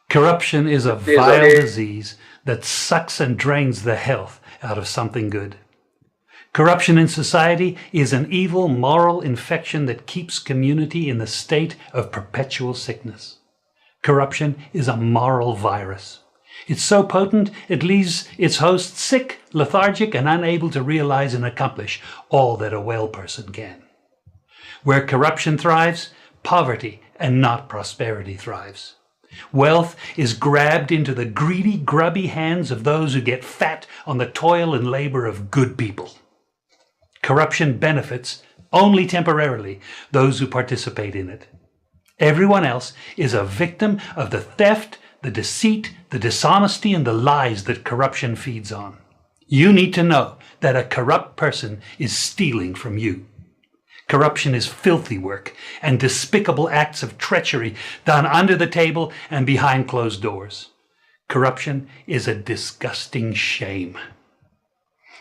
Corruption is a vile disease that sucks and drains the health out of something good. Corruption in society is an evil moral infection that keeps community in the state of perpetual sickness. Corruption is a moral virus. It's so potent it leaves its host sick, lethargic, and unable to realize and accomplish all that a well person can. Where corruption thrives, poverty and not prosperity thrives. Wealth is grabbed into the greedy, grubby hands of those who get fat on the toil and labor of good people. Corruption benefits, only temporarily, those who participate in it. Everyone else is a victim of the theft, the deceit, the dishonesty, and the lies that corruption feeds on. You need to know that a corrupt person is stealing from you. Corruption is filthy work and despicable acts of treachery done under the table and behind closed doors. Corruption is a disgusting shame.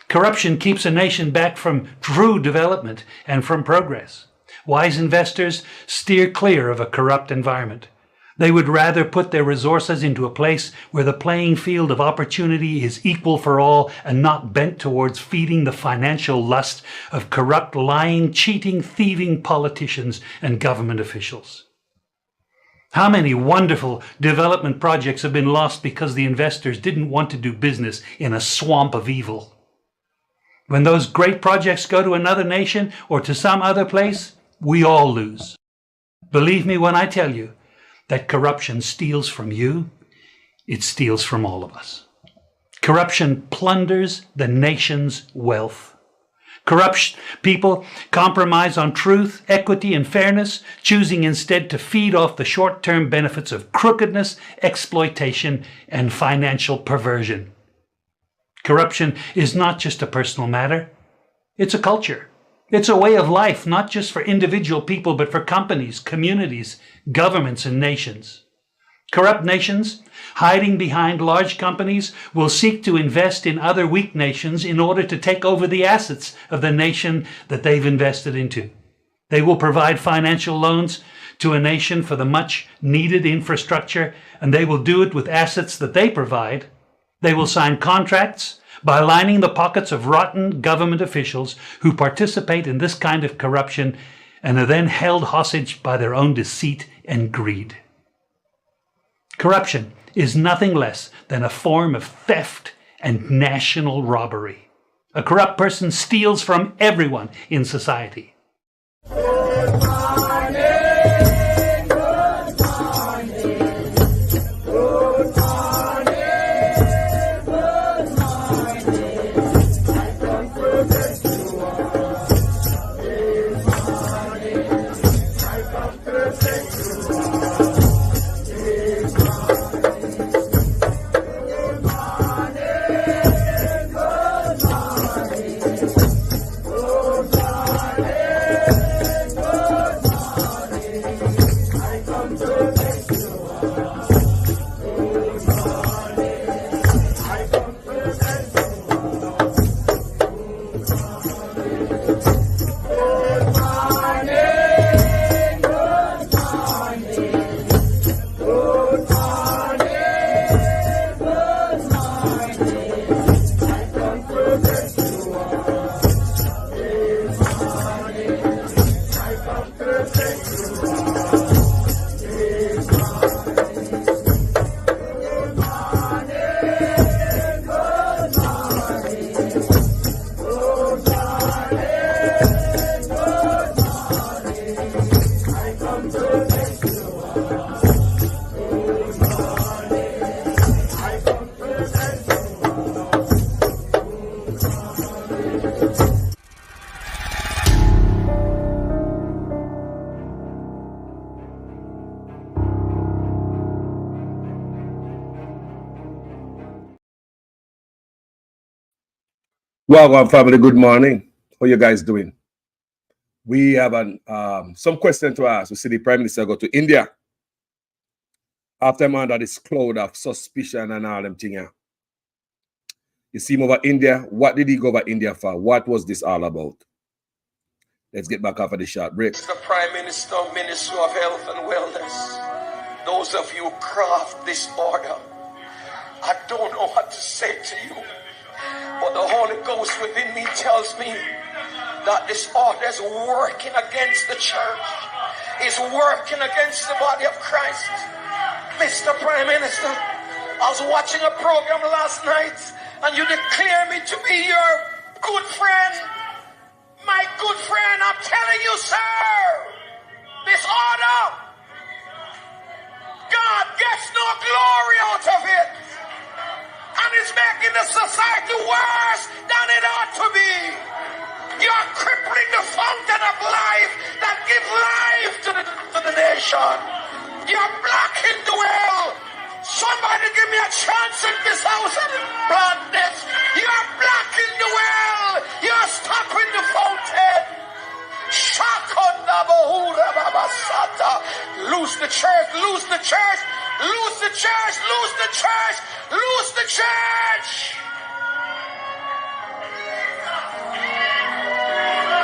Corruption keeps a nation back from true development and from progress. Wise investors steer clear of a corrupt environment. They would rather put their resources into a place where the playing field of opportunity is equal for all and not bent towards feeding the financial lust of corrupt, lying, cheating, thieving politicians and government officials. How many wonderful development projects have been lost because the investors didn't want to do business in a swamp of evil? When those great projects go to another nation or to some other place, we all lose. Believe me when I tell you that corruption steals from you, it steals from all of us. Corruption plunders the nation's wealth. Corrupt people compromise on truth, equity, and fairness, choosing instead to feed off the short-term benefits of crookedness, exploitation, and financial perversion. Corruption is not just a personal matter, it's a culture. It's a way of life, not just for individual people, but for companies, communities, governments, and nations. Corrupt nations, hiding behind large companies, will seek to invest in other weak nations in order to take over the assets of the nation that they've invested into. They will provide financial loans to a nation for the much needed infrastructure, and they will do it with assets that they provide. They will sign contracts by lining the pockets of rotten government officials who participate in this kind of corruption and are then held hostage by their own deceit and greed. Corruption is nothing less than a form of theft and national robbery. A corrupt person steals from everyone in society. Welcome, family. Good morning. How you guys doing? We have some question to ask. We see the Prime Minister go to India after him under this cloud of suspicion and all them things. You see him over India. What did he go over India for? What was this all about? Let's get back after the short break. The Prime Minister, Minister of Health and Wellness, those of you who craft this order, I don't know what to say to you, but the Holy Ghost within me tells me that this order is working against the church, is working against the body of Christ. Mr. Prime Minister, I was watching a program last night and you declare me to be your good friend. My good friend, I'm telling you, sir, this order, God gets no glory out of it. And it's making the society worse than it ought to be. You're crippling the fountain of life that gives life to the nation. You're blocking the well. Somebody give me a chance in this house of blindness. You're blocking the well. You're stopping the fountain. Lose the church, lose the church, lose the church, lose the church, lose the church.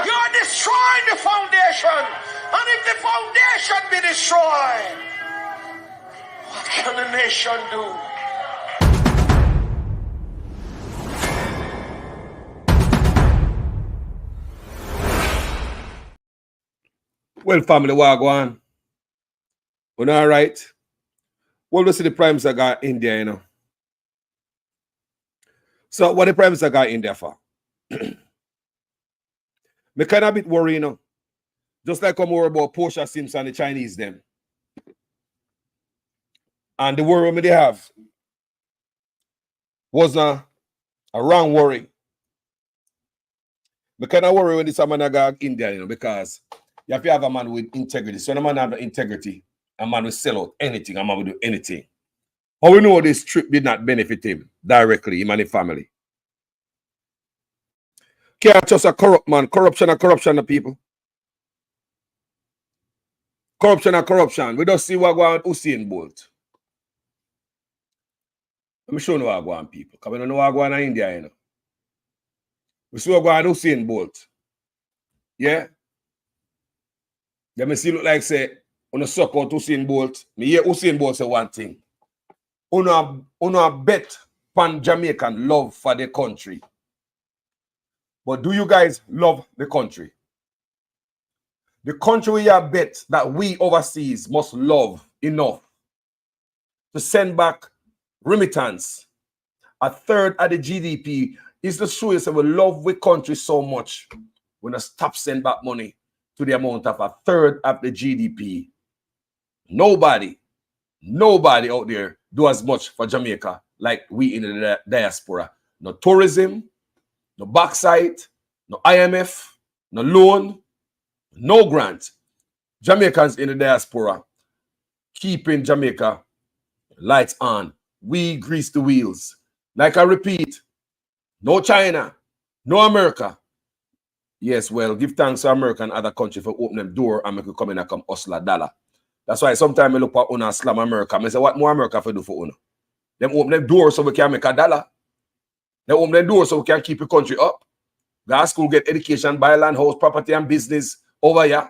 You're destroying the foundation. And if the foundation be destroyed, what can a nation do? Well, family, wagwan. We're all right. Well, we see the Prime Minister got India, you know. So, what the Prime Minister got India for? Me kind of a bit worried, you know. Just like I'm worried about Portia Simpson, the Chinese, them. And the worry they have was a wrong worry. Me kind of worry when this man got India, you know, because you have to have a man with integrity. So, when a man have the integrity, a man will sell out anything, a man will do anything. How we know this trip did not benefit him directly, him and his family? Can't just a corrupt man. Corruption and corruption of people. Corruption and corruption. We just see what going on Usain Bolt. Let me show you what going on, people. Because we don't know what going on in India, you know. We see what going on Usain Bolt. Yeah? Let me see look like say, on a suck out Usain Bolt. Me hear Usain Bolt say one thing. Una bet pan Jamaican love for the country. But do you guys love the country? The country we have bet that we overseas must love enough to send back remittance. A third of the GDP is to show us that we love the country so much. We're going to stop sending back money to the amount of a third of the GDP. Nobody out there do as much for Jamaica like we in the diaspora. No tourism, no backside, no IMF, no loan, no grant. Jamaicans in the diaspora keeping Jamaica lights on. We grease the wheels. Like I repeat, no China, no America. Yes, well, give thanks to America and other countries for opening them door and make you come in and come hustle a dollar. That's why sometimes I look at Una slam America. I say, what more America for do for Una? Them open them doors so we can make a dollar. They open them doors so we can keep the country up. Go to school, get education, buy land, house, property, and business over here.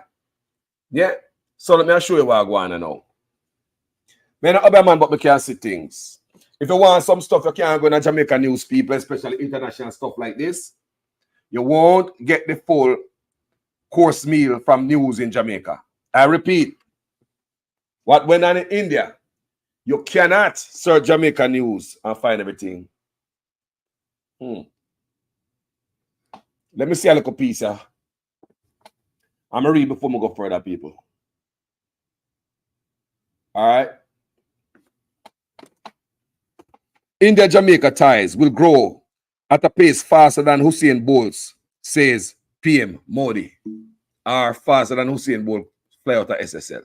Yeah? So let me show you what I'm going on now. I'm not a man, but I can see things. If you want some stuff, you can't go to Jamaica news, people, especially international stuff like this. You won't get the full course meal from news in Jamaica. I repeat, what went on in India, you cannot search Jamaica news and find everything. Let me see a little piece. I'm going to read before we go further, people. All right. India-Jamaica ties will grow at a pace faster than Usain Bolt, says PM Modi. Or faster than Usain Bolt fly out of SSL.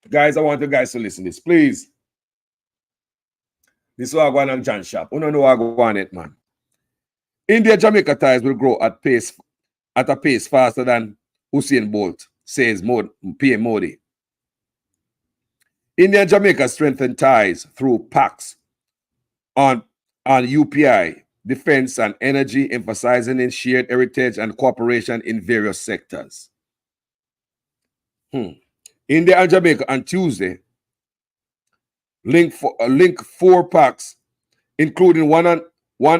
Guys, I want you guys to listen to this, please. This is what I go on John Sharp. You don't know what I go on it, man. India-Jamaica ties will grow at a pace faster than Usain Bolt, says PM Modi. India and Jamaica strengthen ties through pacts on UPI, defense and energy, emphasizing in shared heritage and cooperation in various sectors. India and Jamaica on Tuesday link 4 packs, including one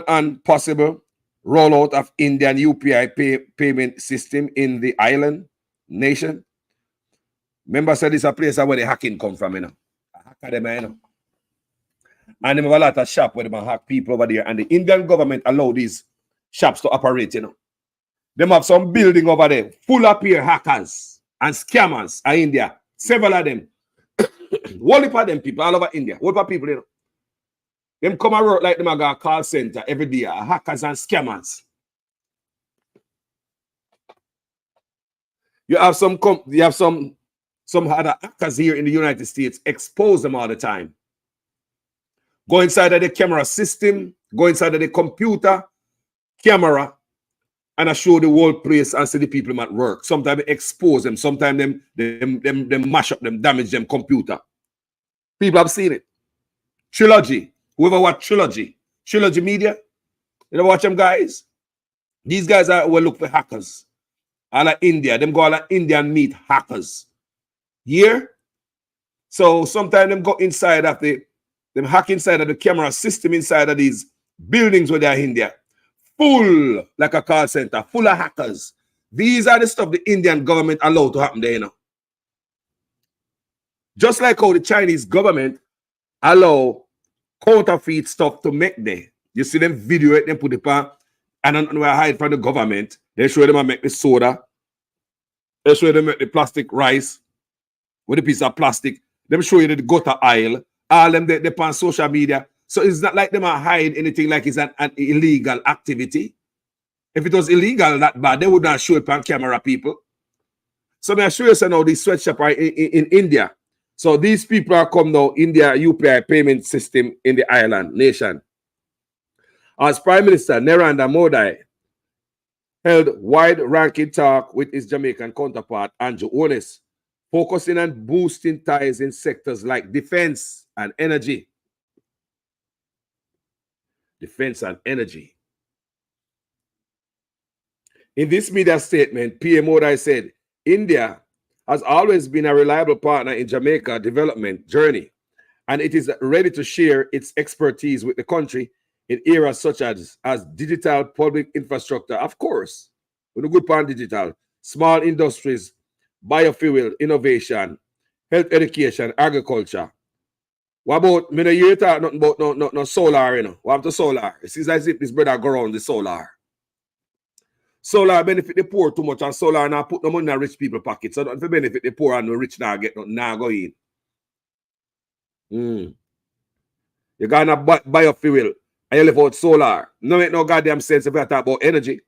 on possible rollout of Indian UPI payment system in the island nation. Remember, said this is a place where the hacking come from, you know. Hacker them, you know. And they have a lot of shops where they hack people over there. And the Indian government allow these shops to operate, you know. They have some building over there full of peer hackers and scammers in India. Several of them. One of them people all over India. What about people, you know? Them come and work like them got a call center every day. Hackers and scammers. You have some other hackers here in the United States, expose them all the time. Go inside of the camera system, go inside of the computer, camera, and I show the whole place and see the people at work. Sometimes they expose them, sometimes them mash up them, damage them computer. People have seen it. Trilogy. Whoever watch Trilogy Media, you know watch them guys? These guys will look for hackers. All of India, them go all of Indian meet hackers. Here, so sometimes them go inside of them hack inside of the camera system inside of these buildings where they're in there. Full like a call center, full of hackers. These are the stuff the Indian government allowed to happen there, you know. Just like how the Chinese government allow counterfeit stuff to make there. You see them video it, them put it on, and then we hide from the government. They show them make the soda. They show them make the plastic rice with a piece of plastic. Them show you the gutter aisle. All them they on social media. So it's not like them are hide anything like it's an illegal activity. If it was illegal that bad, they would not show it on camera, people. So may I show you so now this sweatshop are in India. So these people are come now, India UPI payment system in the island nation. As Prime Minister Narendra Modi held wide-ranking talk with his Jamaican counterpart, Andrew Holness, focusing on boosting ties in sectors like defense and energy. Defense and energy. In this media statement, PM Modi said, India has always been a reliable partner in Jamaica's development journey, and it is ready to share its expertise with the country in areas such as digital public infrastructure, of course, with a good part digital, small industries, biofuel, innovation, health education, agriculture. What about, me no hear talk nothing about no solar, you know. What about the solar? It seems as if this brother go around the solar. Solar benefit the poor too much, and solar now put no money in the rich people pocket. So don't benefit the poor and the rich now get nothing now go in. You gonna biofuel and you live out solar. No make no goddamn sense if you talk about energy.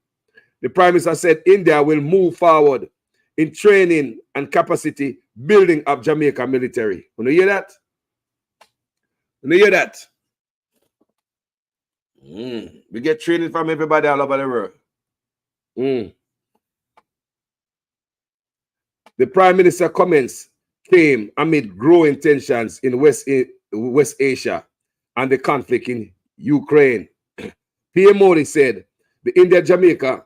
The Prime Minister said India will move forward in training and capacity building of Jamaica military. You hear that? You hear that? We get training from everybody all over the world. The Prime Minister comments came amid growing tensions in West Asia and the conflict in Ukraine. PM Modi said the India-Jamaica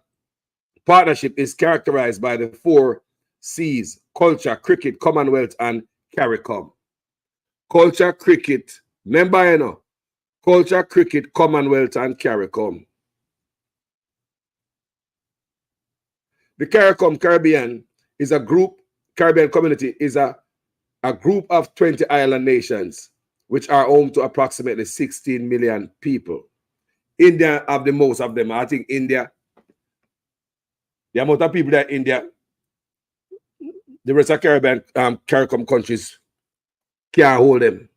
partnership is characterized by the 4 C's: culture, cricket, Commonwealth, and CARICOM. Culture, cricket, remember, you know, culture, cricket, Commonwealth, and CARICOM. The CARICOM Caribbean is a group, Caribbean community is a group of 20 island nations, which are home to approximately 16 million people. India have the most of them. I think India, the amount of people that India, the rest of Caribbean CARICOM countries can't hold them.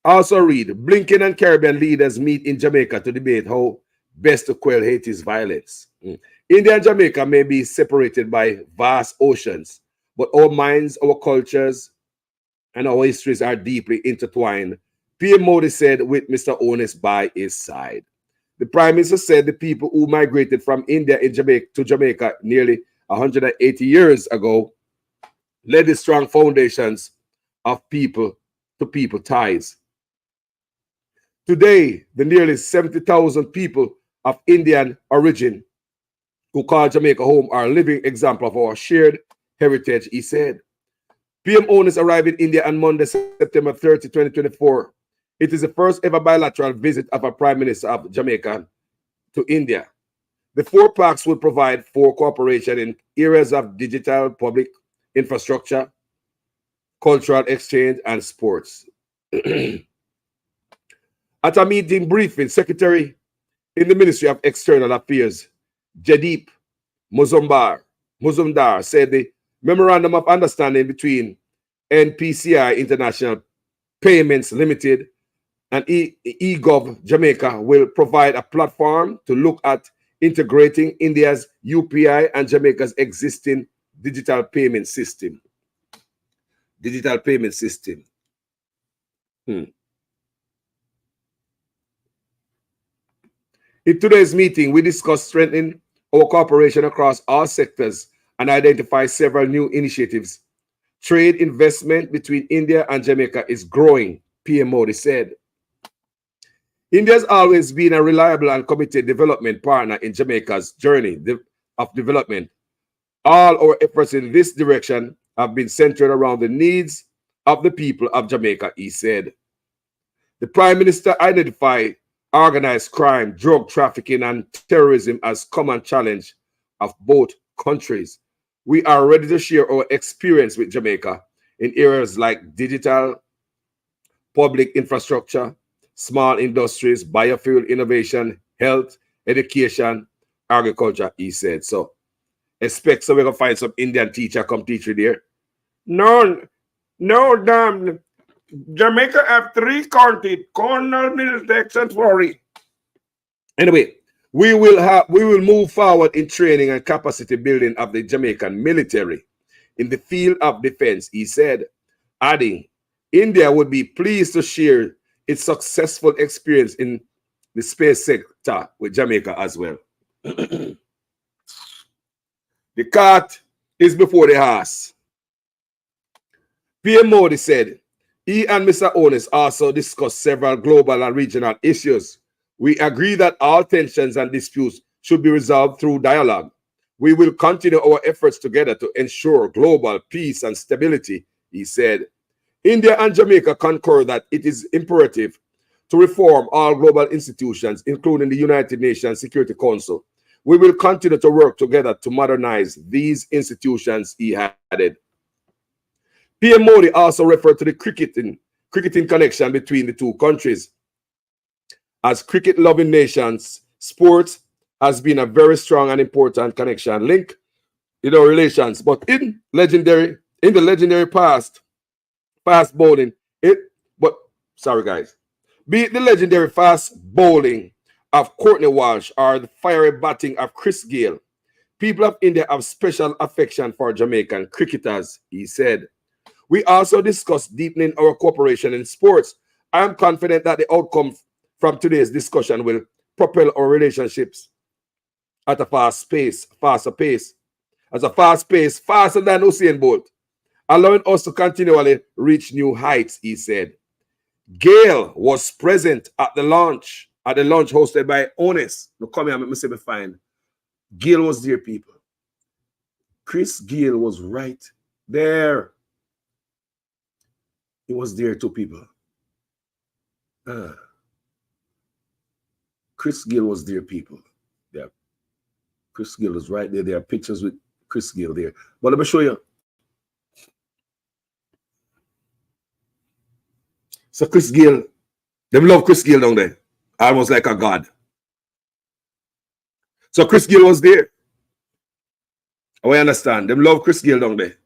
Also read, Blinken and Caribbean leaders meet in Jamaica to debate how best to quell Haiti's violence. India and Jamaica may be separated by vast oceans, but our minds, our cultures, and our histories are deeply intertwined, PM Modi said with Mr. Holness by his side. The Prime Minister said the people who migrated from India to Jamaica nearly 180 years ago led the strong foundations of people-to-people ties. Today, the nearly 70,000 people of Indian origin who call Jamaica home are a living example of our shared heritage, he said. PM Onus arrived in India on Monday, September 30, 2024. It is the first ever bilateral visit of a Prime Minister of Jamaica to India. The 4 packs will provide for cooperation in areas of digital, public infrastructure, cultural exchange, and sports. At a meeting briefing, Secretary in the Ministry of External Affairs, Jaideep Mazumdar, said the Memorandum of Understanding between NPCI International Payments Limited and eGov Jamaica will provide a platform to look at integrating India's UPI and Jamaica's existing digital payment system. In today's meeting, we discussed strengthening our cooperation across all sectors and identify several new initiatives. Trade investment between India and Jamaica is growing, PM Modi said. India has always been a reliable and committed development partner in Jamaica's journey of development. All our efforts in this direction have been centered around the needs of the people of Jamaica, he said. The Prime Minister identified organized crime, drug trafficking, and terrorism as common challenge of both countries. We are ready to share our experience with Jamaica in areas like digital, public infrastructure, small industries, biofuel innovation, health, education, agriculture, he said. So expect so we're gonna find some Indian teacher come teach you there. No, damn. Jamaica have 3 counties: Cornwall, Middlesex, and Surrey. Anyway, we will move forward in training and capacity building of the Jamaican military in the field of defense, he said, adding, India would be pleased to share its successful experience in the space sector with Jamaica as well. The cart is before the horse. PM Modi said, he and Mr. Onus also discussed several global and regional issues. We agree that all tensions and disputes should be resolved through dialogue. We will continue our efforts together to ensure global peace and stability, he said. India and Jamaica concur that it is imperative to reform all global institutions, including the United Nations Security Council. We will continue to work together to modernize these institutions, he added. PM Modi also referred to the cricketing connection between the 2 countries. As cricket-loving nations, sports has been a very strong and important connection link in our relations. But in the legendary fast bowling, be it the legendary fast bowling of Courtney Walsh or the fiery batting of Chris Gayle, people of India have special affection for Jamaican cricketers, he said. We also discussed deepening our cooperation in sports. I am confident that the outcome from today's discussion will propel our relationships at a faster pace, faster than Usain Bolt, allowing us to continually reach new heights, he said. Gayle was present at the launch hosted by Onus. Now come here, let me see me find. Gayle was there, people. Chris Gayle was right there. He was there too, people. Chris Gayle was there, people. Yeah. Chris Gayle was right there. There are pictures with Chris Gayle there. But let me show you. So Chris Gayle, they love Chris Gayle down there. Almost like a god. So Chris Gayle was there. Oh, I understand. They love Chris Gayle down there.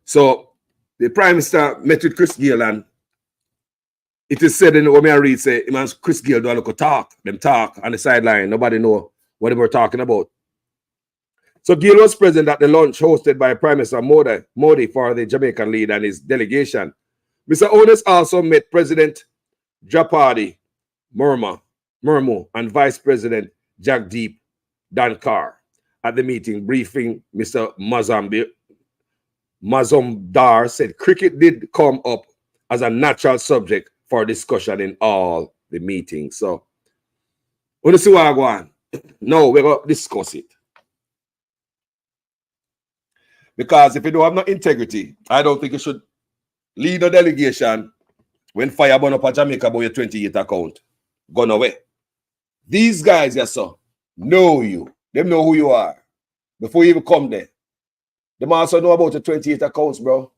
So the Prime Minister met with Chris Gayle, and it is said in what I read, say, Chris Gayle do a look talk. Them talk on the sideline. Nobody know what they were talking about. So Gayle was present at the lunch hosted by Prime Minister Modi for the Jamaican leader and his delegation. Mr. Onus also met President Draupadi Murmu and Vice President Jagdeep Dhankar at the meeting. Briefing, Mr. Mazumdar said cricket did come up as a natural subject for discussion in all the meetings. So, when you see what I go on, now we're going to discuss it. Because if you don't have no integrity, I don't think you should lead a delegation when fire burn up at Jamaica about your 28 account. Gone away. These guys, yes, sir, know you. Them know who you are before you even come there. Them also know about the 28 accounts, bro.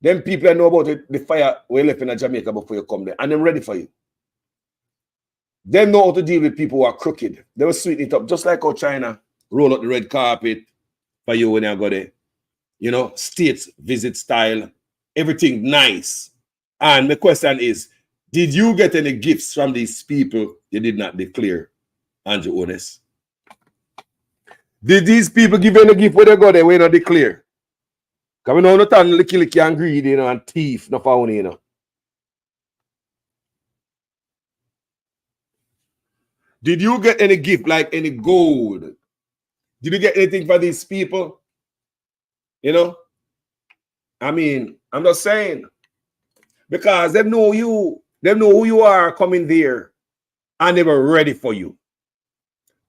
Them people that know about the fire we left in Jamaica before you come there. And them ready for you. Them know how to deal with people who are crooked. They will sweeten it up. Just like how China roll out the red carpet for you when you go there. You know, state visit style. Everything nice. And the question is, did you get any gifts from these people you did not declare, Andrew Honest? Did these people give any gift when they go there, when they declare? Because we know not turn licky and greedy, you know, and thief, no found, you know. Did you get any gift, like any gold? Did you get anything for these people? You know? I mean, I'm just saying. Because they know you. They know who you are coming there. And they were ready for you.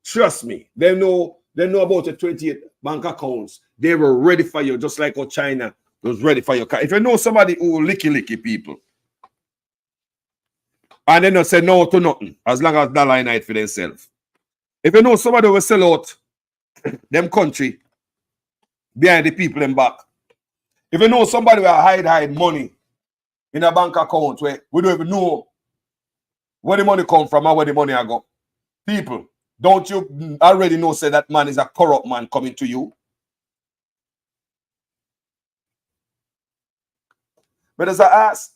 Trust me. They know about the 28 bank accounts. They were ready for you, just like how China was ready for you. If you know somebody who licky people, and they not say no to nothing, as long as dollar in it for themselves. If you know somebody who will sell out them country behind the people in back. If you know somebody will hide money in a bank account where we don't even know where the money come from and where the money I go. People, don't you already know say that man is a corrupt man coming to you? But as I ask,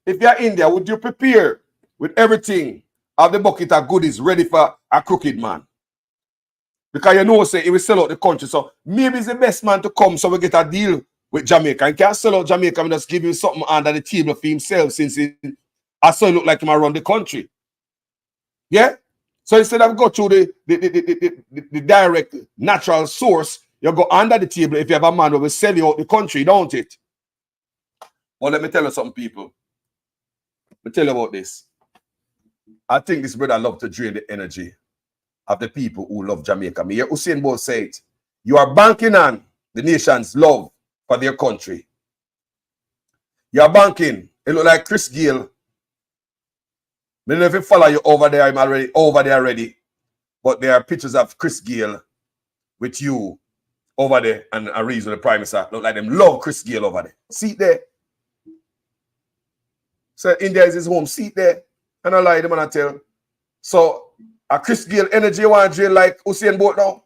if you're India, would you prepare with everything of the bucket of goodies ready for a crooked man? Because you know, say, he will sell out the country. So maybe it's the best man to come so we get a deal with Jamaica. He can't sell out Jamaica and just give him something under the table for himself since I saw it look like him around the country. Yeah? So instead of go through the direct natural source, you go under the table if you have a man who will sell you out the country, don't it? Well, let me tell you something, people. Let me tell you about this. I think this brother love to drain the energy of the people who love Jamaica. Me hear Usain Bolt say it. You are banking on the nation's love for their country. You are banking. It look like Chris Gayle. I don't know if you follow you over there. I'm already over there already. But there are pictures of Chris Gayle with you over there and a reason the Prime Minister look like them love Chris Gayle over there. See it there. So India is his home. See it there. And I lie them and I tell. So a Chris Gayle energy you want to drain like Usain Bolt now?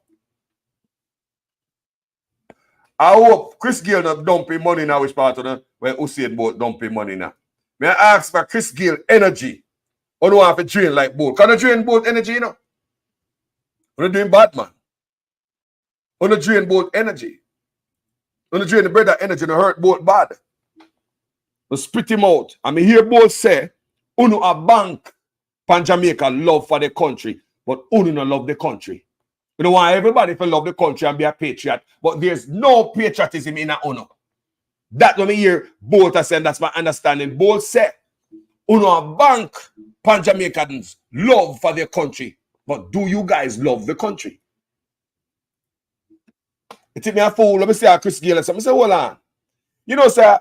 I hope Chris Gayle not dumping money now which part of the where Usain Bolt dumping money now. May I ask for Chris Gayle energy? Or do I have to drain like Bolt? Can I drain Bolt energy, you know? When you're doing bad, man. When you drain Bolt energy. When you drain the brother energy and hurt Bolt bad. You spit him out. I mean, hear Bolt say, Uno a bank pan Jamaica love for the country, but Uno no love the country. You know why everybody to love the country and be a patriot, but there's no patriotism in a Uno. That when me hear Bolt saying that's my understanding. Bolt say, Uno a bank pan Jamaicans love for their country, but do you guys love the country? You think me a fool? Let me say Chris Gayle. Let me say, hold on. You know, sir,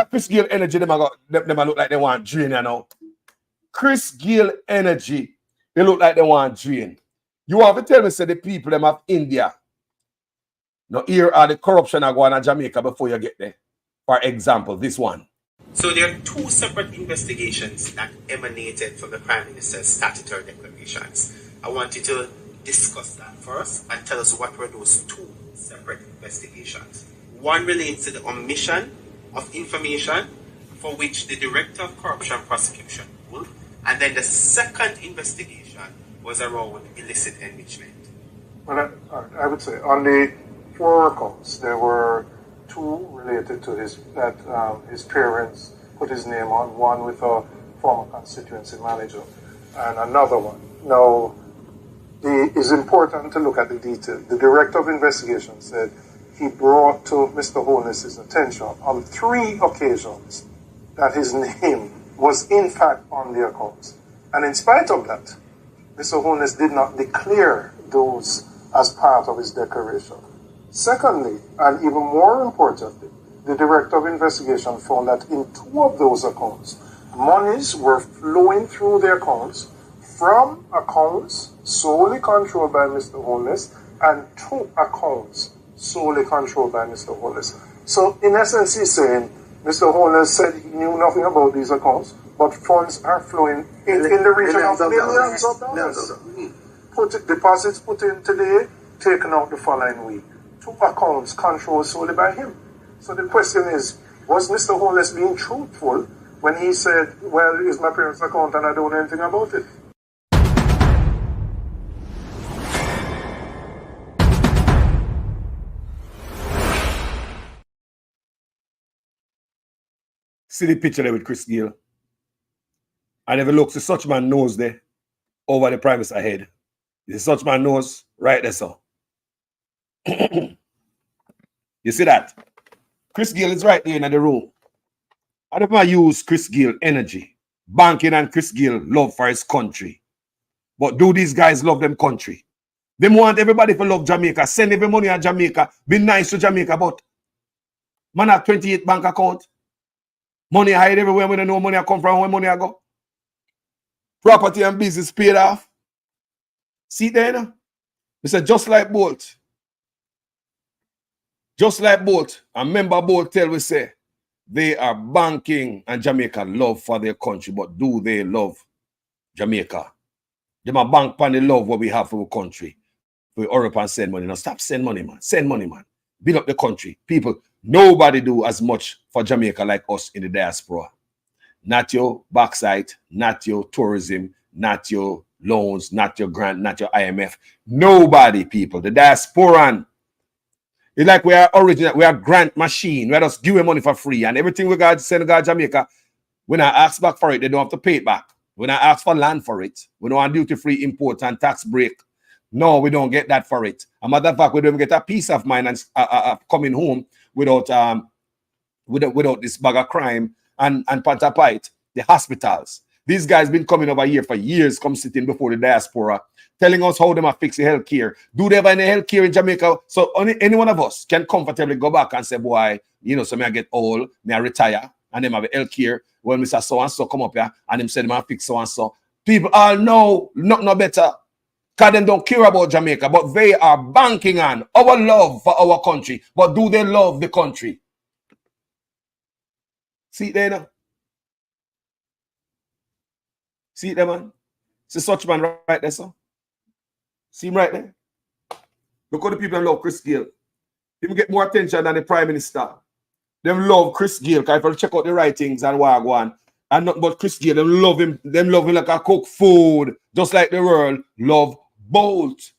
Chris Gayle energy, them look like they want drain, you know. Chris Gayle energy, they look like they want drain. You want to tell me, say, the people them of India, now here are the corruption are going on Jamaica before you get there. For example, this one. So there are two separate investigations that emanated from the Prime Minister's statutory declarations. I want you to discuss that first and tell us what were those two separate investigations. One relates to the omission of information for which the Director of Corruption Prosecution ruled, and then the second investigation was around illicit enrichment. Well, I would say on the 4 accounts, there were 2 related to his parents put his name on, one with a former constituency manager and another one. Now, it's important to look at the detail. The Director of Investigation said he brought to Mr. Honest's attention on 3 occasions that his name was in fact on the accounts. And in spite of that, Mr. Honest did not declare those as part of his declaration. Secondly, and even more importantly, the Director of Investigation found that in 2 of those accounts, monies were flowing through the accounts from accounts solely controlled by Mr. Holness and to accounts solely controlled by Mr. Holness. So, in essence, he's saying Mr. Holness said he knew nothing about these accounts, but funds are flowing in the region of millions of dollars. Deposits put in today, taken out the following week. 2 accounts controlled solely by him. So the question is, was Mr. Holness being truthful when he said, well, it's my parents' account and I don't know anything about it? See the picture there with Chris Gill. And if you look, the such man knows there over the Prime Minister head. The such man knows right there, so. You see that? Chris Gill is right there in the room. I don't want to use Chris Gill energy. Banking and Chris Gill love for his country. But do these guys love them country? They want everybody to love Jamaica. Send every money to Jamaica. Be nice to Jamaica. But man have 28 bank account. Money hide everywhere. We don't know money come from, where money I go. Property and business paid off. See there, you know? They said just like Bolt. Just like Bolt. And member Bolt tell we say they are banking and Jamaica love for their country. But do they love Jamaica? They might bank on the love what we have for our country. We hurry up and send money. Now stop send money, man. Send money, man. Build up the country. People, nobody do as much for Jamaica like us in the diaspora. Not your backside, not your tourism, not your loans, not your grant, not your IMF. Nobody, people. The diasporan. It's like we are original, we are grant machine. We are just giving money for free. And everything we got Senegal, Jamaica, when I ask back for it, they don't have to pay it back. When I ask for land for it, we don't want duty-free import and tax break. No, we don't get that for it. A matter of fact, we don't get a peace of mind and coming home without without this bag of crime and pantapite, the hospitals. These guys been coming over here for years, come sitting before the diaspora, telling us how they might fix the health care. Do they have any health care in Jamaica? So any one of us can comfortably go back and say, boy, you know, so me I get old, me I retire, and them have a health care. When Mr. So-and-so come up here, and them say them have fix so-and-so. People all know, no better. Because they don't care about Jamaica, but they are banking on our love for our country. But do they love the country? See it there now? See it there, man? See such man right there, sir? See him right there? Look how the people love Chris Gill. He will get more attention than the Prime Minister. Them love Chris Gill, because if you check out the writings and Wagwan, and not but Chris Gill, them love him like a cook food, just like the world love Bolt.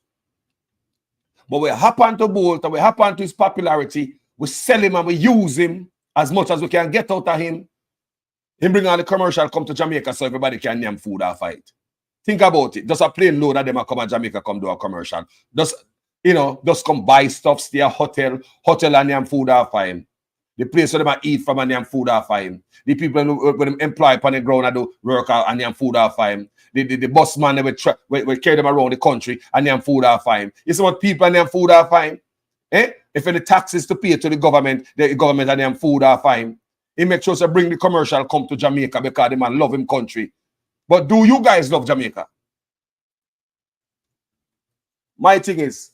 But we happen to Bolt and we happen to his popularity, we sell him and we use him as much as we can get out of him. Him bring on the commercial come to Jamaica so everybody can name food or fight. Think about it. Just a plain load of them come to Jamaica, come do a commercial. Just, you know, just come buy stuff, stay a hotel and name food or fight. The place where they eat from and them food are fine. The people who them employ upon the ground and do work out and them food are fine. The bus man will carry them around the country and them food are fine. You see what people and them food are fine? Eh? If any taxes to pay to the government and them food are fine. He makes sure to bring the commercial come to Jamaica because the man love him country. But do you guys love Jamaica? My thing is,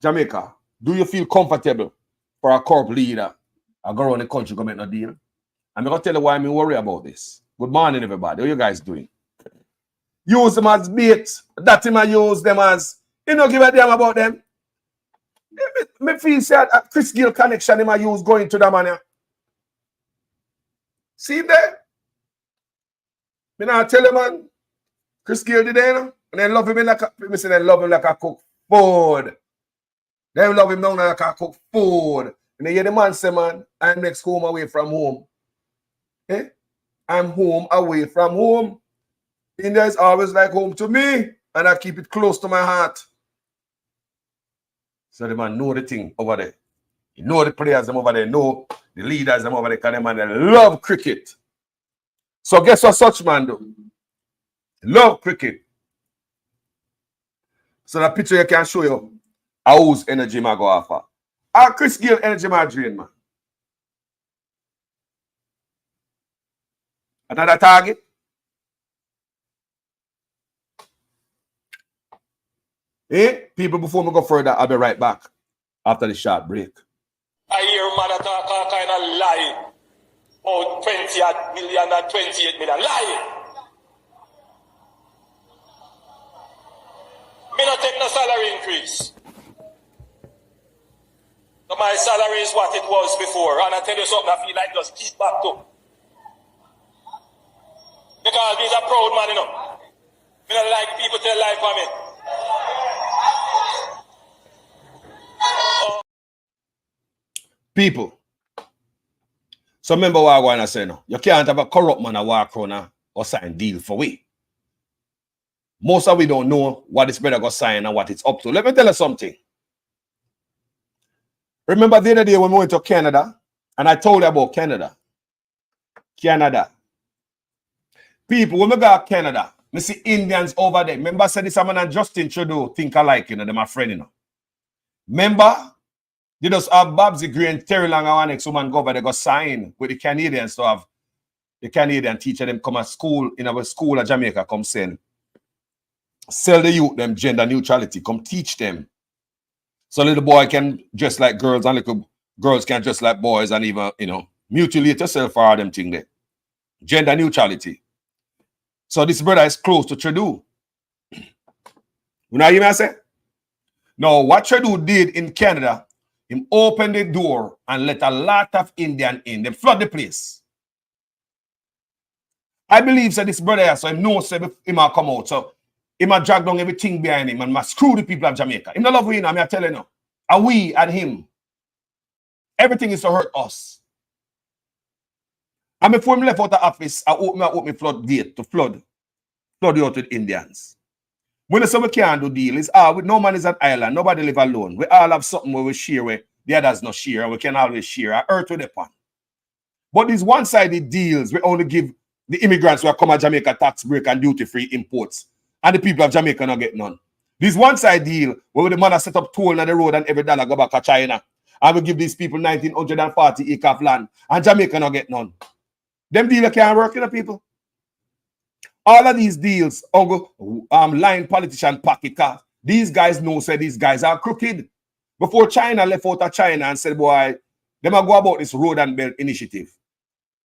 Jamaica, do you feel comfortable for a corp leader? I go around the country, go make no deal. I'm going to tell you why I'm worried about this. Good morning, everybody. How you guys doing? Use them as bait. That him I use them as. You know, give a damn about them. Me feel sad. Chris Gill connection him I use going to the man. See there? Me now tell you, man. Chris Gill did there, and they love him like a cook food. They love him now like a cook food. And then hear the man say, man, I'm next home away from home. Eh? I'm home away from home. India is always like home to me, and I keep it close to my heart. So the man know the thing over there. You know the players them over there, know the leaders them over there, because the man they love cricket. So guess what such man do? Love cricket. So that picture you can show you how whose energy I go offer. Chris Gayle energy margarine, man. Another target. People, before we go further, I'll be right back after the short break. I hear man talk all kind of lie. Oh, 20 million and 28 million. Lie. Me not take no salary increase. So my salary is what it was before. And I tell you something, I feel like just keep back to. Because he's a proud man, you know. Me not like people tell lie for me. People. So remember what I'm going to say now. You can't have a corrupt man a walk around or sign deal for we. Most of we don't know what this brother got sign and what it's up to. Let me tell you something. Remember the other day when we went to Canada and I told you about Canada. Canada. People, when we go to Canada, we see Indians over there. Remember I said this man and Justin Trudeau think alike, you know, they're my friend, you know. Remember? They just have Babsy Green, Terry Long, and one next woman go over, they go sign with the Canadians to have the Canadian teacher them come to school in our school at Jamaica, come send. Sell the youth them gender neutrality, come teach them. So little boy can dress like girls and little girls can dress like boys and even, you know, mutilate yourself for all them thing there. Gender neutrality. So this brother is close to Trudeau. You know what I say? Now, what Trudeau did in Canada, him open the door and let a lot of Indian in. They flood the place. I believe that this brother, so him knows that him will come out. So him will drag down everything behind him and must screw the people of Jamaica. Him not love we, I'm telling you. And we and him. Everything is to hurt us. And before him left out the office, I open flood gate to flood you out with Indians. When they say we can't do deal, it's no man is an island, nobody live alone. We all have something where we share where the others not share, and we can always share. Our earth with the pan. But these one-sided deals, we only give the immigrants who are come to Jamaica tax break and duty-free imports. And the people of Jamaica not get none. This one-side deal where the man set up toll on the road and every dollar go back to China. And we give these people 1,940 acres of land. And Jamaica not get none. Them deals can't work, you know, people. All of these deals, line politician pocket cars. These guys know say these guys are crooked. Before China left out of China and said, boy, them go about this road and belt initiative.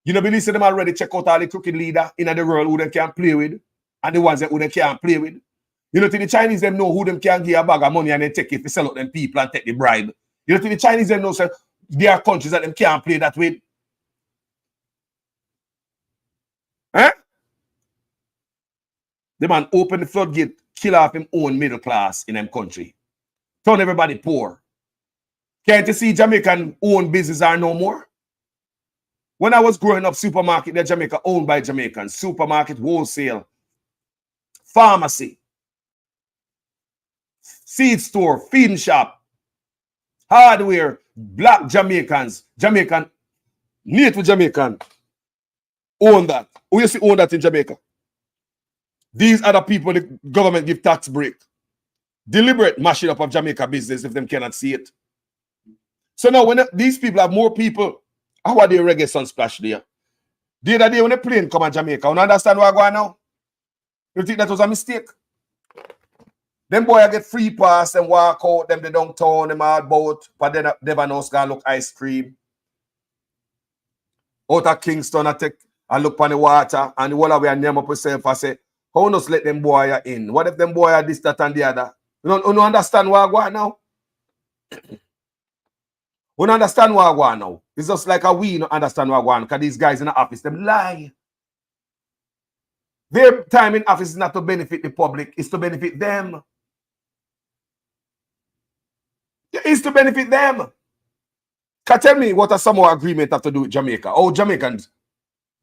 You know, believe them already check out all the crooked leader in the world who they can play with and the ones that who they can't play with. You know, the Chinese them know who them can give a bag of money and they take it to sell out them people and take the bribe. You know, the Chinese them know say there are countries that them can't play that with. Eh? The man open the floodgate, kill off him own middle class in them country. Turn everybody poor. Can't you see Jamaican owned business are no more? When I was growing up, supermarket in Jamaica owned by Jamaicans. Supermarket, wholesale, pharmacy, seed store, feeding shop, hardware, black Jamaicans, Jamaican, native Jamaican own that. Who you see own that in Jamaica? These are the people the government give tax break. Deliberate mashing up of Jamaica business if them cannot see it. So now when these people have more people, how are they reggae sunsplash there? The other day when the plane come to Jamaica, you understand what I'm going now? You think that was a mistake? Them boy get free pass and walk out, them they downtown, them hard boat, but then Devon House gonna look ice cream. Out of Kingston, I take and look on the water, and the whole of we and name up yourself and say, how not let them boy in? What if them boy are this, that, and the other? You don't understand what I want now? You don't understand what I want now? It's just like a we don't understand what I want because these guys in the office, them lie. Their time in office is not to benefit the public, it's to benefit them. It's to benefit them. Can tell me what a Samoa agreement have to do with Jamaica? How Jamaicans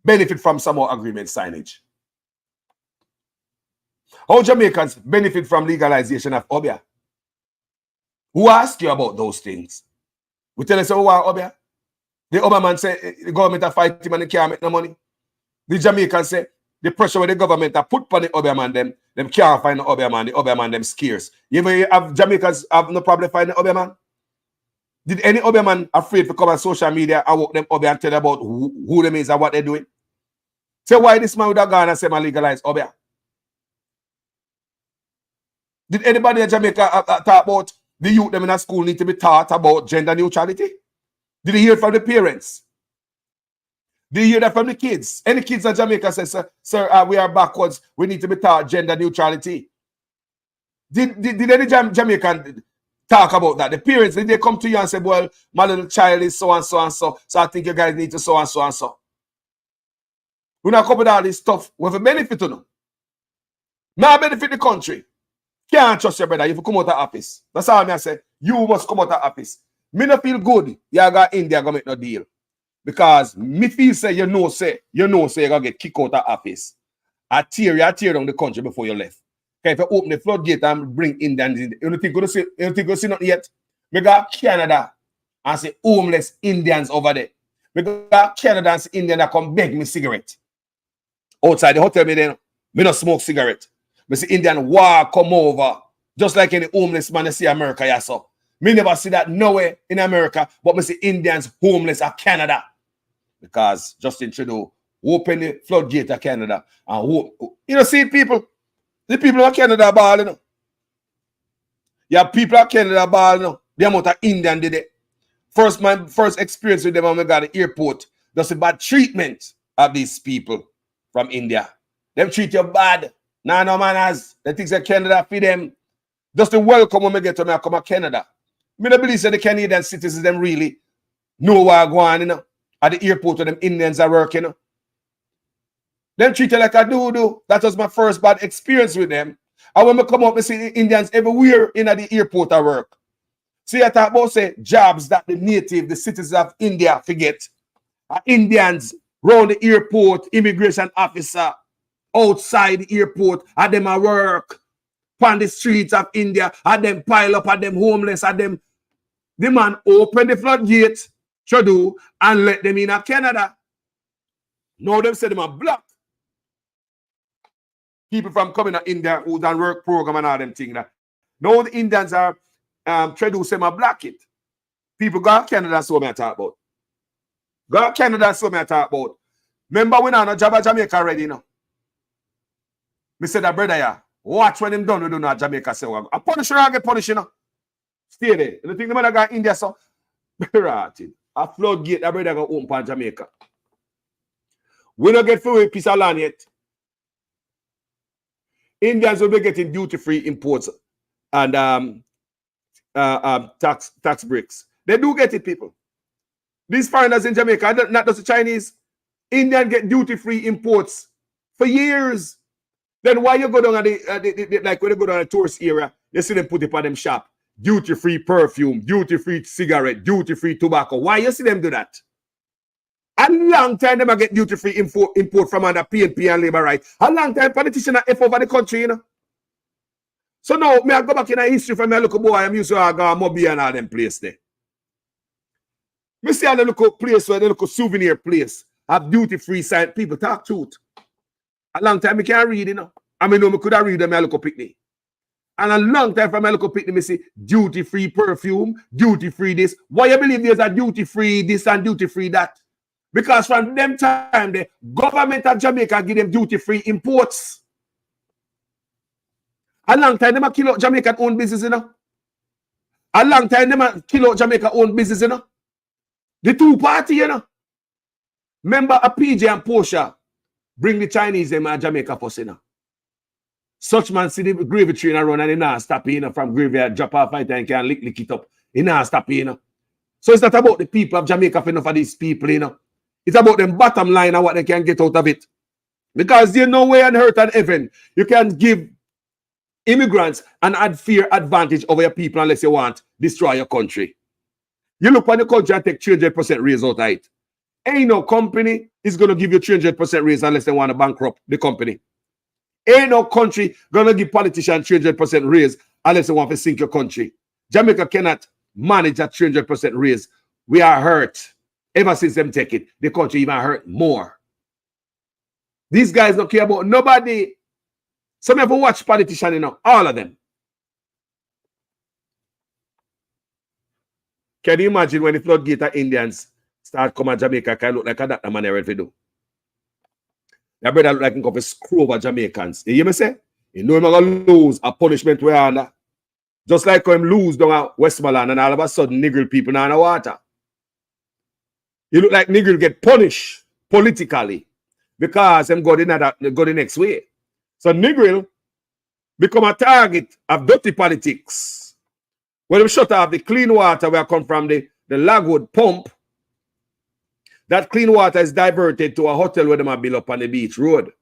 benefit from Samoa agreement signage? How Jamaicans benefit from legalization of Obia? Who asked you about those things? We tell us, oh, Obia? The Obia man say the government are fighting him and they can't make no money. The Jamaicans say the pressure with the government are put on the Obia man, them can't find the Obia man them scarce. You ever have Jamaicans have no problem finding the Obia man? Did any other man afraid to come on social media and walk them Obeah and tell about who them is and what they're doing? Say why this man would have gone and say man legalize Obeah? Did anybody in Jamaica talk about the youth them in a school need to be taught about gender neutrality? Did you hear it from the parents? Did you hear that from the kids? Any kids in Jamaica say, sir, we are backwards. We need to be taught gender neutrality. Did any Jamaican talk about that? The parents, did they come to you and say, well, my little child is so and so and so, so I think you guys need to so and so and so. We not come with all this stuff with a benefit to them. Now benefit the country. Can't trust your brother if you come out of office. That's all I say. You must come out of office. Me not feel good. You got India gonna make no deal. Because me feel say you know you're gonna get kicked out of office. I tear down the country before you left. Okay, if you open the floodgate and bring Indians in, you don't think you're gonna see nothing yet? We got Canada and say homeless Indians over there. We got Canada and say Indians that come beg me cigarette. Outside the hotel, me not smoke cigarette. Me see Indian war come over. Just like any homeless man, I see America, yeah, so. Me never see that nowhere in America, but me see Indians homeless at Canada. Because Justin Trudeau open the floodgate of Canada. And see people. The people of Canada ball, you know. Yeah, people of Canada ball, you know. The amount of Indian did it. My first experience with them when we got the airport. That's a bad treatment of these people from India. Them treat you bad. Nah, no manners. They think that Canada for them. Just the welcome when we get to me, I come to Canada. Me don't believe that the Canadian citizens them really know what are going on, you know. At the airport where them Indians are working, you know. Them treat you like a do. That was my first bad experience with them. And when I come up, I see Indians everywhere in the airport at work. See, I talk about say jobs that the citizens of India forget. Indians round the airport, immigration officer outside the airport, at them at work, on the streets of India, at them pile up, at them homeless, at them. The man open the floodgate, Trudeau, and let them in at Canada. Now them say them are black. People from coming to India who done work program and all them things. Now the Indians are Trudeau say my black it. People go to Canada, so me I talk about. Go to Canada, so me I talk about. Remember when I no job at Jamaica already, you know? Me said that brother, yeah, watch when them done we do not Jamaica say I punish you, I get punished, you know. Stay there. You think the man got India so right. A floodgate that brother go open for Jamaica. We don't get free piece of land yet. Indians will be getting duty-free imports and tax breaks. They do get it, people. These foreigners in Jamaica, not just the Chinese, Indians get duty-free imports for years. Then why you go down like when you go down a tourist area, you see them put it on them shop. Duty-free perfume, duty-free cigarette, duty-free tobacco. Why you see them do that? A long time them get duty-free import from under PNP and Labour Right. A long time politicians are F over the country, you know. So now, me I go back in a history from me look boy, I'm used to go Mobi and all them place there. Me see a little place where they look souvenir place have duty-free sign. People talk truth. A long time I can't read, you know. I mean, no, I could have read them a local picnic. And a long time from my local picnic, I see duty-free perfume, duty-free this. Why you believe there's a duty-free this and duty-free that? Because from them time, the government of Jamaica give them duty-free imports. A long time, they kill out Jamaican own business, you know. A long time, they kill out Jamaica own business, you know. The two party, you know. Remember a PJ and Portia bring the Chinese them at Jamaica for, you know. Such man see the gravy train around and he not stop, you know, from graveyard, drop off fight and can lick it up. He not stop, you know. So it's not about the people of Jamaica for enough of these people, you know. It's about them bottom line and what they can get out of it. Because there's no way on earth and heaven you can give immigrants an unfair advantage over your people unless you want to destroy your country. You look on the country and take 300% raise out of it. Ain't no company is going to give you 300% raise unless they want to bankrupt the company. Ain't no country going to give politicians 300% raise unless they want to sink your country. Jamaica cannot manage that 300% raise. We are hurt. Ever since them take it, the country even hurt more. These guys don't care about nobody. Some ever watch politicians, you know, all of them. Can you imagine when the floodgate of Indians start coming to Jamaica, can look like a that man ready to do? That brother look like him come screw over Jamaicans. You hear me say? You know him going to lose a punishment we're under. Just like him lose down at Westmoreland and all of a sudden nigger people now in the water. You look like nigger get punished politically because them go the next way. So nigger become a target of dirty politics. When we shut off the clean water where come from the Lagwood pump, that clean water is diverted to a hotel where they might build up on the beach road.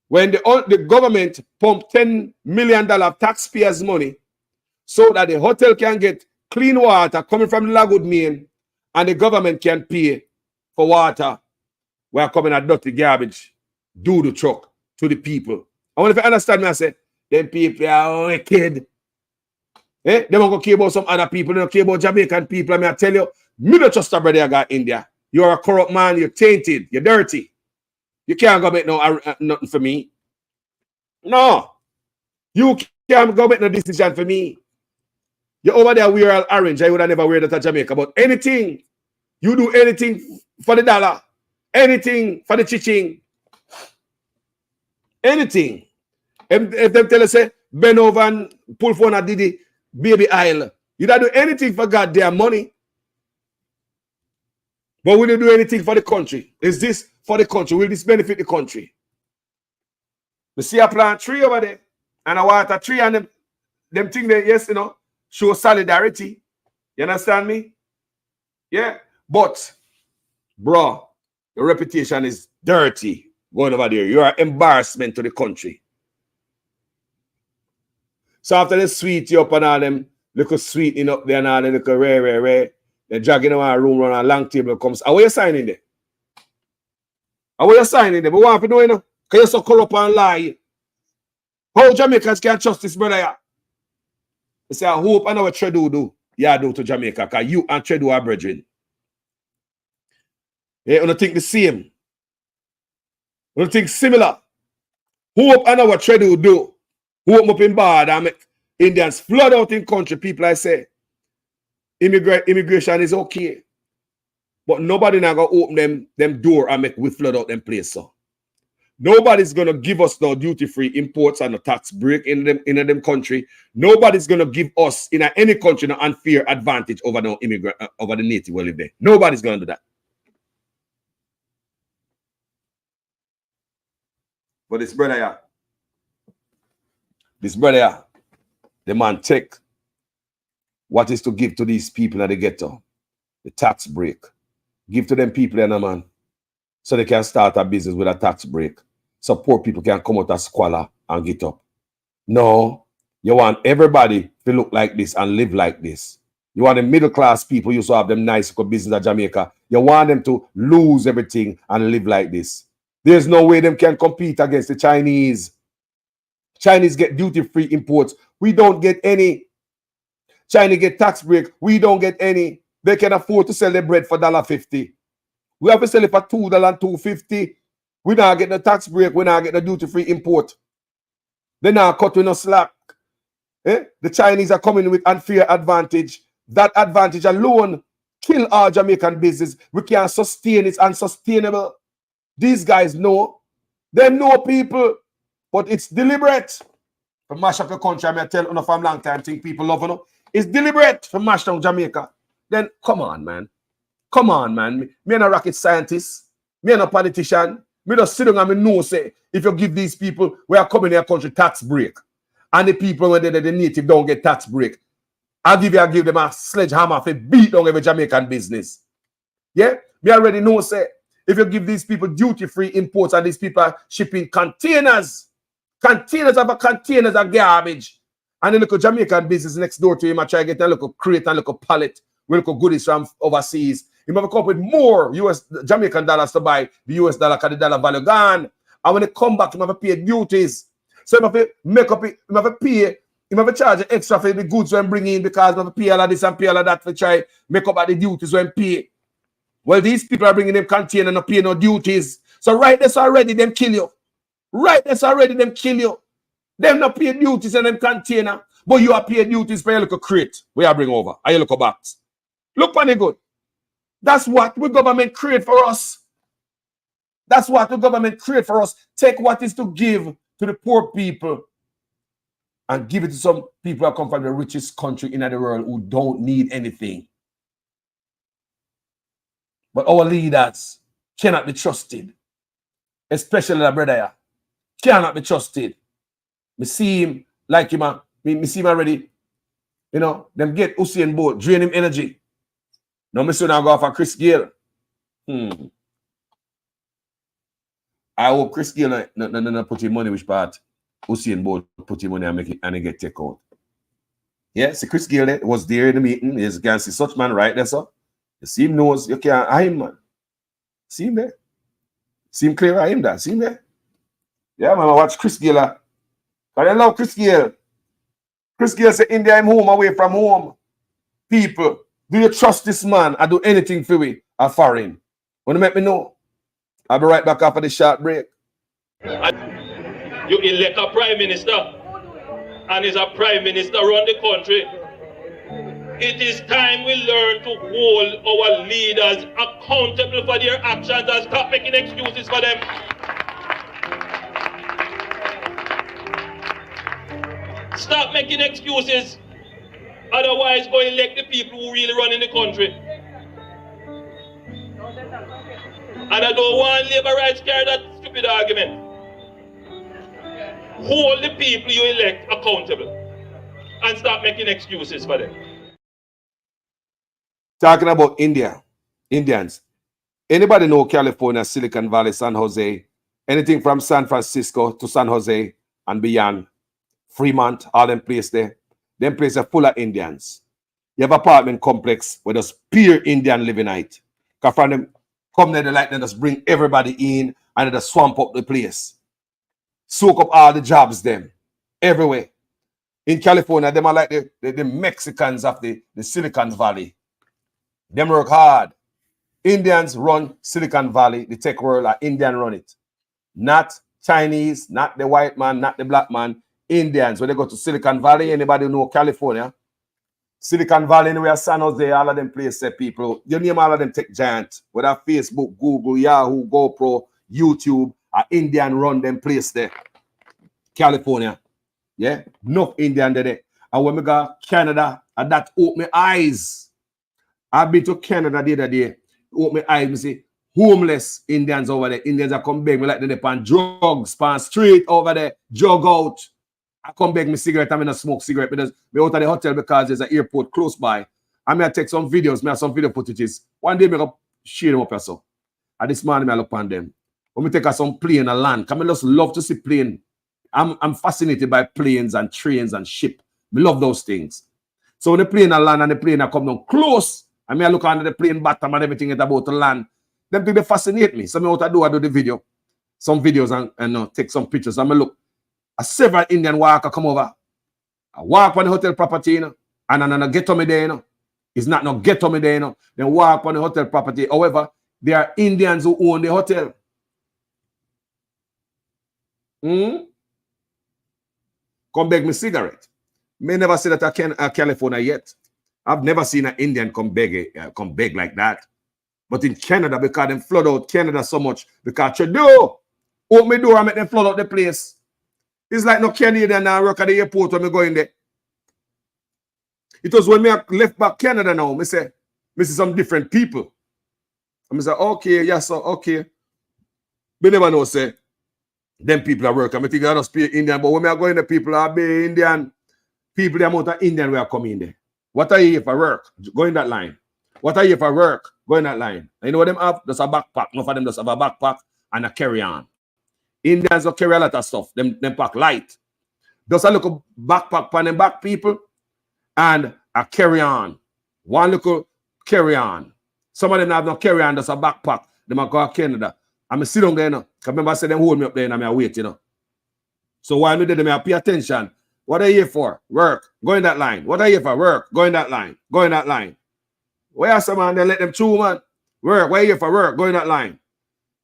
When the government pump $10 million taxpayers' money so that the hotel can get clean water coming from the Lagwood main and the government can pay for water where coming at dirty garbage, do the truck to the people. I want to understand me, I say, them people are wicked. They don't care about some other people. They don't care about Jamaican people. I mean, I tell you, me don't trust a brother I got India. You're a corrupt man. You're tainted. You're dirty. You can't go make nothing for me. No. You can't go make no decision for me. You're over there wear an orange. I would have never wear that at Jamaica. But anything, you do anything for the dollar. Anything for the chiching. Anything. If them tell us, say, bend over and pull phone at Didi, baby aisle. You don't do anything for goddamn money. But will you do anything for the country? Is this for the country? Will this benefit the country? We see a plant tree over there and a water tree and them thing there, yes, you know, show solidarity. You understand me? Yeah. But, bro, your reputation is dirty going over there. You're an embarrassment to the country. So after they sweet you up and all them little sweetening up there and all them little rare. They're dragging around a room around a long table comes. How are you signing there? How are you signing there? But what have you doing? Because you're so corrupt and lie. How Jamaicans can trust this brother? Yeah? They say, I hope I know what Tredu do. Yeah, do to Jamaica. Because you and Tredu are brethren. You don't think the same. You don't think similar. Hope I know what Tredu do. Hope up in bad and make Indians flood out in country. People I say. Immigration is okay. But nobody now gonna open them door and make we flood out them place. So nobody's gonna give us no duty-free imports and a tax break in them country. Nobody's gonna give us in any country an unfair advantage over no immigrant over the native who live there. Nobody's gonna do that. But this brother, the man take what is to give to these people in the ghetto? The tax break. Give to them people in a man so they can start a business with a tax break. So poor people can come out of squalor and get up. No, you want everybody to look like this and live like this. You want the middle class people used to have them nice business in Jamaica. You want them to lose everything and live like this. There's no way them can compete against the Chinese. Chinese get duty-free imports. We don't get any. China get tax break. We don't get any. They can afford to sell their bread for $1.50. We have to sell it for $2.50. We not get the tax break. We not get the duty-free import. They not cutting us slack. The Chinese are coming with unfair advantage. That advantage alone kill our Jamaican business. We can't sustain it. It's unsustainable. These guys know. They know people. But it's deliberate. To mash up the country, I tell you for a long time, think people love you. It's deliberate to mash down Jamaica. Then come on, man. Come on, man. Me not a rocket scientist. Me not a politician. Me just sit down and me know say if you give these people who are coming in your country tax break, and the people when they're the native don't get tax break, I'll give them a sledgehammer for beat down every Jamaican business. Yeah? Me already know say if you give these people duty-free imports and these people are shipping containers of garbage. And the little Jamaican business next door to him, I try to get a little crate and a little pallet with little goodies from overseas. He might come up with more Jamaican dollars to buy the US dollar because the dollar value gone. And when they come back, he might have to pay duties. So he might have to make up it, he might have to pay, he might have to charge extra for the goods when bring in because he might have to pay all of this and pay all of that to try make up at the duties when pay. Well, these people are bringing them container and not pay no duties. So right there's already them kill you. Right there's already them kill you. Them not pay duties and them container. But you are paid duties for your little crate where I bring over, and your little box. Look on it good. That's what the government create for us. That's what the government create for us. Take what is to give to the poor people and give it to some people who come from the richest country in the world who don't need anything. But our leaders cannot be trusted, especially the brother here. Cannot be trusted. Me see him like him, me see him already. You know, them get Usain Bolt, drain him energy. Now me soon I go for Chris Gayle. I hope Chris Gayle no put him money which part Usain Bolt put him money and make it and he get take out. Yeah, see Chris Gayle was there in the meeting. You can see such man right there, sir. You see him knows you can't eye him, man. See him there. See him clear eye him there. See him there. Yeah, man, I watch Chris Gayle. Can you love Chris Gayle? Chris Gayle say India I'm home away from home. People, do you trust this man? I do anything for we or for him? Want to make me know? I'll be right back after the short break. You elect a prime minister, and is a prime minister run the country. It is time we learn to hold our leaders accountable for their actions and stop making excuses for them. Stop making excuses. Otherwise, go elect the people who really run in the country. And I don't want labor rights carry that stupid argument. Hold the people you elect accountable and stop making excuses for them. Talking about Indians. Anybody know California, Silicon Valley, San Jose, anything from San Francisco to San Jose and beyond, Fremont, all them places there. Them places are full of Indians. You have apartment complex where there's pure Indian living night. Because from them come there, they like them just bring everybody in and they just swamp up the place. Soak up all the jobs them everywhere. In California, them are like the Mexicans of the Silicon Valley. Them work hard. Indians run Silicon Valley, the tech world, are Indian run it. Not Chinese, not the white man, not the black man. Indians, when they go to Silicon Valley, anybody know California? Silicon Valley, anywhere, San Jose, all of them places, people. You name all of them tech giants, whether Facebook, Google, Yahoo, GoPro, YouTube, Indian run them place there. California. Yeah, enough Indian there. And when we go Canada, and that opened my eyes. I've been to Canada the other day. Open my eyes and see homeless Indians over there. Indians are come beg me like they're on drugs, on street over there, jog out. I come beg me cigarette, I'm not smoke cigarette because me out of the hotel because there's an airport close by. I'm going to take some videos, me have some video footages. One day, I'm going to share them up so. And this morning, I look on them. When we take some plane and land, because I just love to see plane. I'm fascinated by planes and trains and ship. I love those things. So when the plane and land and the plane come down close, I mean, I look under the plane bottom and everything is about to land. Them things they fascinate me. So what I do the video, some videos and take some pictures. And I look, several Indian worker come over. I walk on the hotel property, and I get to me there, It's not no get to me there, Then walk on the hotel property. However, there are Indians who own the hotel. Come beg me cigarette. May never say that I can California yet. I've never seen an Indian come beg like that. But in Canada, because them flood out Canada so much, because Trudeau open my door and make them flood out the place. It's like no Canadian now work at the airport when me go in there. It was when me left back Canada now, me see some different people. And me say, okay, yes, sir, okay. Me never know, say, them people are working. I think I don't speak Indian, but when I go in the people are be Indian, people, the amount of Indian will come in there. What are you here for work? Go in that line. What are you here for work? Go in that line. And you know what them have? Just a backpack. Most of them just have a backpack and a carry-on. Indians will carry a lot of stuff. Them pack light. Just a little backpack for them back people and a carry-on. One little carry-on. Some of them have no carry-on, just a backpack. They might go to Canada. I'm sit down there, Because remember I said them hold me up there and I'm wait, So while me there, I pay attention. What are you here for? Work. Go in that line. What are you here for? Work. Go in that line. Go in that line. Where are some man? They let them through, man. Work. Why are you here for? Work. Go in that line.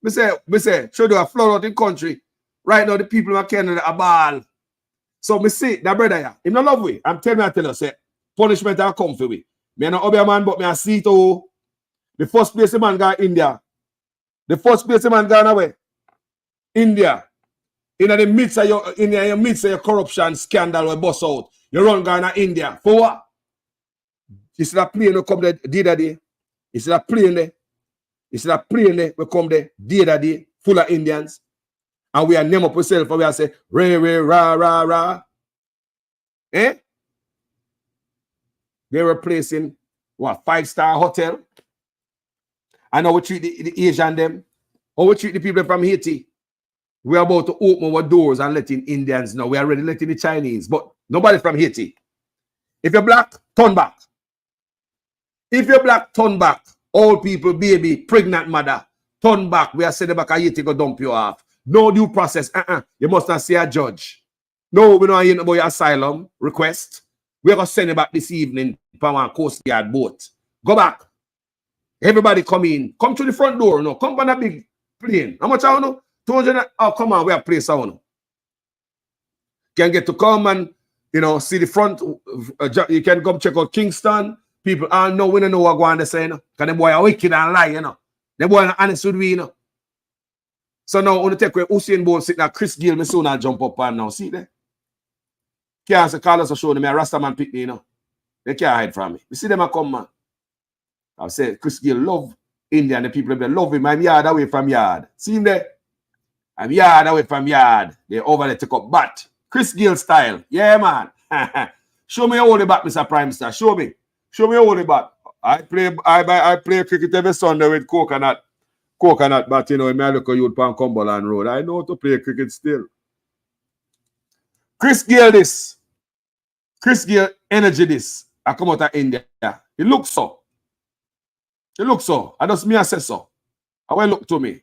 Me say, should do a flood out in country. Right now, the people in Canada are ball. So me see that brother here, him not love we. I tell you, say, punishment will come for we. Me not obey man, but me I see it all. The first place the man go India. The first place the man gone away. India. In the midst of your corruption scandal we bust out. You run Ghana India. For what? It's that plane will come there day that day. It's that plane there. It's that plane there will come there day that day, full of Indians. And we are name up ourselves and we are say, ray, rah, rah, rah. Eh? They were placing what 5-star hotel. And how we treat the Asian them. How we treat the people from Haiti. We are about to open our doors and letting Indians know. We are already letting the Chinese, but nobody from Haiti. If you're black, turn back. If you're black, turn back. Old people, baby, pregnant mother, turn back. We are sending back a Haiti go dump you off. No due process. You must not see a judge. No, we don't hear about your asylum request. We're going to send you back this evening from our Coast Guard boat. Go back. Everybody come in. Come to the front door. No, come on a big plane. How much I know? 200. Oh, come on. We have place. Can get to come and, see the front. You can come check out Kingston. People all know we don't know what going to say. Because the boy are wicked and lie. The boy are honest with we. So now, when you take away Usain Bolt sitting there, Chris Gill, me soon I'll jump up and now. See there? Can't say Carlos show them a Rastaman pick me, They can't hide from me. You see them a come, man. I've said Chris Gill love India and the people they love him. I'm yard away from yard. See him there? I'm yard away from yard. They over there take up bat. Chris Gill style. Yeah, man. Show me how the bat, Mr. Prime Minister. Show me. Show me how the bat. I play cricket every Sunday with coconut bat, in my local youth on Cumberland Road. I know how to play cricket still. Chris Gill this. Chris Gill energy this. I come out of India. It looks so. It looks so. I just me assess so. I will look to me.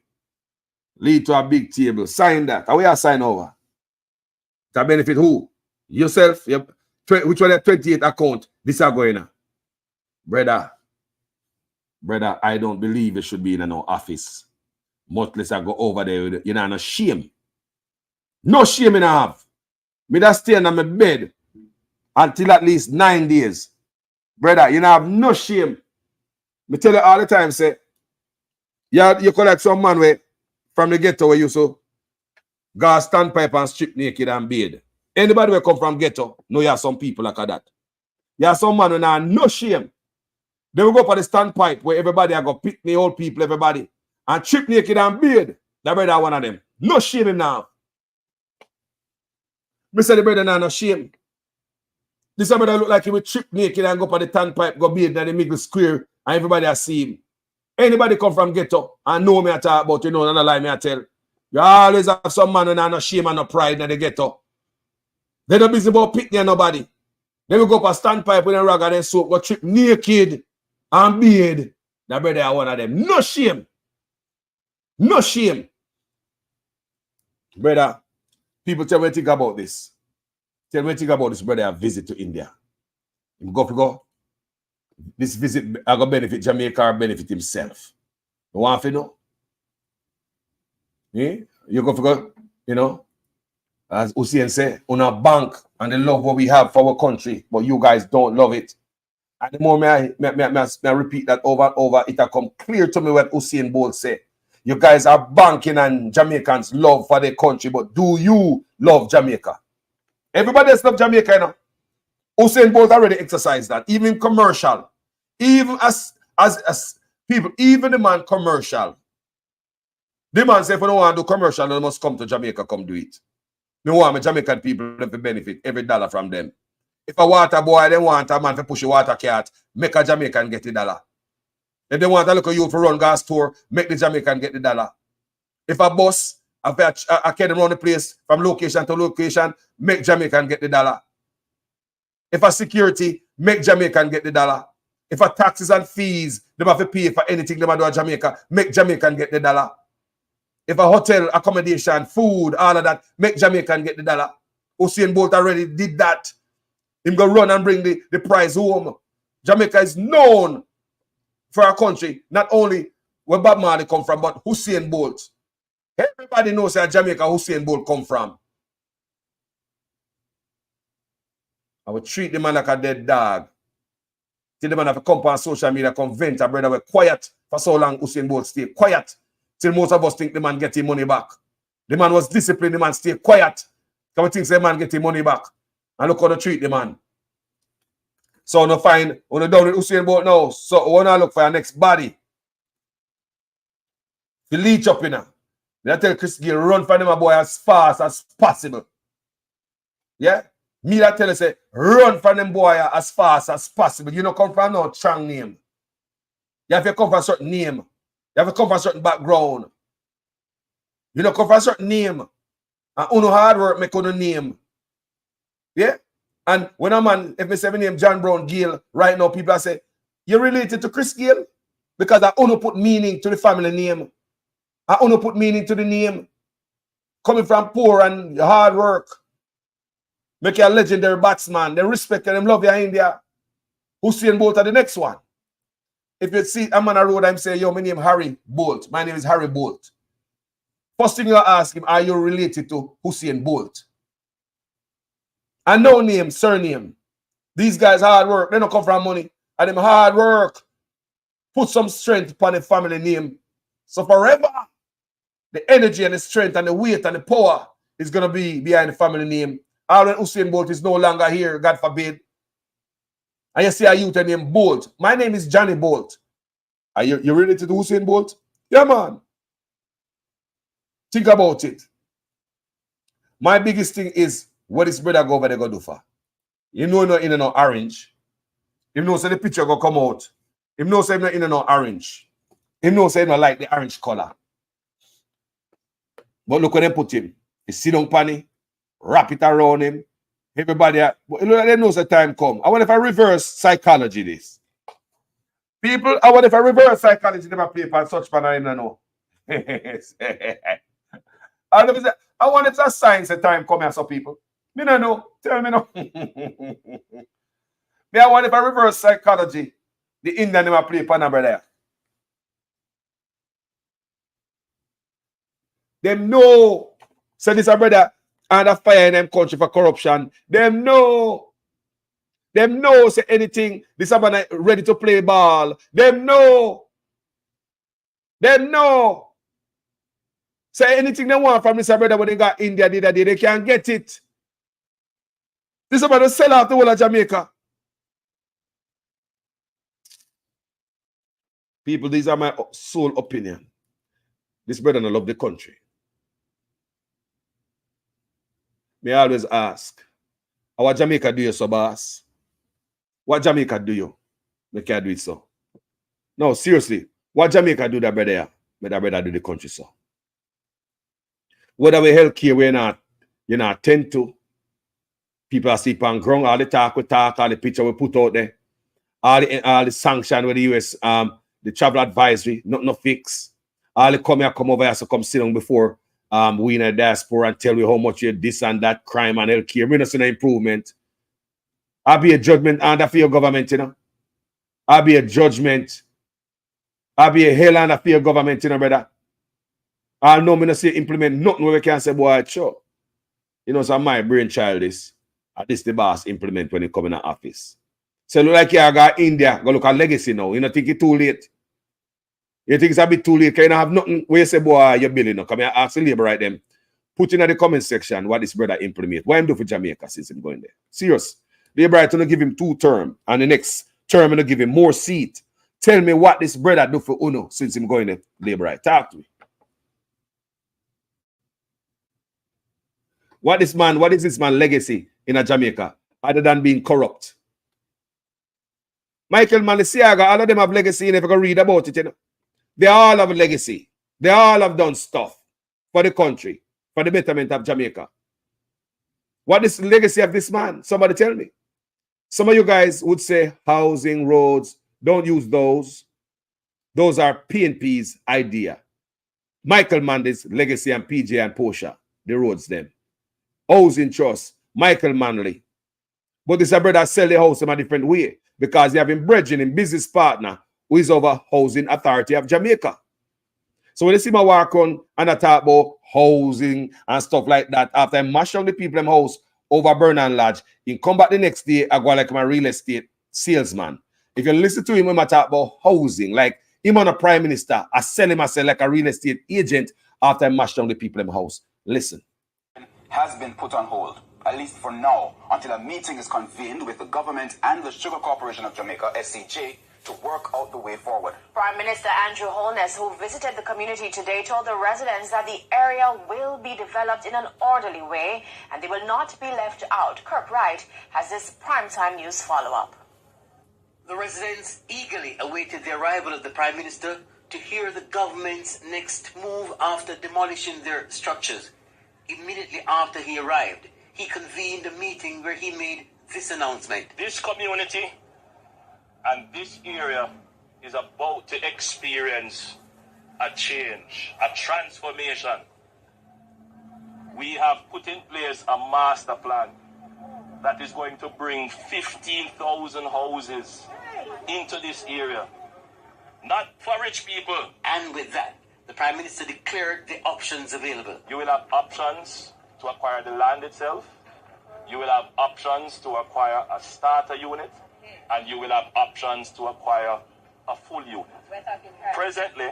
Lead to a big table. Sign that. I will sign over. To benefit who? Yourself. Which one 28 account? This are going on. Brother, I don't believe it should be in no office. Much less I go over there with no shame. No shame in I have. Me that stay on my bed until at least 9 days. Brother, you have no shame. Me tell you all the time, say, you collect some man where from the ghetto where you so go standpipe and strip naked and bathe. Anybody who come from ghetto, know you have some people like that. You have some man who have no shame. They will go for the standpipe where everybody are going to pick the old people, everybody, and strip naked and bathe. That brother one of them. No shame him now. Me say the brother now no shame. This brother look like he will trip naked and go for the standpipe, go bathe in the middle square, and everybody has seen him. Anybody come from ghetto and know me at all about, not a lie me I tell. You always have some man who have no shame and no pride in the ghetto. They don't busy about picking nobody. They will go for standpipe with a rag and then soap, go trip naked and bathe. That brother are one of them. No shame. No shame. Brother, people tell me think about this. Tell me think about this brother visit to India. Him go. This visit I go benefit Jamaica or benefit himself. You want to know? Yeah? You go, as Usain say, on our bank and the love what we have for our country, but you guys don't love it. And the more I repeat that over and over, it will come clear to me what Usain Bolt say. You guys are banking on Jamaicans' love for their country, but do you love Jamaica? Everybody else love Jamaica, Usain Bolt already exercised that, even commercial. Even as people, even the man commercial. The man say, if you don't want to do commercial, you must come to Jamaica, come do it. Me want my Jamaican people to benefit every dollar from them. If a water boy, they want a man to push a water cart, make a Jamaican get the dollar. If they want a local youth to run gas store, make the Jamaican get the dollar. If a bus, I carry them around the place from location to location, make Jamaican get the dollar. If a security, make Jamaican get the dollar. If a taxes and fees, they have to pay for anything they do in Jamaica, make Jamaican get the dollar. If a hotel, accommodation, food, all of that, make Jamaican get the dollar. Usain Bolt already did that. Him go run and bring the prize home. Jamaica is known for our country, not only where Bob Marley come from, but Usain Bolt. Everybody knows that Jamaica Usain Bolt come from. I would treat the man like a dead dog. Till the man have to come on social media, convince a brother we're quiet for so long, Usain Bolt stay quiet. Till most of us think the man get his money back. The man was disciplined, the man stay quiet. Because we think the man get his money back. And look how they treat the man. So no find, when you down with Usain Bolt now, so we want to look for our next body. The leech up in her. They tell Chris Gayle, run for them boy as fast as possible. Yeah? Me that tell you, say, run for them boy as fast as possible. You don't come from no strong name. You have to come from a certain name. You have to come from a certain background. You don't come from a certain name. And uno hard work make uno name. Yeah? And when a man, if I say my name John Brown Gayle, right now people say, you related to Chris Gayle? Because I uno put meaning to the family name. I uno put meaning to the name. Coming from poor and hard work. Make you a legendary batsman. They respect you, them love you in India. Usain Bolt are the next one. If you see a man on the road, I'm saying, yo, my name is Harry Bolt. My name is Harry Bolt. First thing you ask him, are you related to Usain Bolt? And no name, surname. These guys hard work. They don't come from money. And them hard work. Put some strength upon the family name. So forever, the energy and the strength and the weight and the power is going to be behind the family name. All when Usain Bolt is no longer here, God forbid. And you see a youth named Bolt. My name is Johnny Bolt. Are you related to Usain Bolt? Yeah, man. Think about it. My biggest thing is what this brother go over there go do for. You know no in no orange. You know so the picture go come out. You know say no in no orange. You know say no like the orange color. But look what they put him. He sit down panny, wrap it around him. Everybody, they know the time come. I wonder if I reverse psychology this. People, I wonder if I reverse psychology never play for such pan I know. I wonder if it's a science the time come here, some people. Me no know. Tell me no. Me I wonder if I reverse psychology, the Indian never play for number there. Them know. So this a brother under fire in them country for corruption. Them know. Them know say anything. This a man ready to play ball. Them know. Them know. Say anything they want from this brother when they got India, they can't get it. This about to sell out the whole of Jamaica. People, these are my sole opinion. This brother don't love the country. Me always ask, what Jamaica do you so, boss? What Jamaica do you? They can't do it so. No, seriously, what Jamaica do that brother? But that brother do the country so. Whether we healthcare we not tend to. People are sleep on ground, all the talk we talk, all the picture we put out there, all the sanction with the US, the travel advisory, no fix. All the come over here, so come sit down before we in a diaspora and tell you how much you this and that crime and healthcare. We don't see no improvement. I'll be a judgment under for your government, you know. I'll be a judgment. I'll be a hell under for your government, you know, brother. I know me not say implement nothing where we can say, boy, sure. You know, so my brainchild is at least the boss implement when you come in the office. So look like you got India, go look at legacy now. You don't think it's too late. You think it's a bit too late? Can you have nothing where you say, boy, you're building up? Come here, ask the labor right them. Put in the comment section what this brother implement. What him do for Jamaica since him going there? Serious. Labor right to give him 2 terms, and the next term I'm gonna give him more seat. Tell me what this brother do for Uno since him going there. Labor right. Talk to me. What is this man legacy in a Jamaica other than being corrupt? Michael Malisiaga, all of them have legacy. You never go read about it, you know. They all have a legacy. They all have done stuff for the country, for the betterment of Jamaica. What is the legacy of this man? Somebody tell me. Some of you guys would say housing, roads. Don't use those. Those are PNP's idea. Michael Manley's legacy and PJ and Portia, the roads them. Housing trust, Michael Manley. But this brother sell the house in a different way because he have him brethren in business partner who is over Housing Authority of Jamaica. So when you see my walk on and I talk about housing and stuff like that, after I mash on the people in house, over Burnham Lodge. He come back the next day, I go like my real estate salesman. If you listen to him when I talk about housing, like him on a prime minister, I sell him myself like a real estate agent after I mash down the people in my house. Listen. Has been put on hold, at least for now, until a meeting is convened with the government and the Sugar Corporation of Jamaica, SCJ, to work out the way forward. Prime Minister Andrew Holness, who visited the community today, told the residents that the area will be developed in an orderly way and they will not be left out. Kirk Wright has this primetime news follow-up. The residents eagerly awaited the arrival of the Prime Minister to hear the government's next move after demolishing their structures. Immediately after he arrived, he convened a meeting where he made this announcement. This community and this area is about to experience a change, a transformation. We have put in place a master plan that is going to bring 15,000 houses into this area. Not for rich people. And with that, the Prime Minister declared the options available. You will have options to acquire the land itself. You will have options to acquire a starter unit. And you will have options to acquire a full unit. Presently,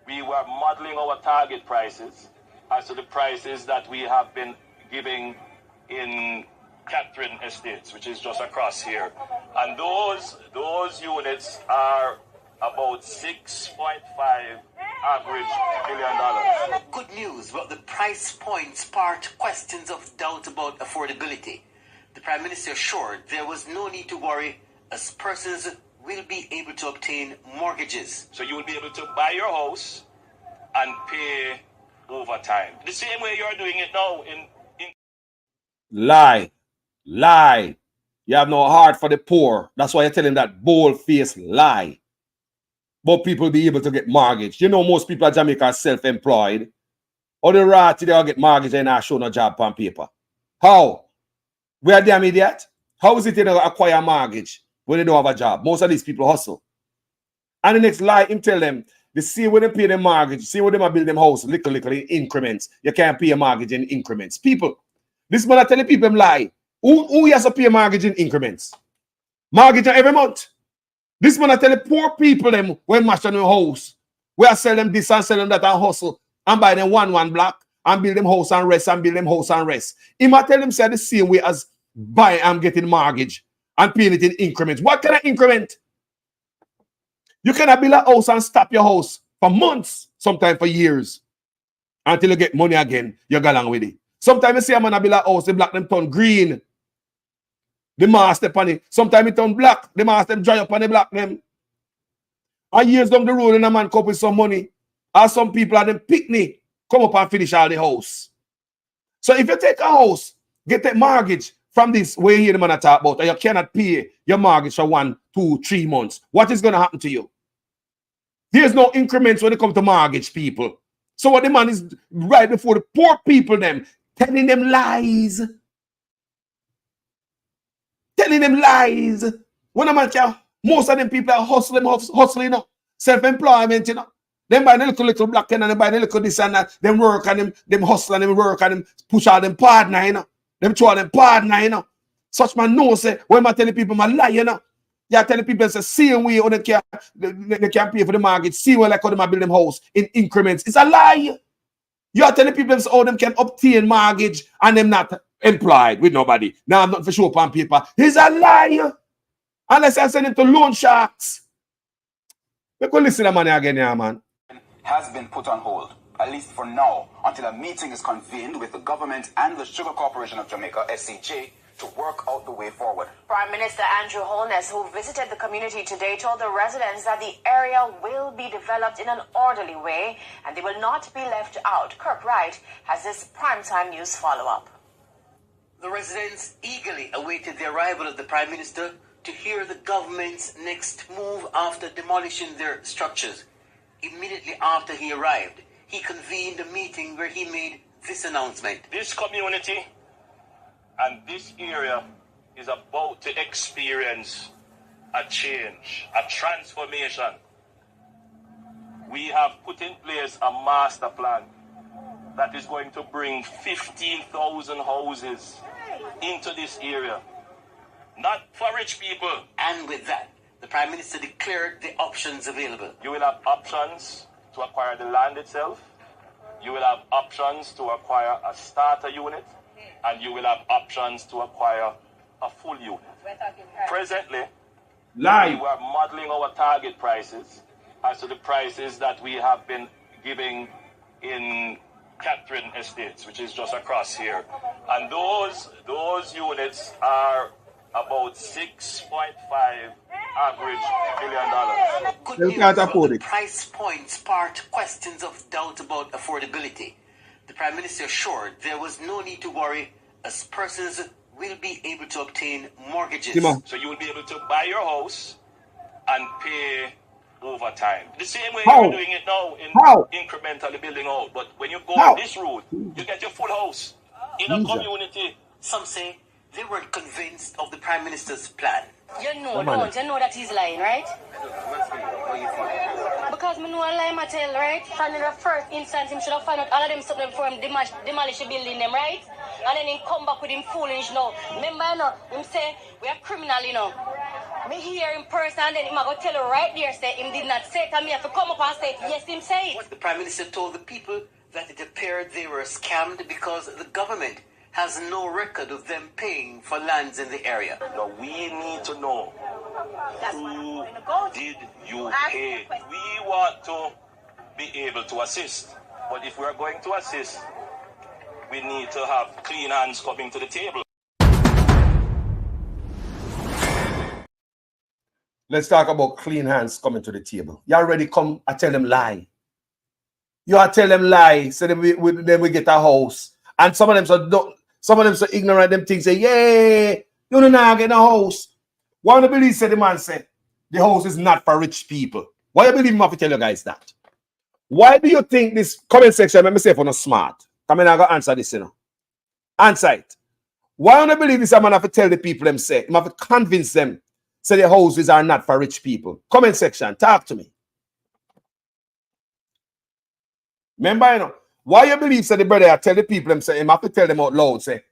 we were modeling our target prices as to the prices that we have been giving in Catherine Estates, which is just across here. And those units are about 6.5 average $1 million. Good news, but the price point sparked questions of doubt about affordability. The Prime Minister assured there was no need to worry as persons will be able to obtain mortgages. So you will be able to buy your house and pay over time. The same way you're doing it now in Lie. You have no heart for the poor. That's why you're telling that bold-faced lie. But people be able to get mortgage. You know most people in Jamaica are self-employed. Or the rat they all get mortgage and not show no job on paper. How? We are damn idiot. How is it they don't acquire mortgage when they don't have a job? Most of these people hustle. And the next lie, him tell them, they see when they pay them mortgage, see when they build them house, little in increments. You can't pay a mortgage in increments. People, this man are telling people them lie. Who has to pay a mortgage in increments? Mortgage every month. This man are telling poor people them when mash on your house. We are sell them this and sell them that and hustle and buy them one block and build them house and rest and build them house and rest. He might tell them say the same way as buying and getting mortgage and paying it in increments. What kind of increment? You cannot build a house and stop your house for months, sometimes for years, until you get money again. You go along with it. Sometimes you see a man build a house, the black them turn green. The mask step on it. Sometimes it turn black. The mask them dry up on the black them. And years down the road, and a man come up with some money. Or some people at them picnic come up and finish all the house. So if you take a house, get a mortgage from this way here the man I talk about, and you cannot pay your mortgage for 1, 2, 3 months, what is going to happen to you? There's no increments when it comes to mortgage, people. So what the man is right before the poor people them, telling them lies. Telling them lies. When a man can, most of them people are hustling, you know, self-employment, you know. Them buy the little black and them buy the little this and that. Them work and them hustle and them work and them push out them partner, you know. Them throw them partner, you know. Such man knows, say, when I tell people I lie, you know. You tell people say, same way they can pay for the mortgage, see way like how they build them house in increments. It's a lie. You are telling people how them can obtain mortgage and them not employed with nobody. Now I'm not for sure on paper. It's a lie. Unless I send him to loan sharks. We could listen to money again, yeah, man. Has been put on hold, at least for now, until a meeting is convened with the government and the Sugar Corporation of Jamaica, SCJ, to work out the way forward. Prime Minister Andrew Holness, who visited the community today, told the residents that the area will be developed in an orderly way and they will not be left out. Kirk Wright has this primetime news follow-up. The residents eagerly awaited the arrival of the Prime Minister to hear the government's next move after demolishing their structures. Immediately after he arrived, he convened a meeting where he made this announcement. This community and this area is about to experience a change, a transformation. We have put in place a master plan that is going to bring 15,000 houses into this area. Not for rich people. And with that, the Prime Minister declared the options available. You will have options to acquire the land itself. You will have options to acquire a starter unit. And you will have options to acquire a full unit. Presently, we were modeling our target prices as to the prices that we have been giving in Catherine Estates, which is just across here. And those units are about $6.5 average $1 billion. Good news, but the price point sparked questions of doubt about affordability. The Prime Minister assured there was no need to worry as persons will be able to obtain mortgages. So you will be able to buy your house and pay over time. The same way How? you're doing it now in How? incrementally building out. But when you go How? on this route, you get your full house in a community. Some say they weren't convinced of the Prime Minister's plan. You know that he's lying, right? Because me know a lie I tell, right? From the first instance, him should have found out all of them something before him demolish the building them, right? And then him come back with him foolish now. Remember, you know, him say, we are criminal, you know. Me hear in person and then him go tell you right there, say him did not say it, and me have to come up and say it. Yes, him say it. The Prime Minister told the people that it appeared they were scammed because the government has no record of them paying for lands in the area. Now we need to know who did you pay. We want to be able to assist. But if we are going to assist, we need to have clean hands coming to the table. Let's talk about clean hands coming to the table. You already come, I tell them lie. You are tell them lie, so then we get a house. And some of them so ignorant, them things say, yeah, you don't know get a house. Why do you believe the man said the house is not for rich people? Why do you believe him have to tell you guys that? Why do you think this comment section, let me say for not smart? Come in, I got answer this, you know. Answer it. Why do you believe this man have to tell the people them say? Him have to convince them say the houses are not for rich people. Comment section, talk to me. Remember, you know, why you believe say the brother I tell the people them say him have to tell them out loud, say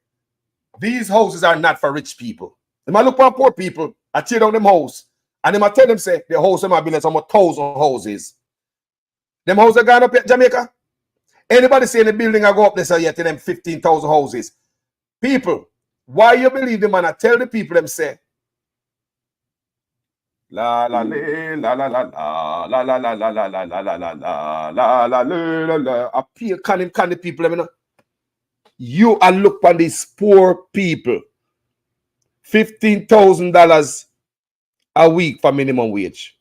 these houses are not for rich people. Him I look for poor people, I tear down them house, and him I tell them say the house might be like some 1,000 houses. Them houses are gone up at Jamaica. Anybody say in the building I go up there say yet in them 15,000 houses. People, why you believe the man I tell the people them say la la la la la la la la la la la la la la la la la la. Appeal can the people, you know. You are look on these poor people. $15,000 a week for minimum wage.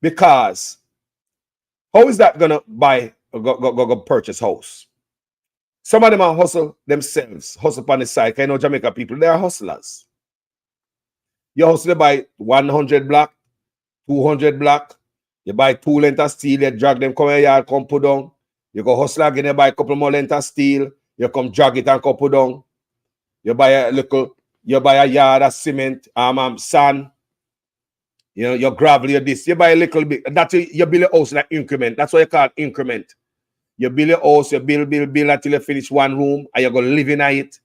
Because how is that gonna buy go purchase house? Some of them are hustle themselves, hustle on the side. I know Jamaica people, they are hustlers. You hustle buy 100 block, 200 block. You buy 2 length of steel, you drag them, come here, come put down. You go hustle again, you buy a couple more length of steel, you come drag it and come put down. You buy a yard of cement, sand. You know, your gravel, your this. You buy a little bit. That's you build a house like increment. That's what you call increment. You build a house, you build until you finish one room, and you're going to live in it.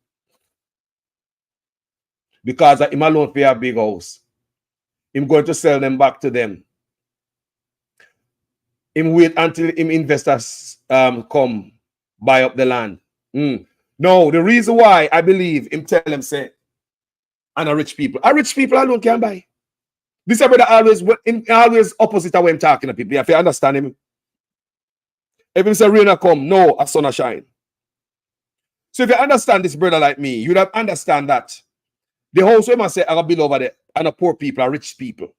Because him alone pay a big house. Him going to sell them back to them. Him wait until him investors come buy up the land. No, the reason why I believe him tell them say, and a rich people alone can buy. This brother always opposite of what I'm talking to people. If you understand him. If him say rain come, no, a sun a shine. So if you understand this brother like me, you'd have understand that the house where I say I got build over there, and the poor people are rich people.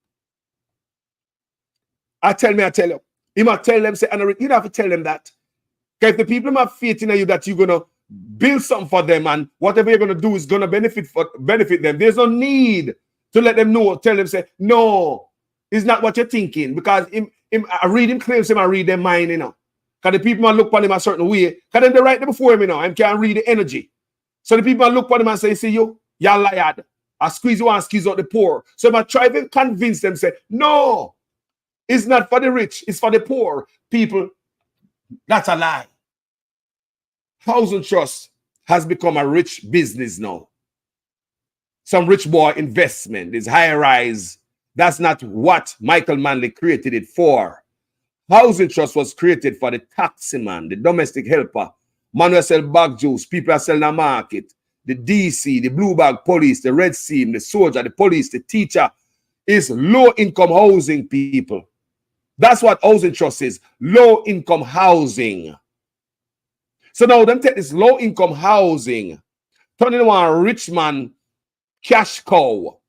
I tell you. You must tell them, say, and you don't have to tell them that. Because if the people have faith in you that you're gonna build something for them and whatever you're gonna do is gonna benefit them, there's no need to let them know, tell them, say, no, it's not what you're thinking. Because I read him claims him, I read their mind, you know. Because the people might look upon him a certain way. Because then they right there before him, you know, and can't read the energy. So the people might look upon him and say, see you, you're liar. I squeeze you and squeeze out the poor. So if I try to convince them, say, no, it's not for the rich, it's for the poor. People, that's a lie. Housing trust has become a rich business now. Some rich boy investment is high rise. That's not what Michael Manley created it for. Housing trust was created for the taxi man, the domestic helper, man who sell bag juice, people are selling a market, the DC, the blue bag police, the red seam, the soldier, the police, the teacher, is low income housing people. That's what housing trust is, low income housing. So now them take this low income housing, turn it into a rich man cash cow,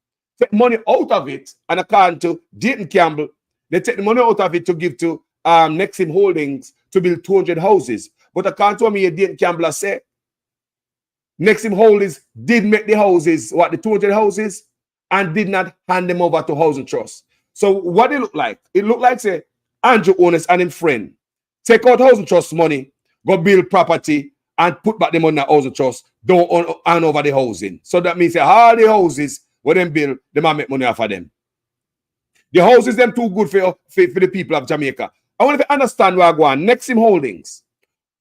take money out of it, and according to Dayton Campbell, they take the money out of it to give to Nexim Holdings to build 200 houses. But according to me, Dayton Campbell said, Nexim Holdings did make the houses, the 200 houses, and did not hand them over to Housing Trust. So what it look like? It looked like, say, Andrew Honest and his friend take out Housing Trust money, go build property, and put back the money in the Housing Trust, don't hand over the housing. So that means all the houses where them build, they might make money off of them. The houses them too good for the people of Jamaica. I want to understand where I go on. Nexim Holdings,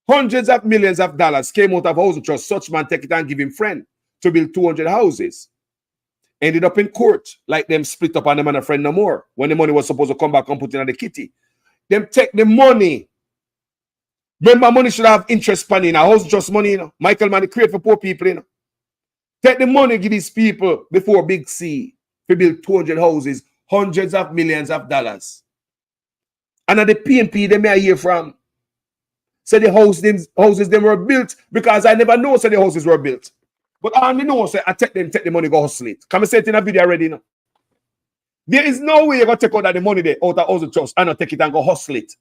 hundreds of millions of dollars came out of Housing Trust. Such man take it and give him friend to build 200 houses. Ended up in court, like them split up on them and a friend no more. When the money was supposed to come back and put in the kitty. Them take the money. Remember, money should have interest money in Housing Trust money, you know. Michael Manley create for poor people, you know. Take the money, give these people before Big C to build 200 houses, hundreds of millions of dollars. And at the PNP, they may hear from. So the houses them were built because I never know so the houses were built. But all I know, so I take the money, go hustle it. Come and say it in a video already, you know. There is no way you're going to take out the money there out of Housing Trust and not take it and go hustle it.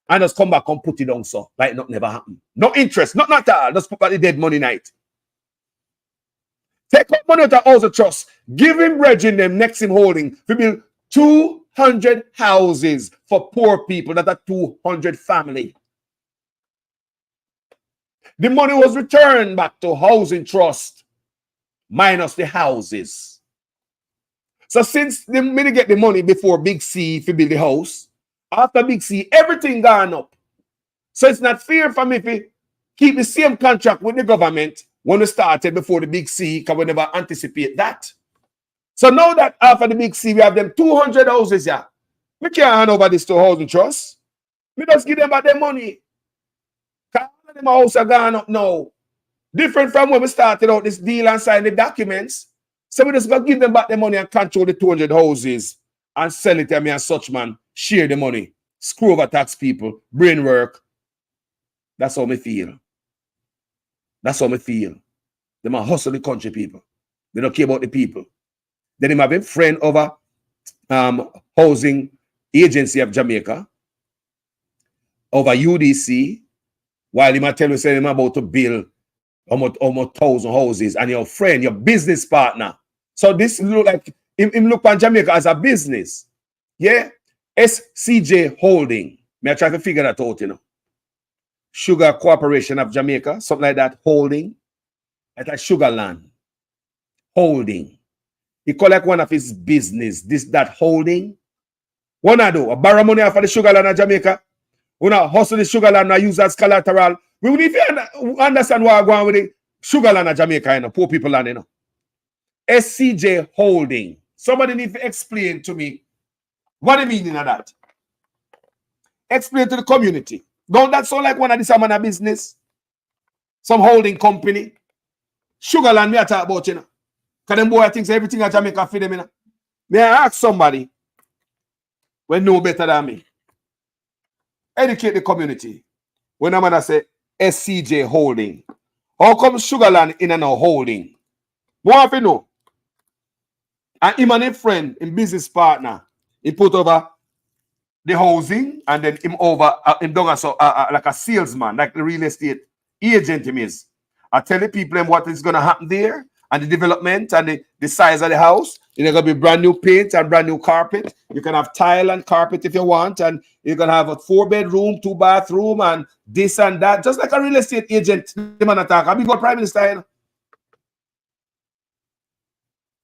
And just come back and put it down so. Like nothing never happened. No interest, not at all. Just put back the dead money night. Take out money out of Housing Trust. Give him Reggie them Nexim Holding to build 200 houses for poor people that are 200 family. The money was returned back to Housing Trust minus the houses. So since they may get the money before Big C to build the house, after Big C, everything gone up. So it's not fair for me to keep the same contract with the government when we started before the Big C, because we never anticipate that. So now that after the Big C, we have them 200 houses here. We can't hand over this to Housing Trust. We just give them back their money. Because all of them houses are gone up now. Different from when we started out this deal and signed the documents. So we just got to give them back their money and control the 200 houses and sell it to me and such man. Share the money. Screw over tax people. Brain work. That's how me feel. That's how me feel. They might hustle the country people. They don't care about the people. Then they might have a friend over Housing Agency of Jamaica, over UDC, while he might tell you, say him about to build almost 1,000 houses, and your friend, your business partner. So this look like him look on Jamaica as a business. Yeah? SCJ Holding. May I try to figure that out, you know. Sugar Corporation of Jamaica, something like that, holding. Like a Sugar Land. Holding. He collect one of his business, that holding. What I do? I borrow money off of the Sugar Land of Jamaica. We not hustle the Sugar Land and use as collateral. We need to understand what I'm going with the Sugar Land of Jamaica, you know, poor people land, you know. SCJ Holding. Somebody need to explain to me what the meaning of that. Explain to the community. Don't that sound like one of the man business? Some holding company. Sugar Land me I talk about, you know. Because them boy thinks everything at Jamaica for them, you know. May I ask somebody when know better than me? Educate the community. When a man say SCJ Holding. How come Sugar Land in and out holding? What have you know? And him and a friend, him business partner, he put over the housing and then him over him done as like a salesman, like the real estate agent him is. I tell the people what is gonna happen there and the development and the size of the house. You're gonna be brand new paint and brand new carpet. You can have tile and carpet if you want, and you're gonna have a 4-bedroom, 2-bathroom, and this and that, just like a real estate agent. The man attack. I've got Prime Minister. You know?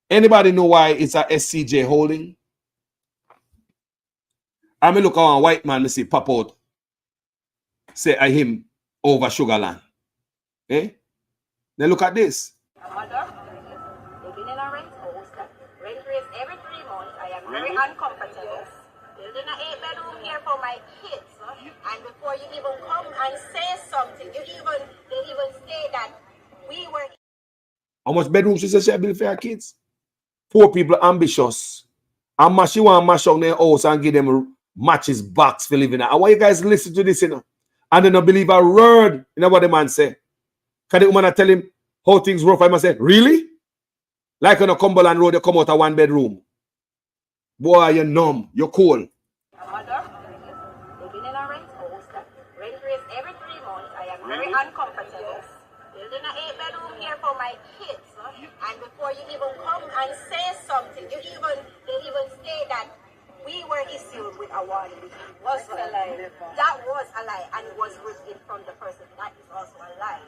Anybody know why it's a SCJ Holding? I mean, look how a white man, me see pop out, say I him over Sugar Land. Eh? Now look at this. Mother, living in a rent house that rent raise every 3 months. I am very uncomfortable. Building an 8-bedroom here for my kids. And before you even come and say something, they even say that we were. How much bedrooms she said she built for her kids? Poor people ambitious. And she want to mash on their house and give them matches box for living. I want you guys to listen to this, you know. And they don't believe a word, you know what the man say. Can the woman tell him how things rough? I must say, really? Like on a Cumberland Road, you come out of 1 bedroom. Boy, you're numb. You're cold. Mother, living in a rent house that rent raise every 3 months. I am very uncomfortable. Building an 8-bedroom here for my kids. And before you even come and say something, they even say that we were issued with a warning. Was a lie. That was a lie, and it was written from the person. That is also a lie.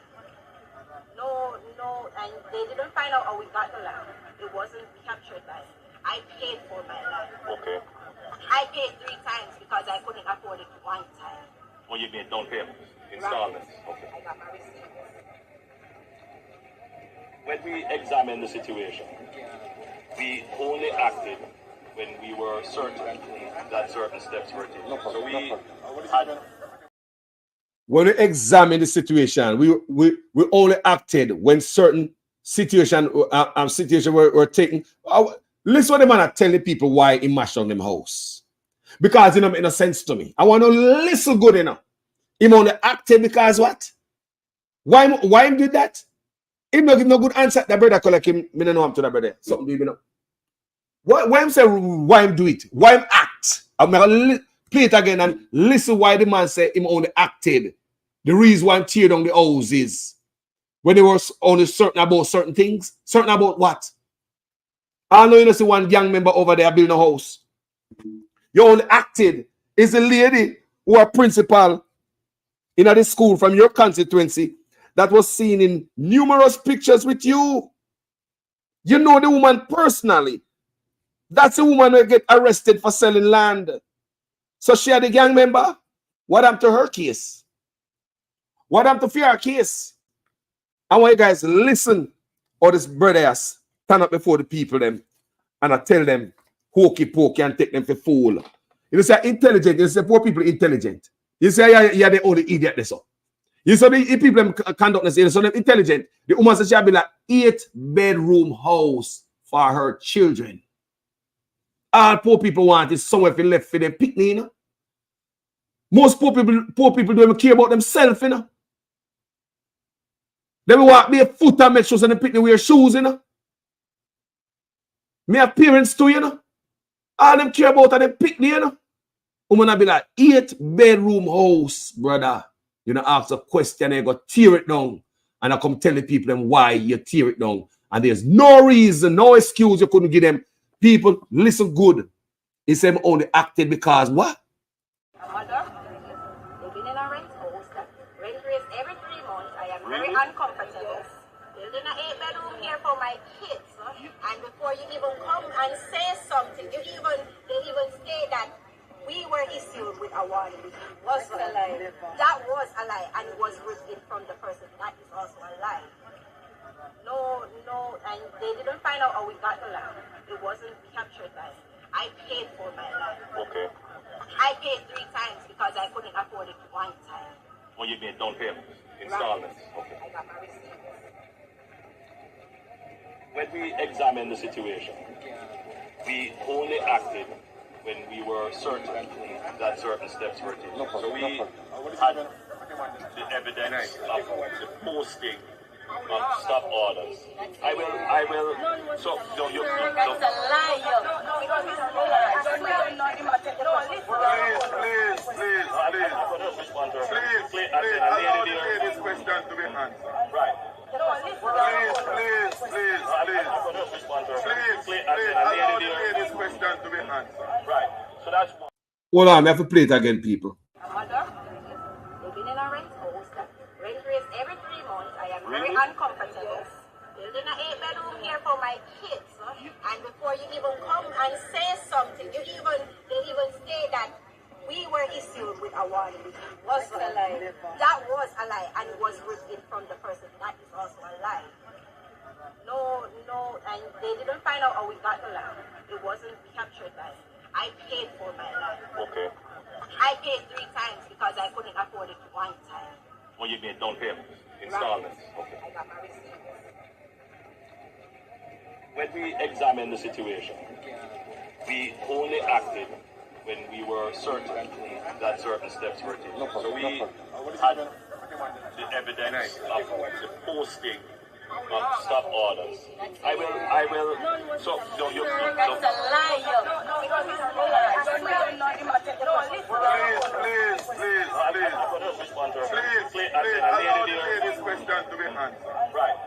No, and they didn't find out how we got the land. It wasn't captured by me. I paid for my land. Okay. I paid 3 times because I couldn't afford it 1 time. Oh, you made down payment, installments. Okay. I got my receipt. When we examine the situation, we only acted when we were certain that certain steps were taken. So we had. When we examine the situation, we only acted when certain situation were taken. Listen what the man are telling people why he mashed on them house. Because it don't make no sense to me. I want to listen good enough. He only acted because what? Why him did that? He not give no good answer. The brother call like him. Me don't know him to the brother. Something do you know? Why him say why him do it? Why him act? I'm gonna play it again and listen why the man say him only acted. The reason why him tear down the house is when they were only certain about certain things. Certain about what? I know you know see one young member over there building a house. You only acted. Is a lady who are principal in the school from your constituency that was seen in numerous pictures with you. You know the woman personally. That's the woman who get arrested for selling land. So she had a gang member. What happened to her case? What happened to her case? I want you guys to listen or this brother stand up before the people them and I tell them hokey pokey and take them for fool. You say intelligent, you say poor people intelligent. You say you're the only idiot this up. You say the people conduct this, so them intelligent. The woman says she'll be like 8-bedroom house for her children. All poor people want is somewhere for left for them picnic, you know. Most poor people don't even care about themselves, you know. They will walk barefoot and make sure they picnic wear shoes, you know. Me have parents too, you know. All them care about are them picnic, you know. Woman be like 8-bedroom house, brother. You know, ask a question, you go tear it down. And I come tell the people them why you tear it down. And there's no reason, no excuse you couldn't give them. People, listen good. He said only acted because what? Mother, living in a rent house that rent raise every 3 months. I am very uncomfortable. Building an 8-bedroom here for my kids. And before you even come and say something, they even say that we were issued with a warning. Was a lie. That was a lie, and it was written from the person. That is also a lie. No, and they didn't find out how we got the land. It wasn't captured by me. I paid for my land. Okay. I paid 3 times because I couldn't afford it 1 time. Oh, you made down payment, installments. Okay. I got my receipt. When we examine the situation, we only acted when we were certain that certain steps were taken. So we had the evidence of the posting of stop orders. I will. So no, you. That's a lie. Please. I'm going to respond to her. Please, allow the lady's question to be answered. Right. Please. I'm going to respond to her. Please, allow the lady's question to be answered. Right. So that's one. Hold on, I have to play it again, people. Mother, living in a rent house that rent raise every 3 months. I am very uncomfortable. Building an 8-bedroom here for my kids. And before you even come and say something, they even say that we were issued with a a warning. Was a lie. That was a lie, and it was written from the person. That is also a lie. No, and they didn't find out how we got the land. It wasn't captured by me. I paid for my land. Okay. I paid 3 times because I couldn't afford it 1 time. Well, you made down payment, installments. Okay. I got my receipt. When we examine the situation, we only acted when we were certain that certain steps were taken. So we had the evidence of the posting of stop orders. I will, so, no, you, That's a lie, yo. Please. I'm going to respond to her. Please, allow this question to be answered. Right.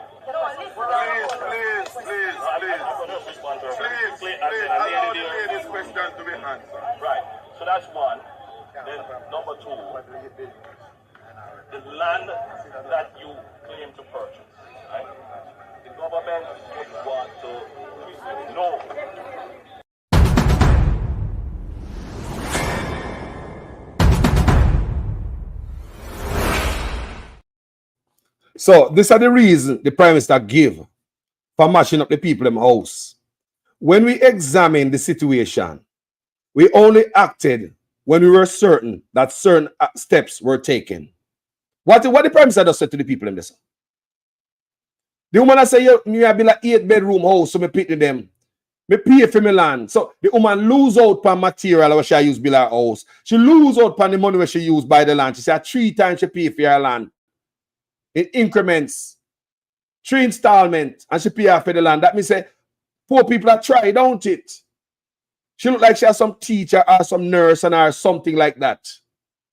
Please. I'm going to respond to her. Please, allow this question to be answered. Right. So that's one. Then number 2, the land that you claim to purchase, right? The government would want to know. So these are the reason the Prime Minister give for mashing up the people in the house. When we examine the situation, we only acted when we were certain that certain steps were taken. What the Prime Minister does say to the people in this? The woman say, me have build an 8-bedroom house, so me pick them. Me pay for my land. So the woman lose out on material where she use build her house. She lose out on the money where she use buy the land. She say 3 times she pay for her land. In increments, 3 installments, and she pay her for the land. That means say, poor people are trying, don't it? She look like she has some teacher or some nurse and or something like that.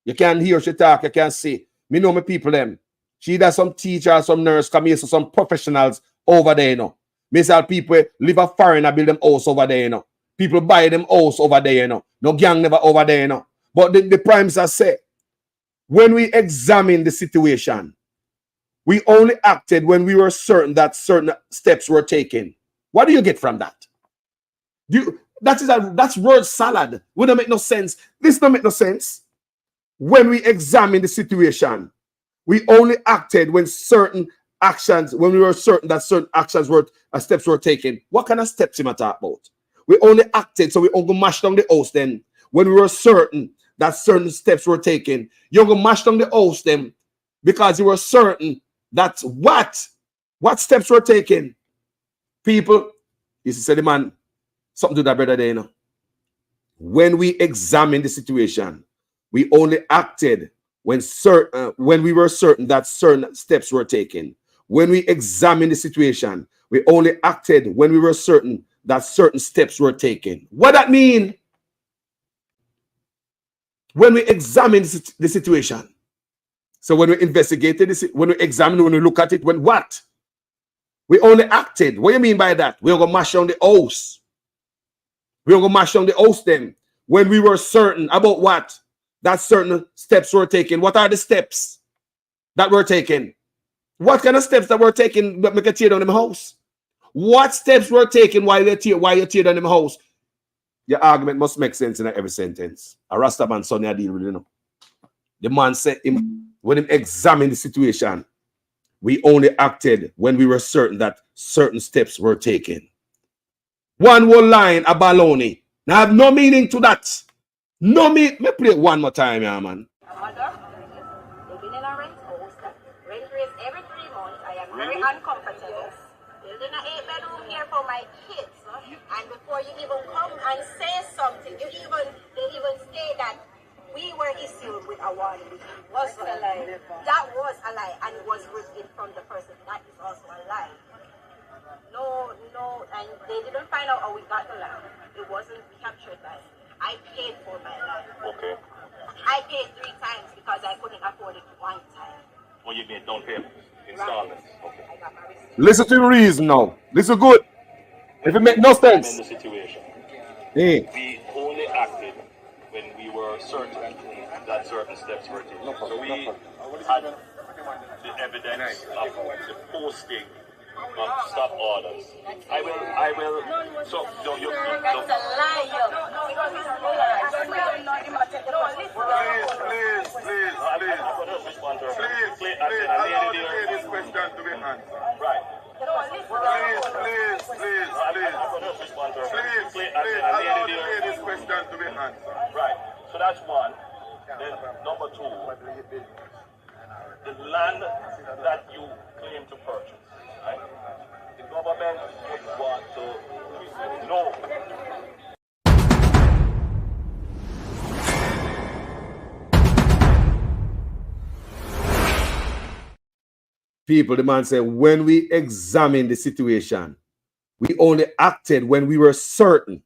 You can hear she talk, you can see. Me know my people them. She does some teacher or some nurse, come here, so some professionals over there, you know. Me say people live a foreigner, build them house over there, you know. People buy them house over there, you know. No gang never over there, you know. But the Prime Minister say, when we examine the situation, we only acted when we were certain that certain steps were taken. What do you get from that? That's word salad. Would not make no sense. This don't make no sense. When we examine the situation, we only acted when certain actions, when we were certain that certain actions were steps were taken. What kind of steps am I talking about? We only acted, so we only mash down the house then. When we were certain that certain steps were taken, you're going to mash down the house then because you were certain that what steps were taken. People, you see, the man, something to that brother there, you know. When we examine the situation, we only acted when we were certain that certain steps were taken. When we examine the situation, we only acted when we were certain that certain steps were taken. What that mean? When we examine the situation. So when we investigated this, when we examine, when we look at it, when what? We only acted. What do you mean by that? We're going to mash on the house. We're going to mash on the house then. When we were certain about what? That certain steps were taken. What are the steps that were taken? What kind of steps that were taken that make a tear down in the house? What steps were taken while you tear down in the house? Your argument must make sense in every sentence. A Rastaman son I deal with, you know. The man said when he examined the situation, we only acted when we were certain that certain steps were taken. One whole line, a baloney. Now have no meaning to that. No meaning. Let me play it one more time, yeah, man. They've been in a rent house. Rent raise every 3 months. I am very uncomfortable. Building an 8-bedroom here for my kids. And before you even come and say something, they even say that we were issued with a warning. Was a lie. That was a lie, and it was written from the person. That is also a lie. No, and they didn't find out how we got the land. It wasn't captured by me. I paid for my land. Okay. I paid 3 times because I couldn't afford it 1 time. Well, you made down payment, installments. Okay. I got my receipt. Listen to the reason now. Listen good. If it make no sense. In the situation, Hey. we only acted when we were certain that certain steps were taken. So we had the evidence of the posting of stop orders. I will. So no, you. That's a lie, yo. Then number two, the land that you claim to purchase, right? The government would want to know. People, the man said, when we examine the situation, we only acted when we were certain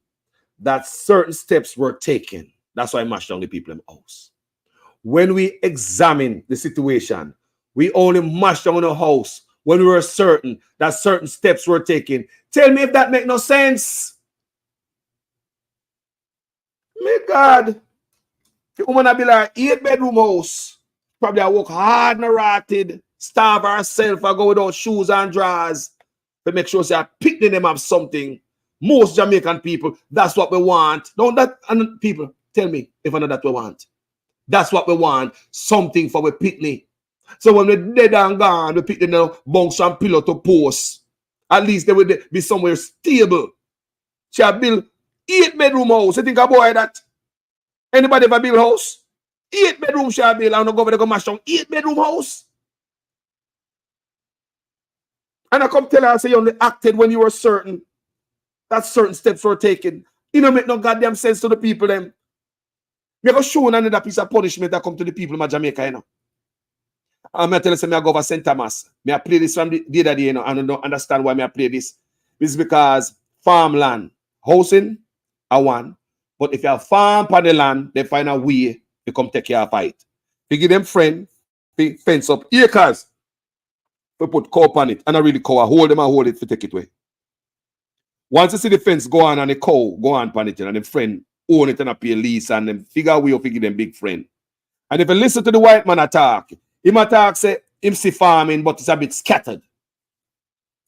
that certain steps were taken. That's why I mashed down the people in the house. When we examine the situation, we only mashed down the house when we were certain that certain steps were taken. Tell me if that make no sense. My God. The woman will be like 8-bedroom house. Probably I work hard and rotted, starve herself, I go without shoes and drawers to make sure I pick them have something. Most Jamaican people, that's what we want. Don't that, and people, tell me if I know that we want. That's what we want. Something for we picnic. So when we're dead and gone, we pick them bunks and pillow to post. At least they will be somewhere stable. She build 8-bedroom house. You think a boy that? Anybody ever build house? 8-bedroom shall build. I'm not going to go mash down 8-bedroom house. And I come tell her, I say you only acted when you were certain that certain steps were taken. You don't make no goddamn sense to the people them. Me go show another piece of punishment that come to the people in Jamaica, you know. I'm tell you, I go over St. Thomas. I play this from the other day, you know, and I don't understand why I play this. It's because farmland, housing, are one. But if you have farm on the land, they find a way to come take care of it. They give them friend, they fence up acres. They put cow on it, and I really cow. Hold them and hold it to take it away. Once you see the fence go on and the cow go on it, and the friend own it and a pay lease, and them figure a way of give them big friend. And if you listen to the white man attack, him attack say him see farming, but it's a bit scattered.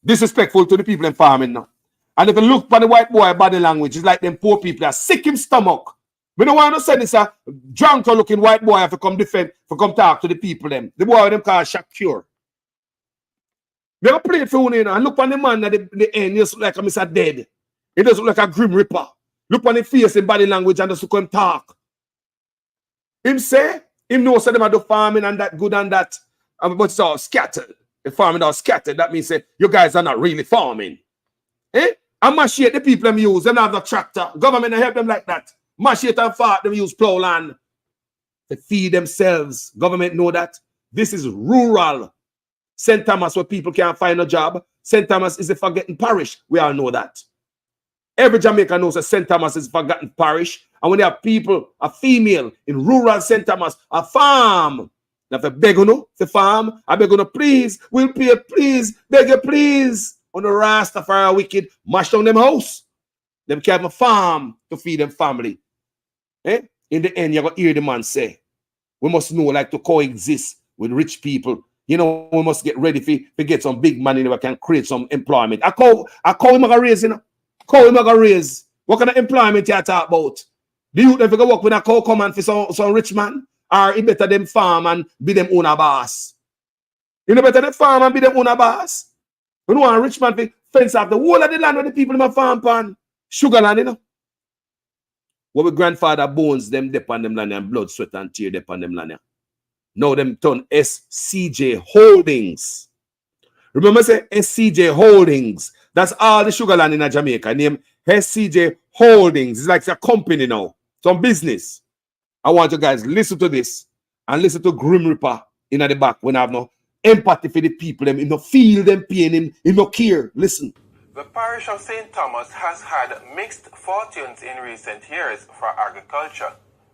Disrespectful to the people in farming now. And if you look for the white boy body language, it's like them poor people are sick in stomach. We don't want to say this a drunk looking white boy to come defend, to come talk to the people them. The boy them called Shakur. We have played for one, you know, and look on the man at the end, he just look like a Mr. Dead. He does look like a Grim Reaper. Look on the face in body language and just look him talk. Him say, him know say them are do farming and that good and that, but it's all scattered. The farming all scattered. That means say, you guys are not really farming. Eh? And machete the people them use, them have no tractor. Government help them like that. Machete and fart them use plow land to feed themselves. Government know that. This is rural. St. Thomas where people can't find a job. St. Thomas is a forgotten parish. We all know that. Every Jamaican knows that St. Thomas is a forgotten parish. And when they have people, a female in rural St. Thomas, a farm. Now if I beg you to farm, I beg you please, we'll pay, please, beg you please. On the Rastafari wicked, mash down them house. Them can have a farm to feed them family. Eh? In the end, you're going to hear the man say, we must know like to coexist with rich people. You know, we must get ready to get some big money that can create some employment. I call him a raise, you know. Call him a raise. What kind of employment you talk about? Do you ever go work with a cow command for some rich man? Or it better them farm and be them owner boss? You know better them farm and be them owner boss? You know a rich man to fence off the whole of the land where the people in my farm pan. Sugar land, you know. What with grandfather bones them dip on them land and blood, sweat and tear dip on them land. Now them turn SCJ Holdings. Remember say SCJ Holdings. That's all the sugar land in Jamaica. Name SCJ Holdings. It's like a company now. Some business. I want you guys listen to this and listen to Grim Reaper in the back when I have no empathy for the people. Them, no feel them pain, no care. Listen. The parish of St. Thomas has had mixed fortunes in recent years for agriculture.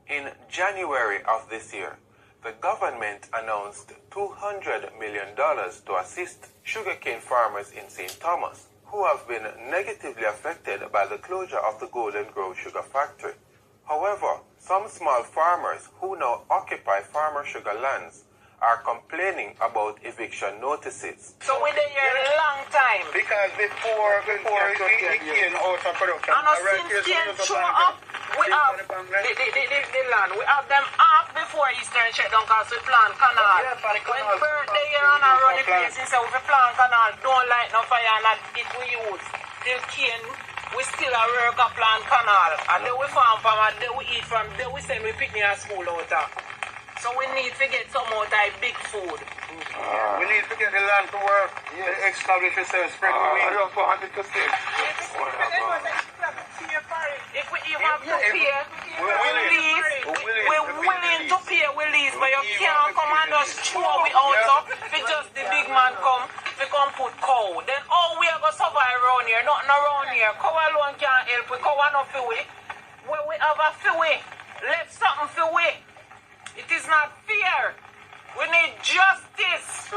In January of this year, the government announced $200 million to assist sugarcane farmers in St. Thomas, who have been negatively affected by the closure of the Golden Grove Sugar Factory. However, some small farmers who now occupy farmer sugar lands are complaining about eviction notices. So we're there a long time. Because before it came out of production, and since cane show up, we have the land. We have them half before Eastern shutdown because we plant canal. When birthday year and I run the place, so we plant canal, don't light no fire and it we use. Till cane, we still a work a plant canal. And then we farm from and then we eat from, then we send we picnic and school out. So we need to get some out of big food. We need to get the land to work. Establish yourself, spread the wings. I just wanted to say. If we have to pay, we're willing to pay we lease, but you can't come and just throw we out up. If just the big man come, we come put cow. Then how we are going to survive around here? Nothing around here. Cow alone can't help. We cow enough for we. Where we have a for we, let something for we. It is not fair. We need justice.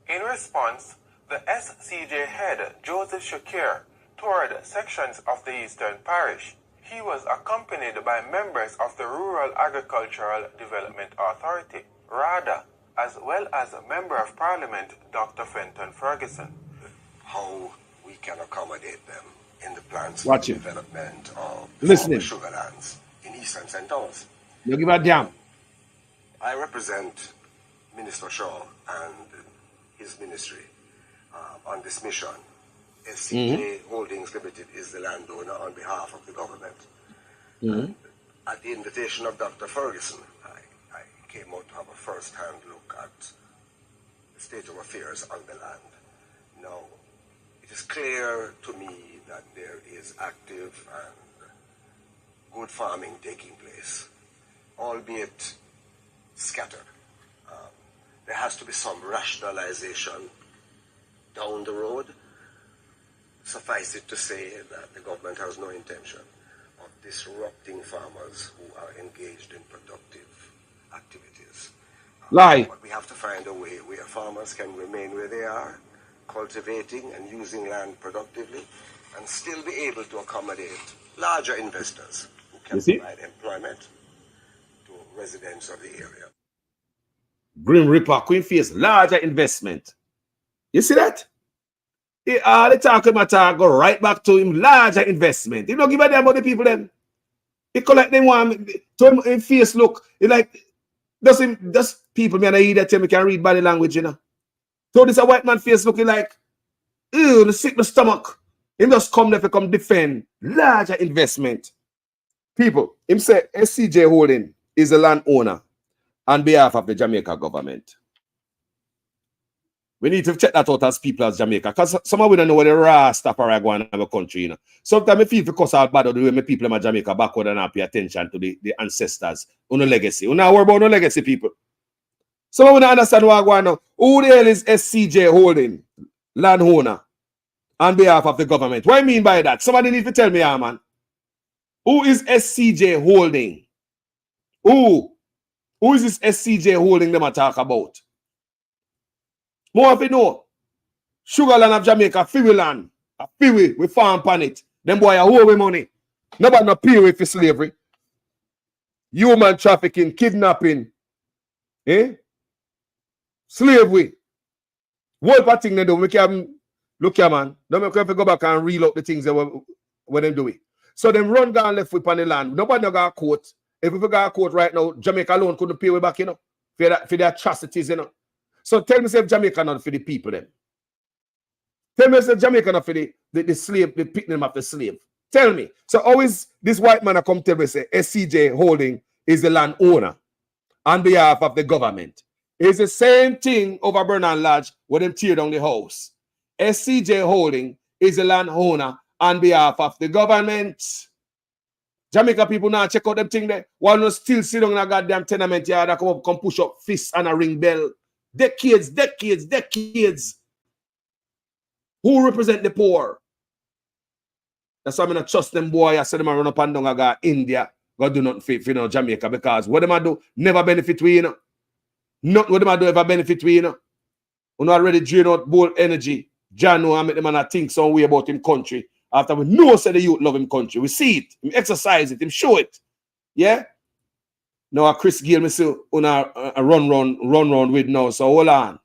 In response, the SCJ head, Joseph Shakir, toured sections of the Eastern Parish. He was accompanied by members of the Rural Agricultural Development Authority, RADA, as well as a Member of Parliament, Dr. Fenton Ferguson. How we can accommodate them in the plans for development of listening sugar lands in Eastern St. Thomas. You give a damn. I represent Minister Shaw and his ministry on this mission. SCJ Holdings Limited is the landowner on behalf of the government. At the invitation of Dr. Ferguson, I came out to have a first-hand look at the state of affairs on the land. Now, it is clear to me that there is active and good farming taking place, albeit scattered. There has to be some rationalization down the road. Suffice it to say that the government has no intention of disrupting farmers who are engaged in productive activities. But we have to find a way where farmers can remain where they are, cultivating and using land productively, and still be able to accommodate larger investors who can provide employment to residents of the area. Grim Reaper, Queen Face, larger investment. You see that? All the talk about go right back to him, larger investment. He don't give a damn about the people then. He collect them one to him in face look. He like does people me and I hear that tell me can read body language, you know. So this a white man face looking like ew, the sick the stomach. Him just come there to come defend larger investment. People, him say SCJ Holding is a landowner on behalf of the Jamaica government. We need to check that out as people as Jamaica, because some of we don't know what the Rastafari are going in our country. You know. Sometimes I feel to cuss out bad the way my people in Jamaica backward and not pay attention to the ancestors, on the legacy. We not worry about no legacy, people. Some of we don't understand what going on. Who the hell is SCJ Holding, landowner, on behalf of the government? What do I mean by that? Somebody need to tell me, man. Who is SCJ Holding? Who is this SCJ Holding them a talk about? More of you know, Sugar Land of Jamaica, Fiwi land, a Fiwi, we farm on it. Them boy are hold money. Nobody no pay with for slavery. Human trafficking, kidnapping, slavery. What thing they do? We can look here, man. Don't make them go back and reel out the things that when them do it. So them run down left with on the land. Nobody no got a court. If we got a court right now, Jamaica alone couldn't pay way back, you know, for the atrocities, you know. So tell me if Jamaica not for the people then. Tell me if Jamaica not for the slave, the picking them up the slave. Tell me. So always this white man come tell me say SCJ Holding is the landowner on behalf of the government. It's the same thing over Bernard Lodge where them tear down the house. SCJ Holding is the landowner on behalf of the government. Jamaica people now check out them thing there. While no still sit down in a goddamn tenement yard that come push up fists and a ring bell. Decades. Who represent the poor? That's why I'm not trust them boy. I said them run up and down I got India. God do nothing for you know, Jamaica, because what them I do never benefit we, you know. Not what them I do ever benefit we, you know. We already drain out bold energy. John know I make them and think some way about him country. After we know say the youth love him country. We see it, him exercise it, him show it. Yeah? Now Chris Gale, me say una run with now. So hold on.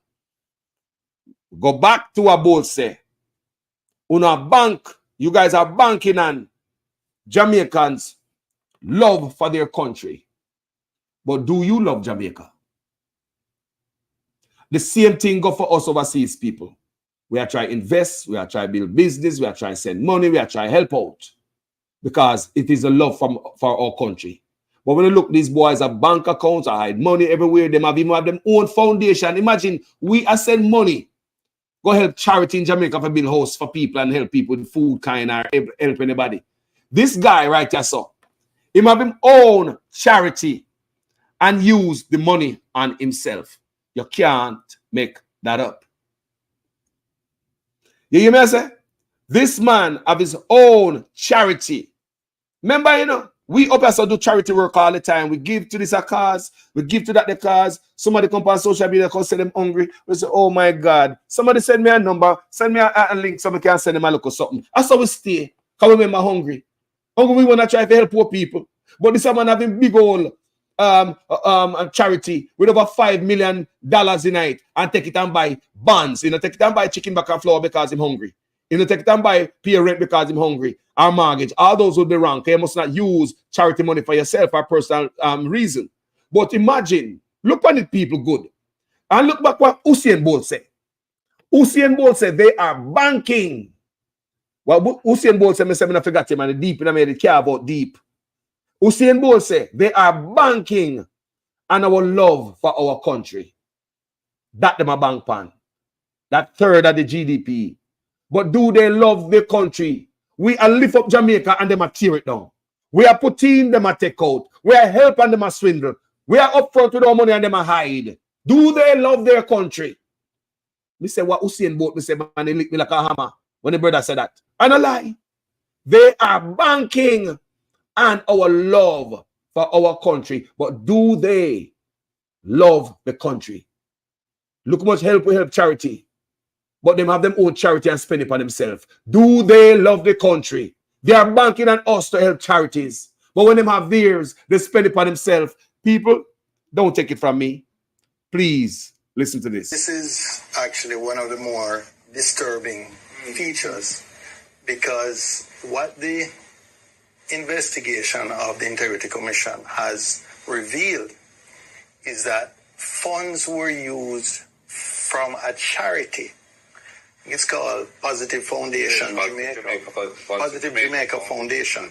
Go back to a bold say. Una bank, you guys are banking on Jamaicans' love for their country. But do you love Jamaica? The same thing go for us overseas people. We are trying to invest, we are trying to build business, we are trying to send money, we are trying to help out. Because it is a love for our country. But when you look, these boys have bank accounts, I hide money everywhere. They have even have them own foundation. Imagine we are send money. Go help charity in Jamaica for build house for people and help people with food kind or help anybody. This guy right here, so he have him own charity and use the money on himself. You can't make that up. You hear me I say? This man have his own charity. Remember, you know, we up here do charity work all the time. We give to this a cause, we give to that the cause. Somebody come on social media because say them hungry. We say, oh my God. Somebody send me a number, send me a link so we can send them a look or something. That's how we stay. Because we remember hungry. Hungry, we want to try to help poor people. But this man having big old charity with over $5 million in it and take it and buy bonds. You know, take it and buy chicken back and flour because I'm hungry. You know, take it and buy pay rent because I'm hungry. Or mortgage. All those would be wrong. You must not use charity money for yourself for personal reason. But imagine, look on it, people good. And look back what Usain Bolt said. Usain Bolt said they are banking. Well, Usain Bolt said, I forgot him, and the deep, and I made it care about deep. Usain Bolt said they are banking on our love for our country. That them a bank pan. That third of the GDP. But do they love the country? We are lift up Jamaica and them a tear it down. We are putting them a take out. We are helping them a swindle. We are up front with our money and them a hide. Do they love their country? Me say what Usain Bolt, me say, man, they lick me like a hammer when the brother said that. And a lie. They are banking on our love for our country. But do they love the country? Look how much help we help charity. But them have them own charity and spend it on themselves. Do they love the country? They are banking on us to help charities. But when them have theirs, they spend it on themselves. People, don't take it from me. Please listen to this. This is actually one of the more disturbing features, because what the investigation of the Integrity Commission has revealed is that funds were used from a charity. It's called Positive Foundation, Positive Jamaica Foundation,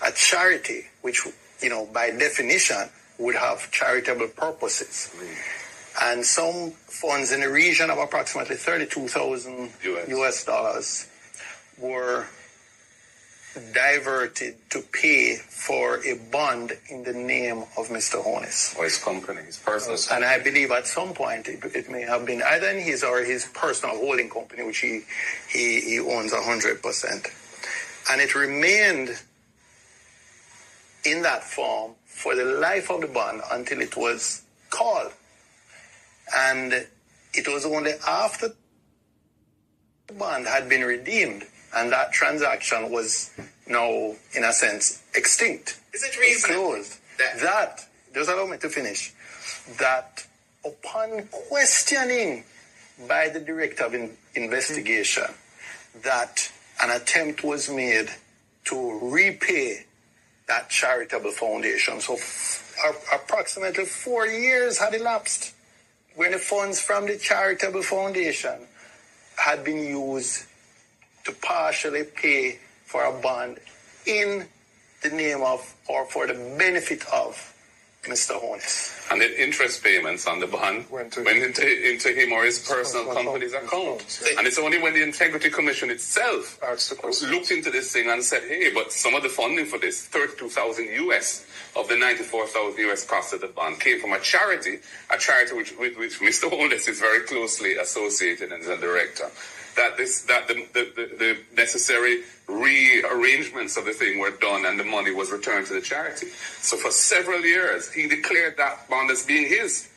a charity which, you know, by definition would have charitable purposes. And some funds in the region of approximately $32,000 US dollars were diverted to pay for a bond in the name of Mr. Honest. Or his company, his personal company. And I believe at some point it may have been either in his or his personal holding company, which he owns 100%. And it remained in that form for the life of the bond until it was called. And it was only after the bond had been redeemed and that transaction was now, in a sense, extinct. Is it reasonable? Closed. That, just allow me to finish, that upon questioning by the director of investigation, that an attempt was made to repay that charitable foundation. So approximately 4 years had elapsed when the funds from the charitable foundation had been used to partially pay for a bond in the name of or for the benefit of Mr. Honest. And the interest payments on the bond went into him or his personal company's account. And it's only when the Integrity Commission itself looked into this thing and said, hey, but some of the funding for this, $32,000 US of the $94,000 US cost of the bond, came from a charity with which Mr. Honest is very closely associated and is a director. That the necessary rearrangements of the thing were done and the money was returned to the charity. So for several years, he declared that bond as being his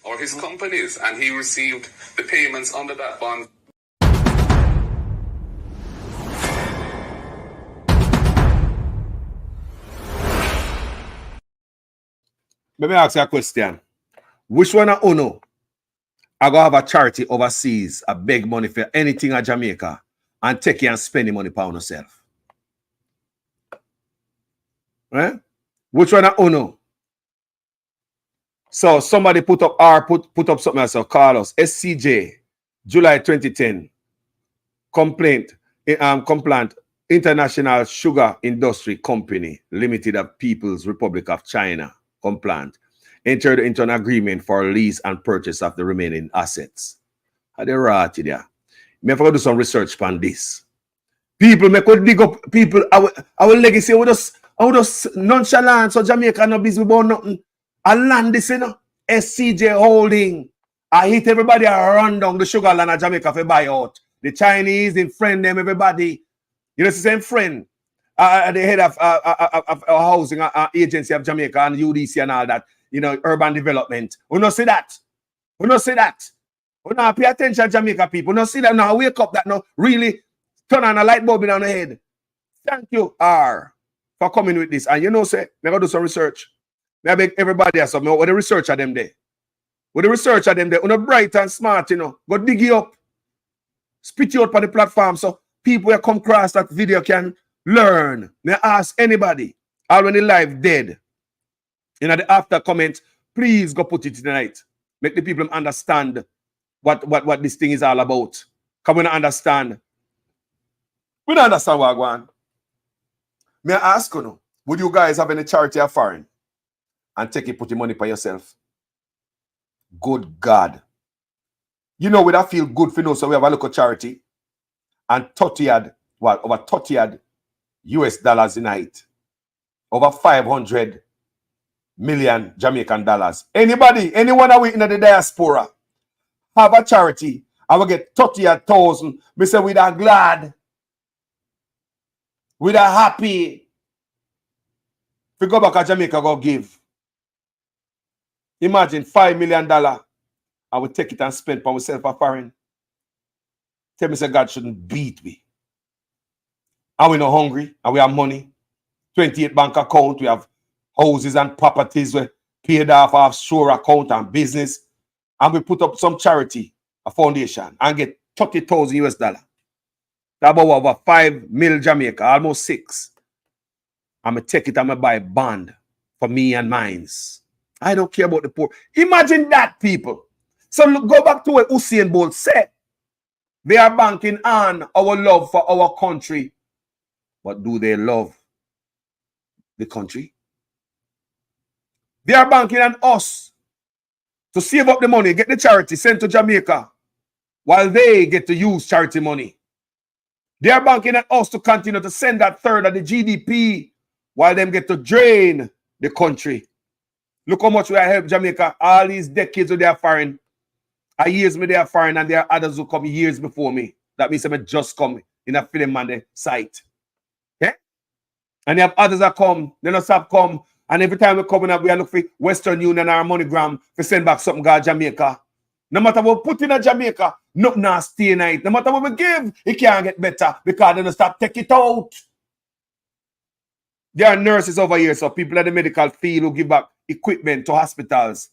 or his company's, and he received the payments under that bond. Let me ask you a question. Which one of you I go have a charity overseas, I beg money for anything in Jamaica, and take it and spend the money on yourself? Right? Which one I know? So somebody put up something else. So Carlos, SCJ, July 2010, complaint International Sugar Industry Company Limited of People's Republic of China, Complant, entered into an agreement for lease and purchase of the remaining assets. How they right there? Me have to do some research on this. People me could dig up people our legacy. I would just nonchalant, so Jamaica no busy about nothing. I land this, you know. SCJ Holding. I hit everybody around down the sugar land of Jamaica for buy out. The Chinese, in friend them, everybody. You know, it's the same friend. The head of housing agency of Jamaica and UDC and all that. You know, urban development. We don't see that. We don't see that. We don't pay attention, Jamaica people. We don't see that now. Wake up that now. Really turn on a light bulb on the head. Thank you, R, for coming with this. And you know, say, I'm going to do some research. I beg everybody else, what the research of them there? What the research of them there? You're bright and smart, you know. Go dig you up. Spit you out on the platform so people who come across that video can learn. May I ask anybody, or when the live dead, in the after comment, please go put it tonight. Make the people understand what this thing is all about. Come on, understand. We don't understand what going on. May I ask you, would you guys have any charity of foreign and take it, put your money for yourself? Good God. You know, we don't feel good for you, so we have a local charity and 30 over 30 US dollars a night. Over 500 million Jamaican dollars. Anybody, anyone of we in the diaspora have a charity, I will get 30,000. We say we are glad. We are happy. If we go back to Jamaica, go give. Imagine $5 million. I would take it and spend for myself a foreign. Tell me, say God shouldn't beat me. And we not hungry, and we have money. 28 bank account, we have houses and properties, we paid off our offshore account and business. And we put up some charity, a foundation, and get 30,000 US dollars. That's about over 5 mil Jamaica, almost 6. I'm going to take it and I'm going to buy a bond for me and mines. I don't care about the poor. Imagine that, people. So look, go back to what Usain Bolt said. They are banking on our love for our country. But do they love the country? They are banking on us to save up the money, get the charity sent to Jamaica, while they get to use charity money. They are banking on us to continue to send that third of the GDP, while them get to drain the country. Look how much we have helped Jamaica all these decades with their foreign. I years me they are foreign, and there are others who come years before me. That means I just come in a film on the site. Okay? And you have others that come, they don't stop come. And every time we come in, we are looking for Western Union or MoneyGram to send back something to Jamaica. No matter what we put in a Jamaica, nothing now stay night. No matter what we give, it can't get better because they don't stop take it out. There are nurses over here, so people in the medical field who give back equipment to hospitals.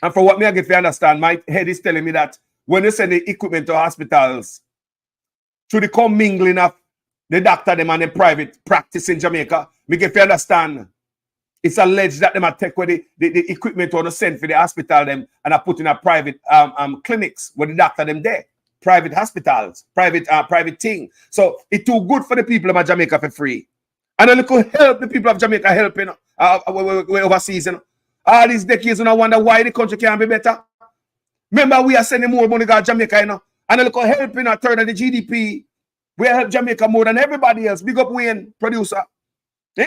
And for what me I get to understand, my head is telling me that when they send the equipment to hospitals, through the commingling of the doctor them and the private practice in Jamaica, me get to understand it's alleged that they might take where the equipment on the send for the hospital them and I put in a private clinics where the doctor them there. Private hospitals, private thing. So it's too good for the people of Jamaica for free. And a little help the people of Jamaica helping overseas. You know. All these decades, and I wonder why the country can't be better. Remember, we are sending more money to Jamaica, you know, and a little help in a third of the GDP. We help Jamaica more than everybody else. Big up Wayne, producer. Eh?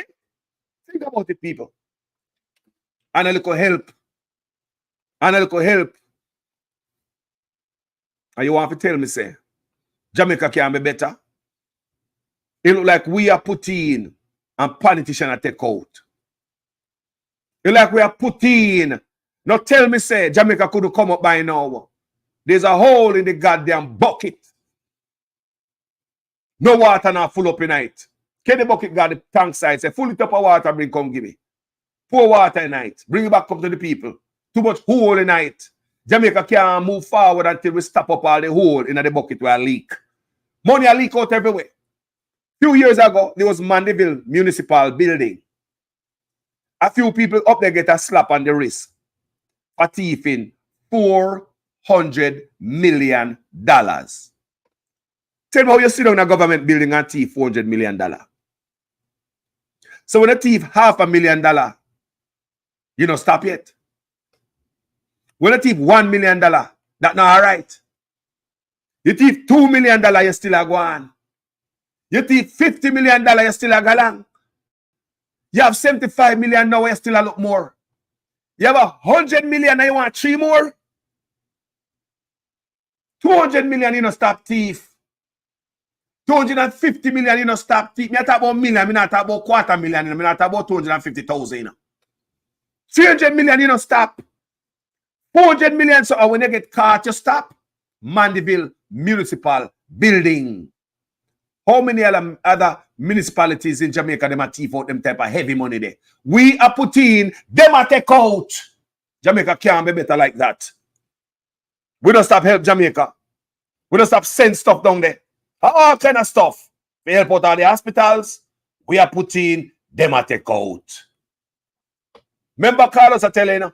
Think about it, people. And a little help. And a little help. And you want to tell me, say, Jamaica can be better? It look like we are put in and politicians are take out. It like we are put in. Now tell me, say, Jamaica could come up by now. There's a hole in the goddamn bucket. No water now full up in night. Can the bucket got the tank side? Say, full it up of water, bring, come give me. Pour water in night. Bring it back up to the people. Too much hole in night. Jamaica can't move forward until we stop up all the hole in the bucket where I leak. Money a leak out everywhere. Few years ago, there was Mandeville Municipal Building. A few people up there get a slap on the wrist for thieving $400 million. Tell me how you sit down in a government building and thief $400 million. So when a thief $500,000, you don't stop yet. When a thief $1 million, that's not all right. You thief $2 million, you still a go on. You thief $50 million, you still a go along. You have 75 million now, you still a look more. You have 100 million, and you want 3 more? 200 million, you don't stop thief. 250 million, you know, stop. Me not talk about million, I not talk about $250,000, I not talk about 250,000, you know. 300 million, you know, stop. 400 million, so when you get caught, you stop. Mandeville Municipal Building. How many other municipalities in Jamaica, them are thief out them type of heavy money there? We are putting, them are take out. Jamaica can't be better like that. We don't stop help Jamaica. We don't stop send stuff down there. All kind of stuff. We help out all the hospitals. We are putting them at take out. Remember Carlos are telling you,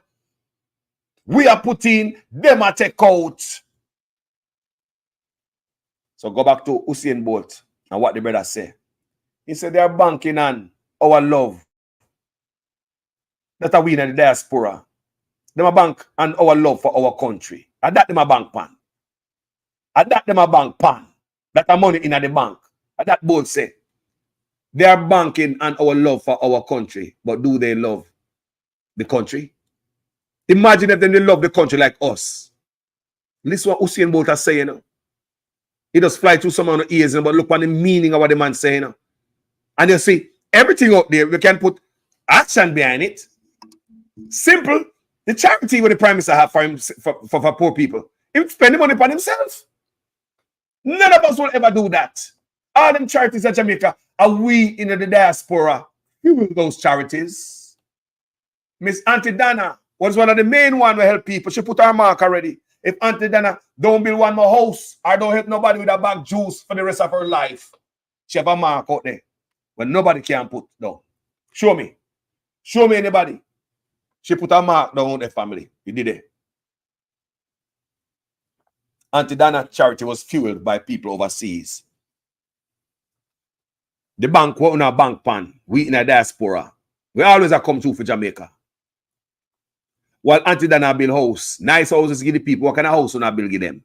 we are putting them at take out. So go back to Usain Bolt and what the brother say. He said they are banking on our love. That are we in the diaspora. Them a bank on our love for our country. And that them a bank pan. And that them a bank pan. That are money in the bank. And that both say they are banking on our love for our country. But do they love the country? Imagine if they love the country like us. Listen what Usain Bolt is saying. You know? He just fly through some of the ears, but look at the meaning of what the man saying. You know? And you see, everything up there, we can put action behind it. Simple. The charity what the Prime Minister have for him for poor people. He spend the money upon himself. None of us will ever do that. All them charities in Jamaica, are we in the diaspora fuel those charities? Miss Auntie Dana was one of the main ones who help people. She put her mark already. If Auntie Dana don't build one more house or don't help nobody with a bag juice for the rest of her life, she have a mark out there when nobody can put down. Show me. Show me anybody. She put a mark down on the family. You did it. Auntie Dana charity was fueled by people overseas. The bank, we're on a bank pan. We in a diaspora. We always are come through for Jamaica. While Auntie Dana build house, nice houses give the people. What kind of house will not build give them?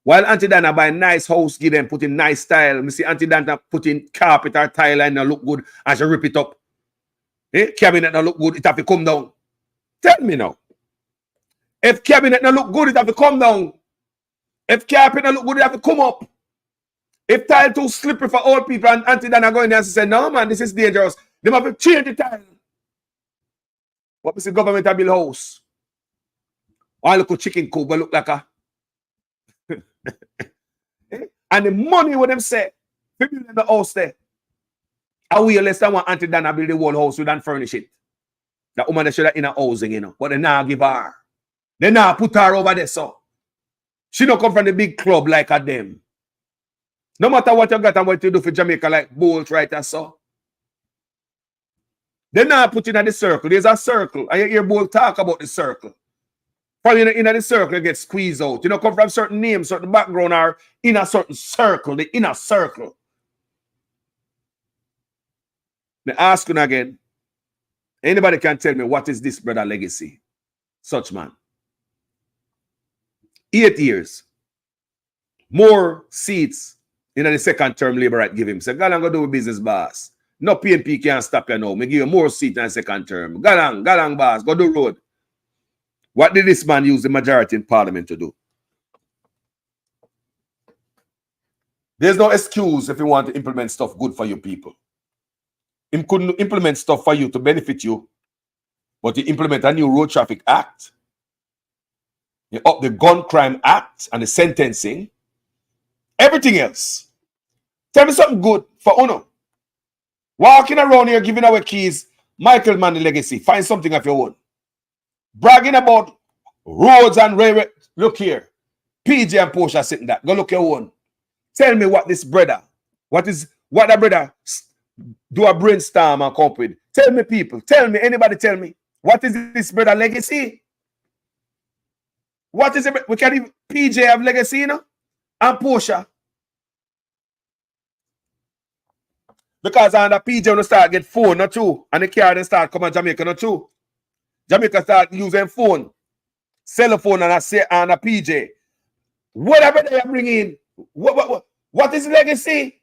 While Auntie Dana buy nice house, give them, put in nice style. Me see Auntie Dana put in carpet or tile and look good and she rip it up. Cabinet not look good, it have to come down. Tell me now. If cabinet not look good, it have to come down. If carpet not look good, it have to come up. If tile too slippery for old people and Auntie Dana go in there and say, no man, this is dangerous. They have to change the tile. What is the government build house? One look chicken coop but look like a and the money what them say, people in the house there. Are we less than one Auntie Dana build the whole house with and furnish it? That woman that should have in a housing, you know. But they now give her. They now put her over there, so. She don't come from the big club like a them. No matter what you got and what you do for Jamaica, like Bolt, right, and so. They now put in the circle. There's a circle. And you hear Bolt talk about the circle. From in the circle, you get squeezed out. You know, come from certain names, certain background, or in a certain circle, the inner circle. Me ask you again, anybody can tell me what is this brother legacy? Such man. 8 years. More seats in the second term Labour right give him. Say, go and go do a business, boss. No PNP can't stop you now. Me give you more seats in the second term. Go along, boss. Go do road. What did this man use the majority in parliament to do? There's no excuse if you want to implement stuff good for you people. He couldn't implement stuff for you to benefit you, but he implement a new Road Traffic Act. You up the Gun Crime Act and the sentencing. Everything else. Tell me something good for Uno. Walking around here giving away keys, Michael Mann legacy. Find something of your own. Bragging about roads and railway. Look here. PJ and Portia sitting there. Go look your own. Tell me what this brother, what that brother do a brainstorm and come up with. Tell me, people. Tell me. Anybody tell me. What is this brother legacy? What is it? We can't even PJ have legacy, you know? And Portia. Because under PJ when you start get phone, not true. And the car then start come on Jamaica, not true. Jamaica start using phone, cell phone and a PJ. Whatever they bring in, what is legacy?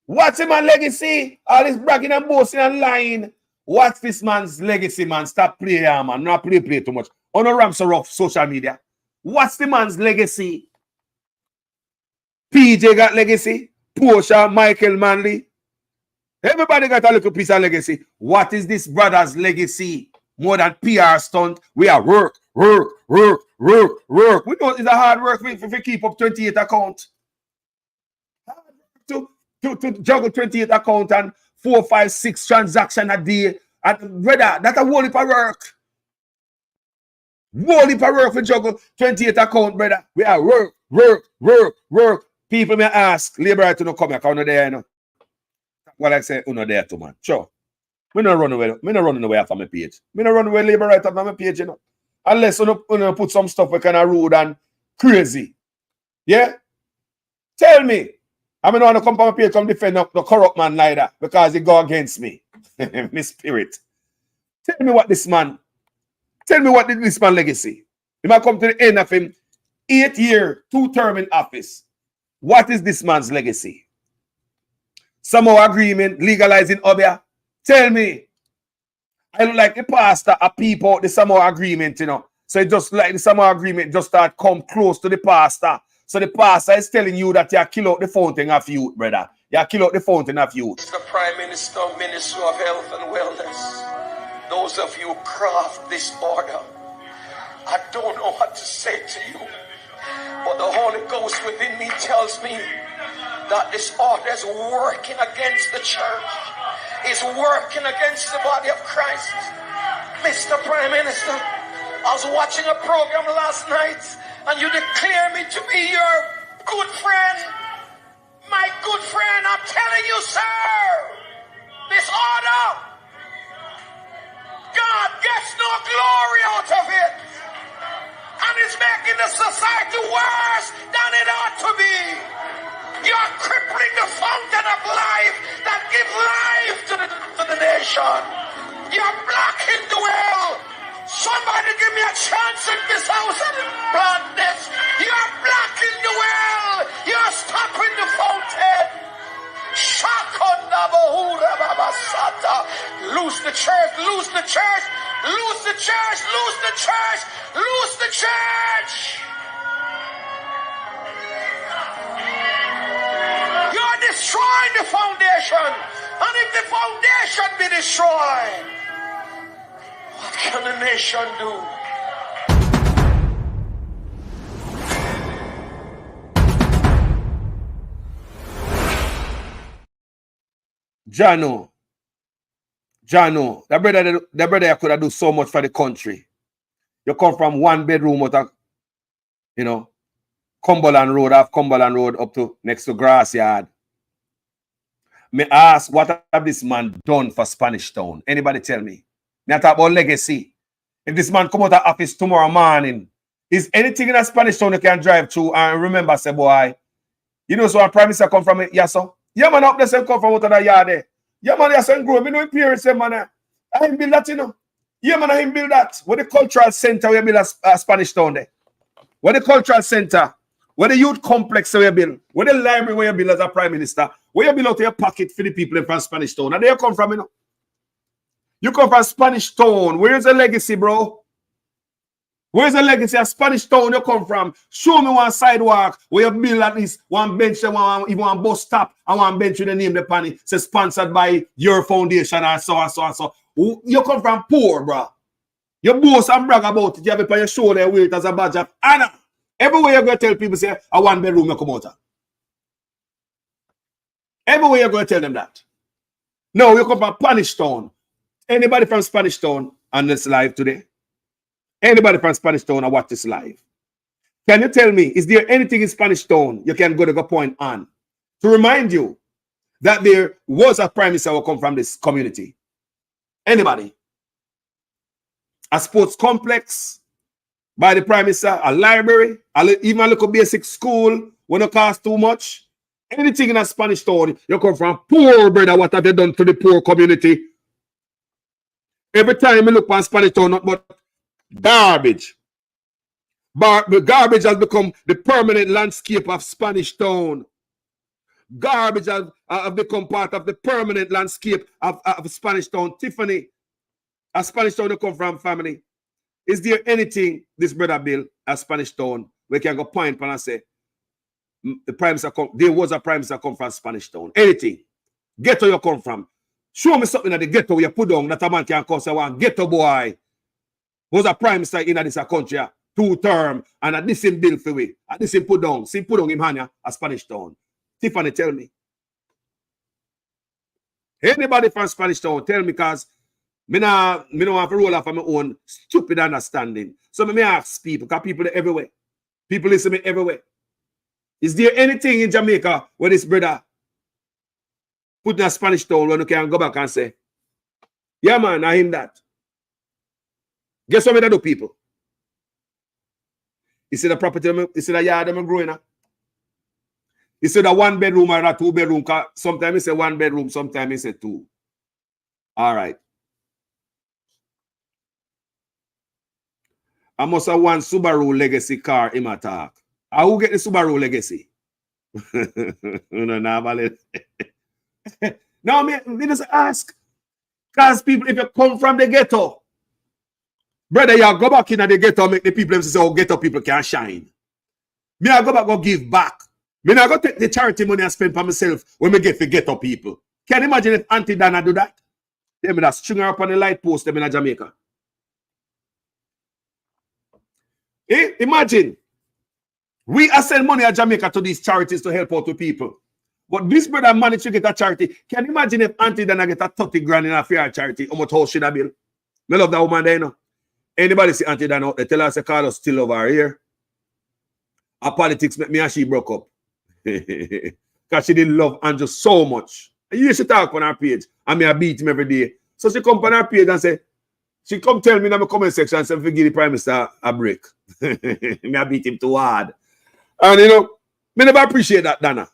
What's in my legacy? All this bragging and boasting and lying. What's this man's legacy, man? Stop playing, man. Not play too much. On a ramps off social media. What's the man's legacy? PJ got legacy. Portia, Michael Manley. Everybody got a little piece of legacy. What is this brother's legacy? More than PR stunt. We are work. We know it's a hard work if we keep up 28 account. To juggle 28 account and 4, 5, 6 transactions a day. And brother, that's a whole heap of work. Whole heap of work for juggle 28 account, brother. We are work. People may ask, labor to no come here, because I'm there, you know. Well, I say, I'm not there too, man. Sure. Me not run away after my page. Me not run away labor right after my page, you know. Unless you put some stuff we kind of rude and crazy. Yeah? Tell me. I mean, I want to come from my page, come defend the corrupt man like that because he go against me. My spirit. Tell me what this man legacy. He might come to the end of him 8 year, 2 term in office. What is this man's legacy? Samoa agreement, legalizing Obia. Tell me. I look like the pastor a peep out the Samoa agreement, you know. So it just like the Samoa agreement just start come close to the pastor. So the pastor is telling you that you kill out the fountain of youth, brother. You kill out the fountain of youth. Mr. Prime Minister, Minister of Health and Wellness, those of you who craft this order, I don't know what to say to you, but the Holy Ghost within me tells me that this order is working against the church. It's working against the body of Christ. Mr. Prime Minister, I was watching a program last night and you declare me to be your good friend. My good friend, I'm telling you, sir, this order, God gets no glory out of it. And it's making the society worse than it ought to be. You're crippling the fountain of life that gives life to the nation. You're blocking the well. Somebody give me a chance in this house and plant this. You're blocking the well. You're stopping the fountain. Loose the church, loose the church, loose the church, loose the church, loose the church. You're destroying the foundation. And if the foundation be destroyed, what can the nation do? Jano, the brother could have done so much for the country. You come from 1 bedroom out of, you know, Cumberland Road up to next to Grassyard. Me ask, what have this man done for Spanish Town? Anybody tell me? Me talk about legacy. If this man come out of office tomorrow morning, is anything in a Spanish Town you can drive through and remember, say, boy, you know, so a prime minister come from it, yes, sir? Yeah, man, up there, say, come from out of the yard there. Yeah, man, yes, and grow. Me know in parents, man, I him build that, you know. Yeah, man, I him build that. Where the cultural center we build a Spanish Town there? Where the cultural center? Where the youth complex where you build? Where the library where you build as a prime minister? Where you build out your pocket for the people from Spanish Town? And there you come from, you know. You come from Spanish Town. Where's the legacy, bro? Where's the legacy of Spanish Town you come from? Show me one sidewalk where you build at least one bench, even one bus stop, and one bench with the name the pan. Say sponsored by your foundation and so and so and so. You come from poor, bro. You boast and brag about it. You have it on your shoulder and wear it as a badge of honor. Everywhere you go to tell people, say, a 1 bedroom you come out of. Everywhere you go to tell them that. No, you come from Spanish Town. Anybody from Spanish Town on this live today? Anybody from Spanish Town or watch this live? Can you tell me, is there anything in Spanish Town you can go to point on to remind you that there was a prime minister who come from this community? Anybody? A sports complex by the prime minister, a library, even a little basic school when it costs too much. anything in a Spanish Town, you come from poor, brother. What have you done to the poor community? Every time you look on Spanish Town, not but garbage. Garbage has become the permanent landscape of Spanish Town. Garbage has become part of the permanent landscape of Spanish Town. Tiffany, a Spanish Town you come from, family. Is there anything, this brother Bill, a Spanish Town, we can go point and say, the prime minister there was a prime minister come from Spanish Town. Anything. Ghetto you come from. Show me something at the ghetto you put down that a man can call say one ghetto boy. Was a prime minister in this country 2 term and at this in bill for we. At this in put down. See put down him hand a Spanish Town. Tiffany, tell me. Anybody from Spanish Town, tell me, because me don't have to roll off of my own stupid understanding. So me ask people, because people are everywhere. People listen to me everywhere. Is there anything in Jamaica where this brother put in a Spanish Town when you can go back and say, yeah, man, I him that? Guess what me do, people? You see the property, you see the yard I'm growing up? You see the 1 bedroom or a 2 bedroom? Sometimes it's a 1 bedroom, sometimes it's a 2. All right. I must have 1 Subaru Legacy car in my talk. I will get the Subaru Legacy. No, me just ask. Because people, if you come from the ghetto, brother, you go back in the ghetto, make the people say, oh, ghetto people can shine. Me, I go back, go give back. Me, I go take the charity money I spend for myself when me get the ghetto people. Can you imagine if Auntie Dana do that? They me that string her up on the light post them in Jamaica. Imagine. We are sending money at Jamaica to these charities to help out the people. But this brother managed to get a charity. Can you imagine if Auntie Dana get a 30 grand in a fair charity? How much house should I build? I love that woman there, you know. Anybody see Auntie Dana, they tell us Carlos still over here. Our politics make me and she broke up. Because she didn't love Andrew so much. I used to talk on her page. And me I beat him every day. So she come on her page and say, she come tell me in the comment section and say, give the Prime Minister a break. Me I beat him too hard. And you know, me never appreciate that, Dana.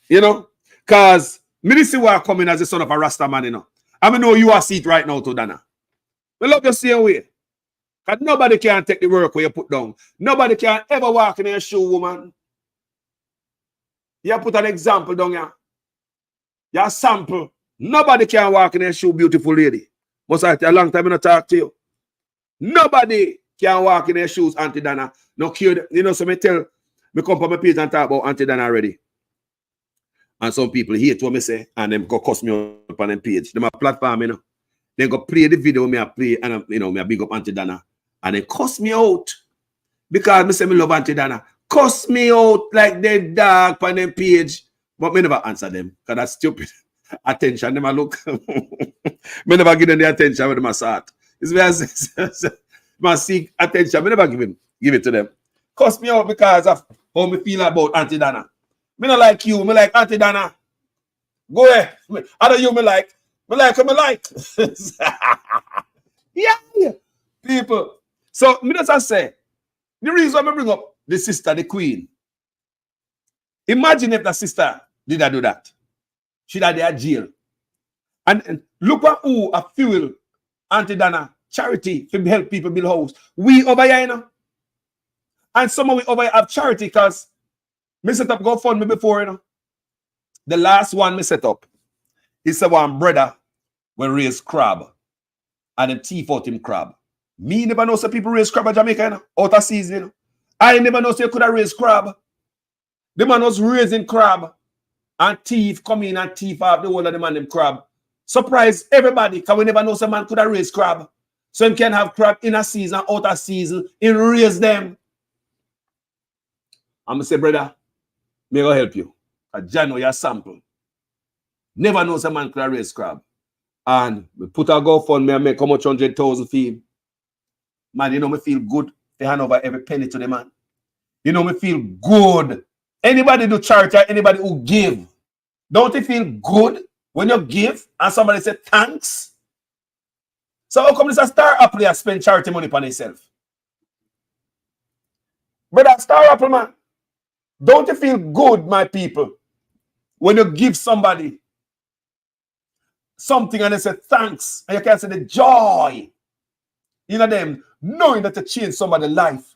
You know, because me see why I come in as the son of a Rasta man, you know. I know you are see it right now too, Dana. I love the same way. Because nobody can take the work where you put down. Nobody can ever walk in your shoe, woman. You put an example down here. You sample. Nobody can walk in your shoe, beautiful lady. Must I tell you a long time I talk to you. Nobody can walk in your shoes, Auntie Dana. No cure. You know, so me tell, me come on my page and talk about Auntie Dana already. And some people hate what me say, and them go cuss me up on them page. Them a platform, you know. They go play the video me I play, and you know, me I big up Auntie Dana. And they cuss me out. Because me say me love Auntie Dana. Cuss me out like they dog on them page. But me never answer them. Because that's stupid. Attention, them I look. Me never give them the attention with them start. It's where I seek attention. Me never give it to them. Cuss me out because of how me feel about Auntie Dana. Me not like you. Me like Auntie Dana. Go ahead. Other you me like. Me like what me like. Yeah. People. So, me just say, the reason why I bring up the sister, the queen. Imagine if the sister did not do that. She'd have there jail. And look at who a fuel Auntie Dana charity to help people build house. We over here, you know. And some of we over here have charity because me set up GoFundMe before, you know. The last one me set up is the one brother will raise crab and then thief out him crab. Me never know some people raise crab in Jamaica, you know, out of season, you know. I never know you could have raised crab. The man was raising crab and thief come in and thief out the whole of the man them crab. Surprise everybody, because we never know some man could have raised crab. So him can have crab in a season, out of season, and raise them. I'm going to say, brother, may I help you. Because John know your sample. Never know some man could have raised crab. And we put a GoFundMe and make how much 100,000 for him. Man, you know me feel good to hand over every penny to the man. You know me feel good. Anybody do charity, anybody who give. Don't you feel good when you give and somebody say thanks? So how come this a Star Apple here spend charity money upon himself? Brother, Star Apple man, don't you feel good, my people, when you give somebody something and they say thanks, and you can see the joy in them knowing that you change somebody's life,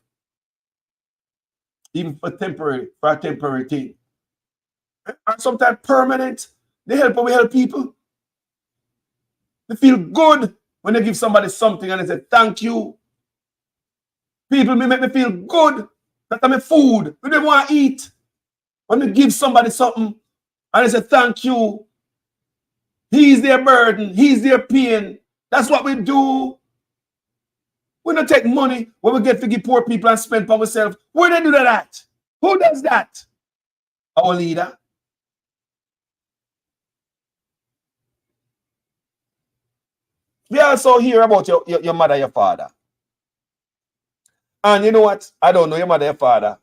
even for a temporary thing. And sometimes permanent. They help people. They feel good when they give somebody something and they say thank you. People make me feel good that I'm a food. We don't want to eat. When they give somebody something and they say thank you, he's their burden, he's their pain. That's what we do. We don't take money when we get to give poor people and spend for ourselves. Where they do that at? Who does that? Our leader. We also hear about your mother, your father. And you know what? I don't know your mother, your father.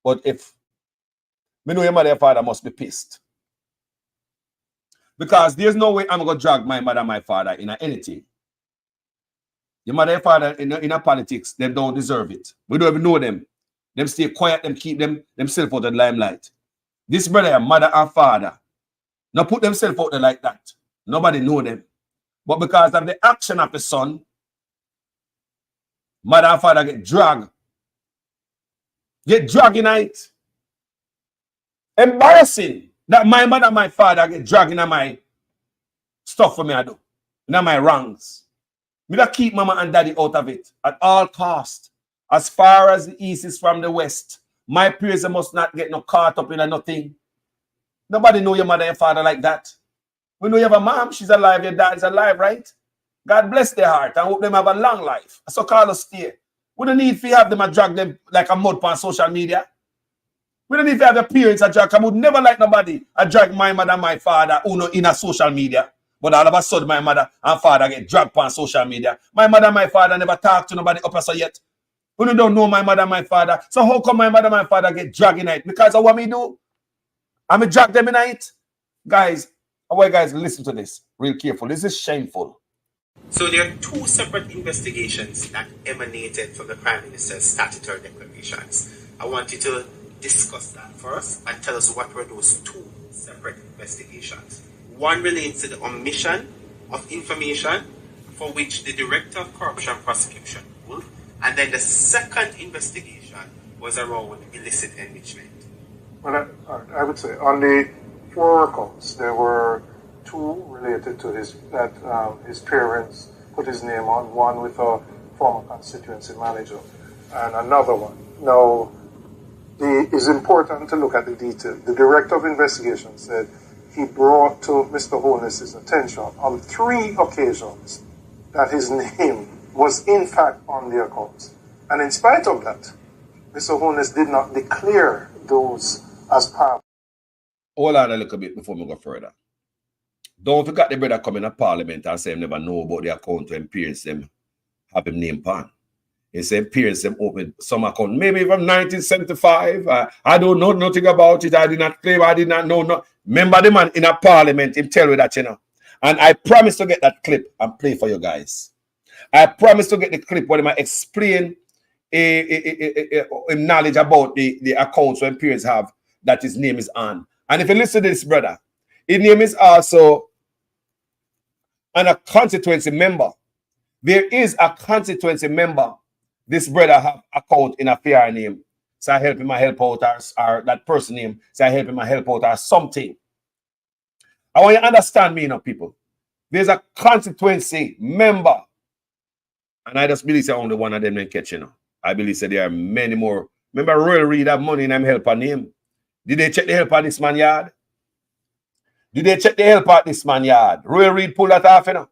But if we know your mother, your father must be pissed. Because there's no way I'm going to drag my mother and my father in anything. Your mother and father in a politics, they don't deserve it. We don't even know them. Them stay quiet, them keep themselves out of the limelight. This brother, mother and father, now put themselves out there like that. Nobody know them. But because of the action of the son, mother and father get dragged. Get dragged in it. Embarrassing that my mother and my father get dragged in my stuff for me I do. In my wrongs. Me that keep mama and daddy out of it at all cost. As far as the east is from the west, my peers must not get no caught up in nothing. Nobody know your mother and father like that. We know you have a mom, she's alive, your dad is alive, right? God bless their heart and hope them have a long life. So call us stay. We don't need to have them and drag them like a mud on social media. We don't need to have the parents and drag. I would never like nobody and drag my mother and my father who know in a social media. But all of a sudden my mother and father get dragged on social media. My mother and my father never talk to nobody up so yet. We don't know my mother and my father. So how come my mother and my father get dragged in it? Because of what me do? I mean drag them in it? Guys, I want you guys to listen to this real careful. This is shameful. So there are two separate investigations that emanated from the Prime Minister's statutory declarations. I want you to discuss that first and tell us what were those two separate investigations. One relates to the omission of information for which the Director of Corruption Prosecution ruled, and then the second investigation was around illicit enrichment. Well, I would say on the 4 records, there were 2 related to his parents put his name on, one with a former constituency manager and another one. Now, it's important to look at the detail. The Director of Investigation said he brought to Mr. Holness's attention on 3 occasions that his name was in fact on the accounts. And in spite of that, Mr. Holness did not declare those as part. Hold on a little bit before we go further. Don't forget the brother coming to Parliament and say he never know about the account when parents them have him name pan. He said parents them open some account, maybe from 1975. I don't know nothing about it. I did not claim, I did not know. No. Remember the man in a Parliament, him tell you that, you know. And I promise to get that clip and play for you guys. I promise to get the clip where he might explain knowledge about the accounts when parents have that his name is on. And if you listen to this brother, his name is also a constituency member. There is a constituency member. This brother have account in a fair name. So I help him, I help out or that person name. So I help him, I help out or something. I want you to understand me, you know, people. There's a constituency member. And I just believe it's only one of them they catch, you know. I believe that there are many more. Remember, Royal Reid have money and I'm helping him. Did they check the help at this man yard? Did they check the help at this man yard? Royal Reid pull that off, you know.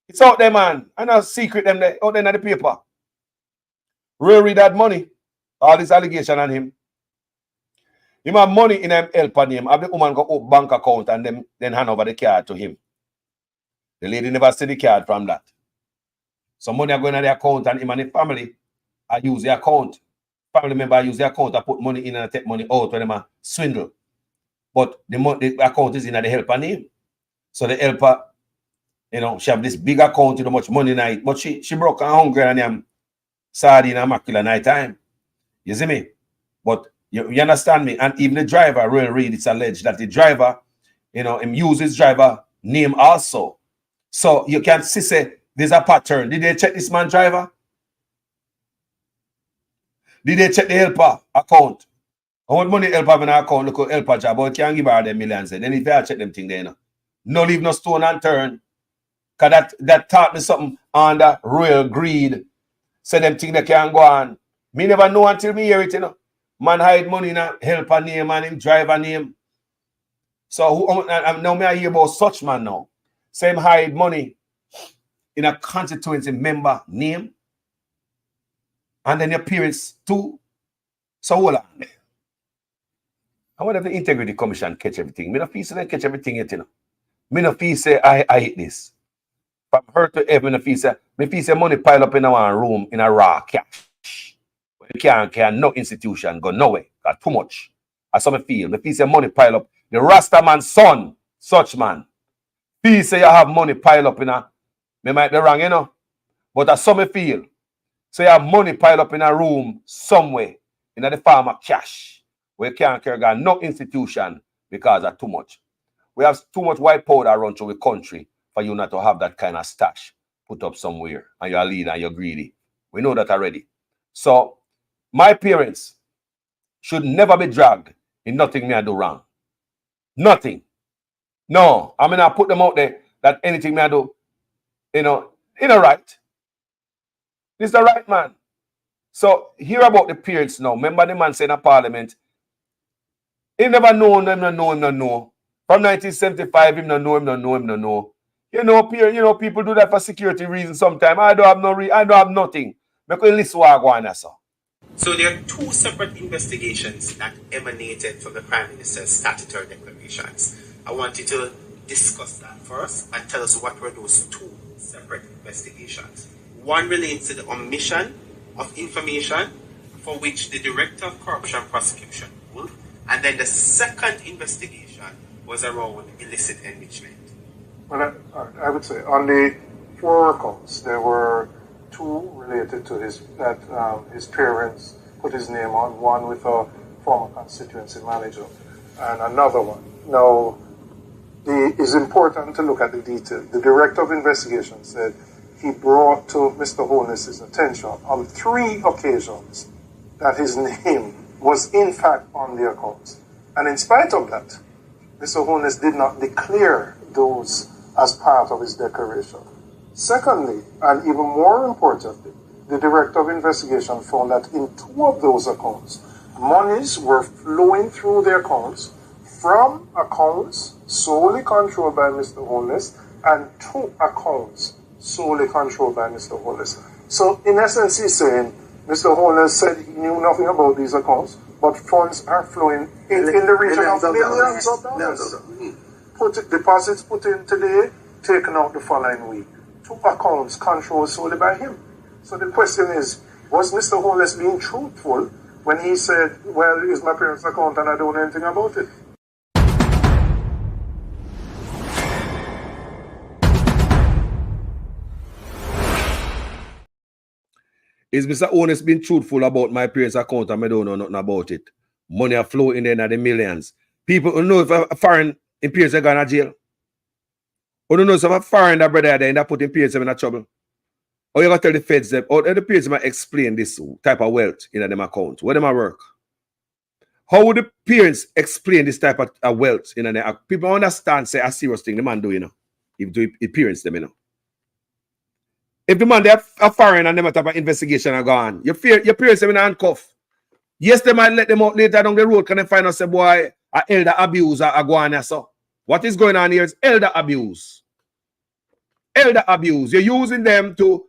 It's out there, man. I know secret them there, out there in the paper. Royal Reid had money. All this allegation on him. He have money in him help on him. Have the woman go up bank account and then hand over the card to him. The lady never see the card from that. Some money are going to the account and him and his family I use the account. Family member use the account to put money in and take money out when they swindle. But the account is in the helper name. So the helper, you know, she have this big account with much money in it. But she broke and hungry and sardine and mackerel night time. You see me? But You understand me? And even the driver, Royal Reed, it's alleged that the driver, him use his driver name also. So you can see, say, there's a pattern. Did they check this man driver? Did they check the helper account? How much money helper have in our account? Look at helper job, but can't give her them millions. Then if you check them thing there, no leave no stone unturned. Because that taught me something under royal greed. Say them thing that can go on. Me never know until me hear it, Man hide money in a helper name and him driver name. So now me I hear about such man now. Same hide money in a constituency member name. And then your parents too. So hold on. I wonder if the Integrity Commission catch everything. Me no feel say they catch everything yet, Me no feel say I hate this. From her to heaven, me feel say money pile up in one room in a raw cash. You can't no institution go nowhere. Got too much. That's how me feel. Me feel say money pile up. The Rasta man son, such man. Feel say you have money pile up in a, me might be wrong, but that's how me feel. So you have money pile up in a room somewhere in the farm of cash. We can't carry on no institution because of too much. We have too much white powder around through the country for you not to have that kind of stash put up somewhere and you're a leader and you're greedy. We know that already. So my parents should never be dragged in nothing me I do wrong. Nothing. No, I mean I put them out there that anything me I do, right. This is the right man. So hear about the parents now. Remember the man saying in parliament, he never know him, no know. From 1975, him no know. People do that for security reasons sometimes. I don't have nothing. Because listen what I go on, so. So there are two separate investigations that emanated from the Prime Minister's statutory declarations. I want you to discuss that first and tell us what were those two separate investigations. One relates to the omission of information for which the Director of Corruption Prosecution ruled, and then the second investigation was around illicit enrichment. Well, I would say on the 4 accounts, there were 2 related to his parents put his name on, one with a former constituency manager and another one. Now, it's important to look at the detail. The Director of Investigation said he brought to Mr. Holness's attention on 3 occasions that his name was in fact on the accounts. And in spite of that, Mr. Holness did not declare those as part of his declaration. Secondly, and even more importantly, the Director of Investigation found that in 2 of those accounts, monies were flowing through the accounts from accounts solely controlled by Mr. Holness and 2 accounts solely controlled by Mr. Holness. So in essence, he's saying Mr. Holness said he knew nothing about these accounts, but funds are flowing in the region of millions of dollars. Deposits put in today, taken out the following week. 2 accounts controlled solely by him. So the question is, was Mr. Holness being truthful when he said, well, it's my parents' account and I don't know anything about it? Is Mr. Holness being truthful about my parents' account and I don't know nothing about it? Money are flowing in there the millions. People who know if a foreign in parents are going to jail. Who don't know if a foreign that brother there and that put in parents in trouble. Or you got to tell the feds them, or the parents might explain this type of wealth in them account. Where them at work? How would the parents explain this type of wealth in their account? People understand, say a serious thing the man do, If the parents them, If the man they are foreign and them type of investigation are gone, your parents them in handcuff. Yes, they might let them out later down the road. Can they find out say boy, a elder abuse are going so? What is going on here is elder abuse. Elder abuse. You're using them to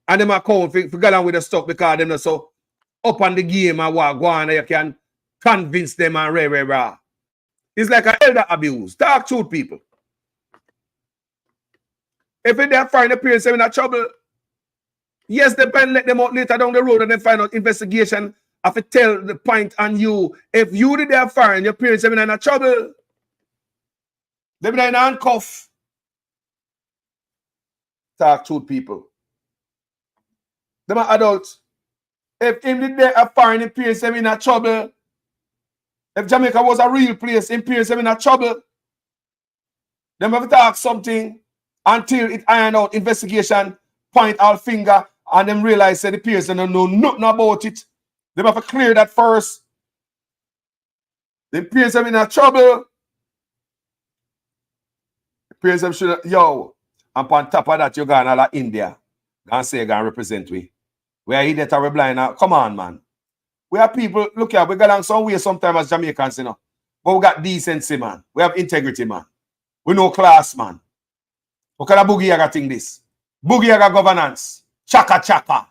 and them account for go on with the stuff because them not so up on the game and what go on, you can convince them and rah. It's like an elder abuse. Talk truth, people. If they find the parents in trouble, yes, they can let them out later down the road and then find out investigation. I have to tell the point on you. If you did their find your parents in trouble, they be in handcuff. Talk truth, people. Them are adults. If him did their foreign parents in trouble, If Jamaica was a real place, imperials them in a trouble. Them have to talk something until it iron out. Investigation, point all finger, and them realize that the peers don't know nothing about it. They have to clear that first. The peers them in a trouble. The peers them should, yo, and on top of that, you're going to India. And say you're going to represent we. We are idiot or we blind now. Come on, man. We have people, look here, we go along some way sometimes as Jamaicans, you know. But we got decency, man. We have integrity, man. We know class, man. Look at the Boogie Yaga thing this. Boogie Yaga governance. Chaka chaka.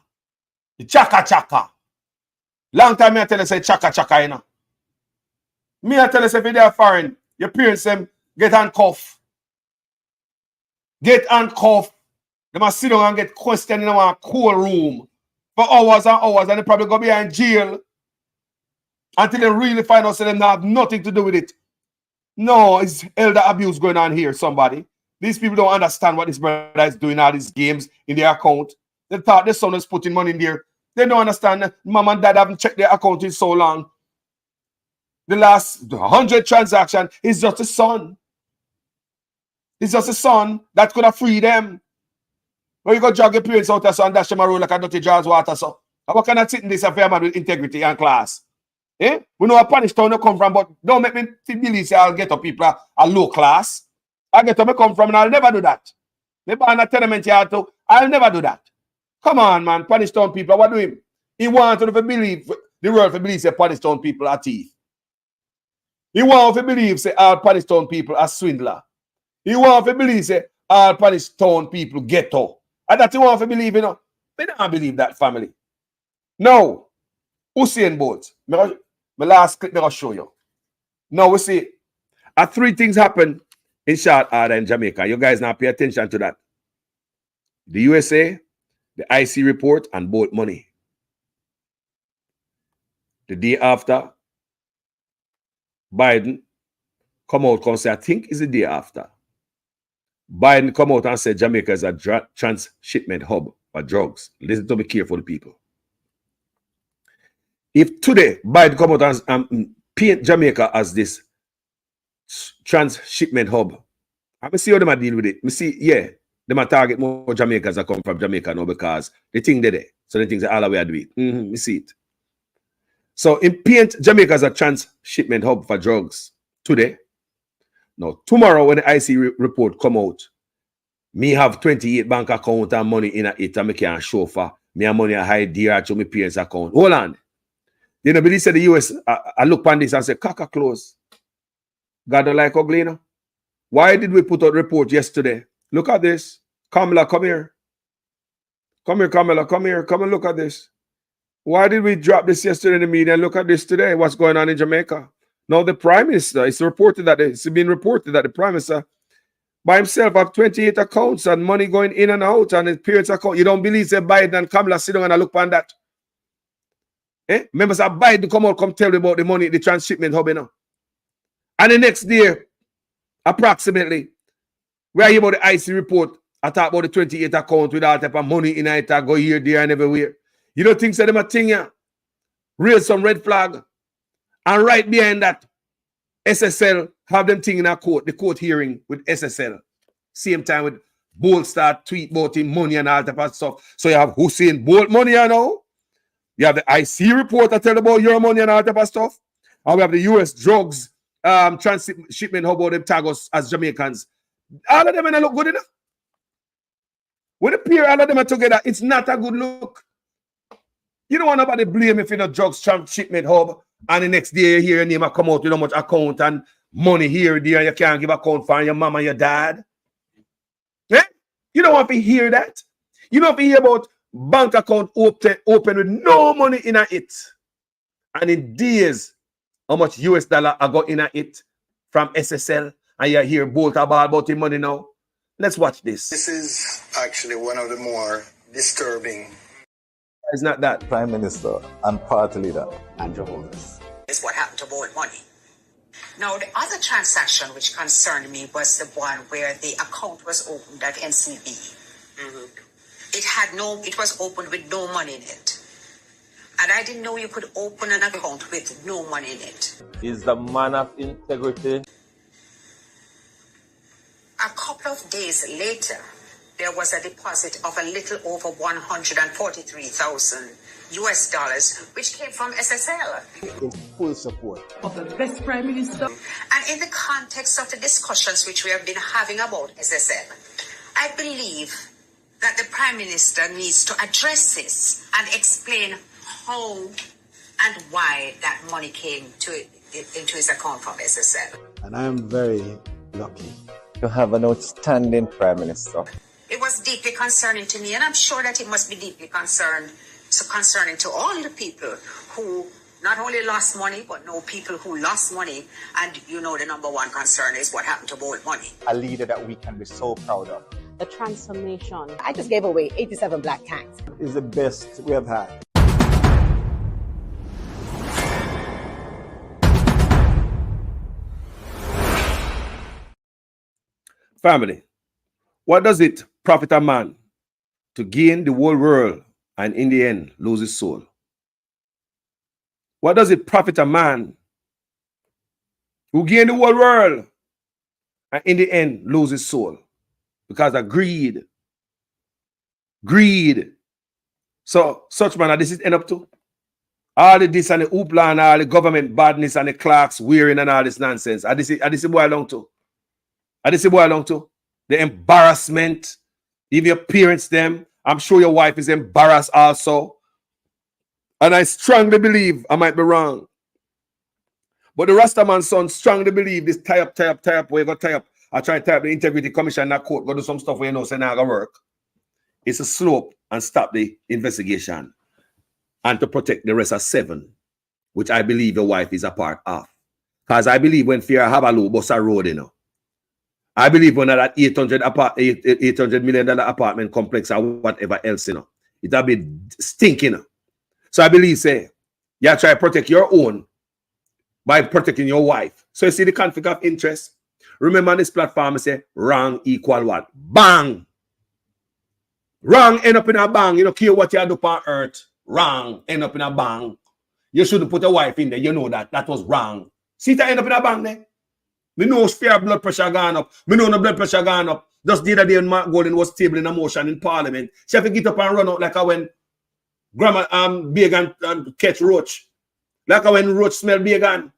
The chaka chaka. Long time I tell you say chaka chaka, you know. Me I tell you say if you're foreign, your parents them get handcuffed. Get handcuffed. They must sit down and get questioned in a cool room for hours and hours, and they probably go behind jail until they really find out that they have nothing to do with it. No, it's elder abuse going on here, somebody. These people don't understand what this brother is doing, all these games in their account. They thought their son is putting money in there. They don't understand that mom and dad haven't checked their account in so long. The last 100 transactions is just a son. It's just a son that could have freed them. When you go jog your parents out and dash them a roll like a dirty jars water, so what kind of sitting this affair man with integrity and class? Eh? We know a punish town you come from, but don't make me believe say I'll get up people a low class. I get up me come from and I'll never do that. Maybe I'm a tenement yard too. I'll never do that. Come on, man. Punish town people, what do him? He wants to believe the world to believe say punish town people are thief. He wants to believe say all punish town people are swindler. He wants to believe say all punish town people ghetto. And that you want to believe, you know. I don't believe that, family. No. Usain Bolt. My last clip, I'll show you. Now, we see, 3 things happen in short order in Jamaica. You guys now pay attention to that. The USA, the IC report, and Bolt money. The day after, Biden come out and say, I think it's the day after. Biden come out and said Jamaica is a transshipment hub for drugs. Listen to me careful, people. If today Biden come out and paint Jamaica as this transshipment hub, I'm going to see how they might deal with it. I see, yeah, they might target more Jamaicans that come from Jamaica now because they think they're there. So they think that all the way I do it. We see it. So in paint Jamaica as a transshipment hub for drugs today. Now, tomorrow when the IC report come out, me have 28 bank account and money in it and me can show for me have money hide there to my parents' account. Hold on. You know, but he said the US, I look on this and say, Kaka close. God don't like ugly, you know? Why did we put out report yesterday? Look at this. Kamala, come here. Come here, Kamala, come here. Come and look at this. Why did we drop this yesterday in the media and look at this today? What's going on in Jamaica? Now the Prime Minister, it's reported that it's been reported that the Prime Minister by himself have 28 accounts and money going in and out and his parents' account. You don't believe that Biden and Kamala sit down and look on that? Eh? Members of Biden come out, come tell me about the money, the transshipment hub, you know. And the next day, approximately, we are here about the IC report. I talk about the 28 account with all type of money in it, go here, there, and everywhere. You don't think so them a thing here? Raise some red flag. And right behind that, SSL have them thing in a court, the court hearing with SSL. Same time with Bolt start tweet about him money and all type of stuff. So you have Usain Bolt money, you know. You have the IC report that tell about your money and all type of stuff. And we have the US drugs transshipment hub about them tag us as Jamaicans. All of them ain't look good enough. When you pair all of them together, it's not a good look. You don't want nobody blame if you know drugs transshipment hub and the next day you hear your name come out with how much account and money here, there, and you can't give account for your mom and your dad. Eh? You don't want to hear that. You don't want to hear about bank account open with no money in it. And in days, how much US dollar I got in it from SSL, and you hear Bolt about the money now. Let's watch this. This is actually one of the more disturbing. It's not that. Prime Minister and party leader, Andrew Holness. Is what happened to Bolt money. Now, the other transaction which concerned me was the one where the account was opened at NCB. It was opened with no money in it. And I didn't know you could open an account with no money in it. Is the man of integrity. A couple of days later, there was a deposit of a little over 143,000 US dollars, which came from SSL. In full support Of the best Prime Minister. And in the context of the discussions which we have been having about SSL, I believe that the Prime Minister needs to address this and explain how and why that money came into his account from SSL. And I am very lucky to have an outstanding Prime Minister. It was deeply concerning to me, and I'm sure that it must be deeply concerning to all the people who not only lost money, but know people who lost money. And you know the number one concern is what happened to borrowed money. A leader that we can be so proud of. The transformation. I just gave away 87 black tanks. Is the best we have had. Family, what does it profit a man to gain the whole world and in the end lose his soul? What does it profit a man who gain the whole world and in the end lose his soul? Because of greed. Greed. So such man, this is end up to all the this and the hoopla and all the government badness and the clerks wearing and all this nonsense. And this is what I long to. And this is what I long to. The embarrassment. Even your parents, them. I'm sure your wife is embarrassed also. And I strongly believe, I might be wrong, but the Rastaman son strongly believe this tie up, where you go tie up. I try to tie up the Integrity Commission in that court, go do some stuff where you know say now gonna work. It's a slope and stop the investigation and to protect the rest of 7, which I believe your wife is a part of. Because I believe when fear have a low bus a road, you know. I believe when that $800 million apartment complex or whatever else, you know, it'll be stinking. You know? So I believe, say, you try to protect your own by protecting your wife. So you see the conflict of interest. Remember on this platform, I say, wrong equal what? Bang! Wrong end up in a bang. You don't care what you do on earth. Wrong end up in a bang. You shouldn't put a wife in there. You know that. That was wrong. See that end up in a bang there? Me know fear blood pressure gone up. Me know no blood pressure gone up. Just the other day when Mark Gordon was tabling a motion in Parliament, she have to get up and run out like I when Grandma Bacon and catch roach. Like I when roach smell bacon.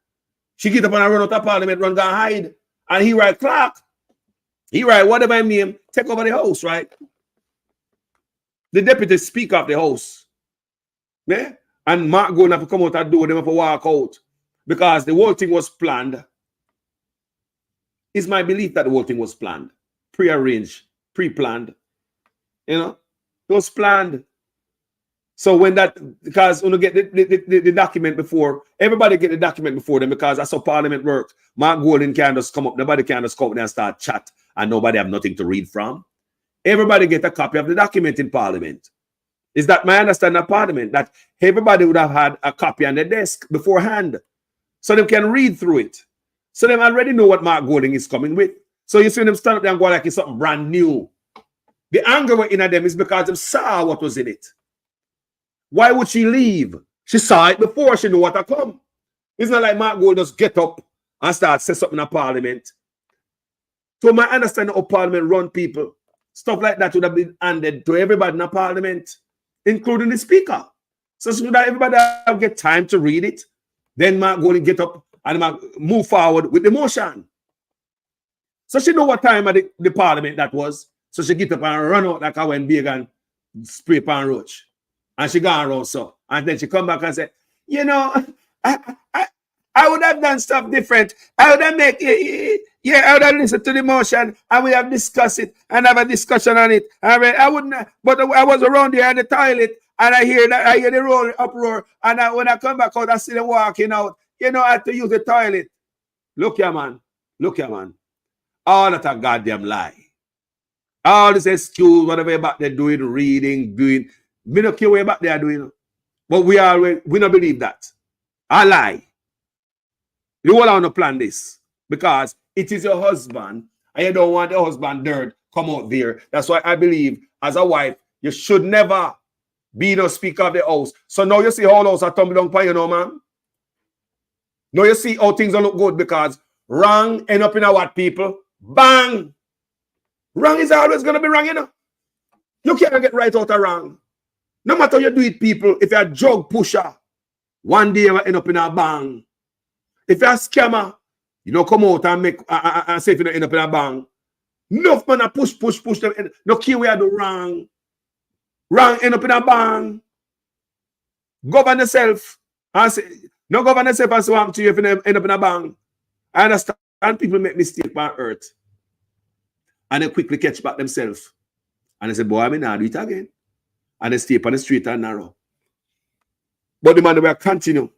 She get up and run out of Parliament, run down hide. And he write Clark. He write whatever I mean, take over the house, right? The deputy speaker of the house. Yeah? And Mark Gordon have to come out and do them have to walk out. Because the whole thing was planned. It's my belief that the whole thing was planned, prearranged, pre-planned. You know, it was planned. So when that, because when you get the document before, everybody get the document before them because that's how Parliament works. Mark Gordon can just come up, nobody can just come up there and start chat and nobody have nothing to read from. Everybody get a copy of the document in Parliament. Is that my understanding of Parliament? That everybody would have had a copy on their desk beforehand so they can read through it. So they already know what Mark Golding is coming with. So you see them stand up there and go like it's something brand new. The anger in them is because they saw what was in it. Why would she leave? She saw it before she knew what had come. It's not like Mark Gold just get up and start say something in Parliament. So my understanding of Parliament run people, stuff like that would have been handed to everybody in Parliament, including the Speaker. So that everybody have get time to read it. Then Mark Golding get up and move forward with the motion. So she know what time of the Parliament that was. So she get up and run out like I went big and spray pan roach. And she gone around so. And then she come back and say, you know, I would have done stuff different. I would have I would have listened to the motion and we have discussed it and have a discussion on it. I wouldn't, but I was around there in the toilet and I hear the uproar. And when I come back out, I see them walking out. You know, I had to use the toilet. Look here, man. Look here, man. All that a goddamn lie. All this excuse, whatever you're back there doing, reading, doing. We don't care what you're back there doing. But we don't believe that. I lie. You all want to plan this. Because it is your husband. And you don't want the husband dirt come out there. That's why I believe, as a wife, you should never being a speaker of the house. So now you see how house are tumbling down for you know, man. Now you see how things don't look good because wrong end up in a what, people? Bang! Wrong is always going to be wrong, you know. You can't get right out of wrong. No matter how you do it, people, if you're a drug pusher, one day you end up in a bang. If you're a scammer, you don't come out and make and say if you don't end up in a bang. Enough man push them. No key where do wrong. Wrong end up in a bang. Govern yourself. And say, no govern yourself and so to you if you end up in a bang. I understand people make mistakes on earth. And they quickly catch back themselves. And they say, boy, I mean, I'll do it again. And they stay up on the street and narrow. But the man will continue.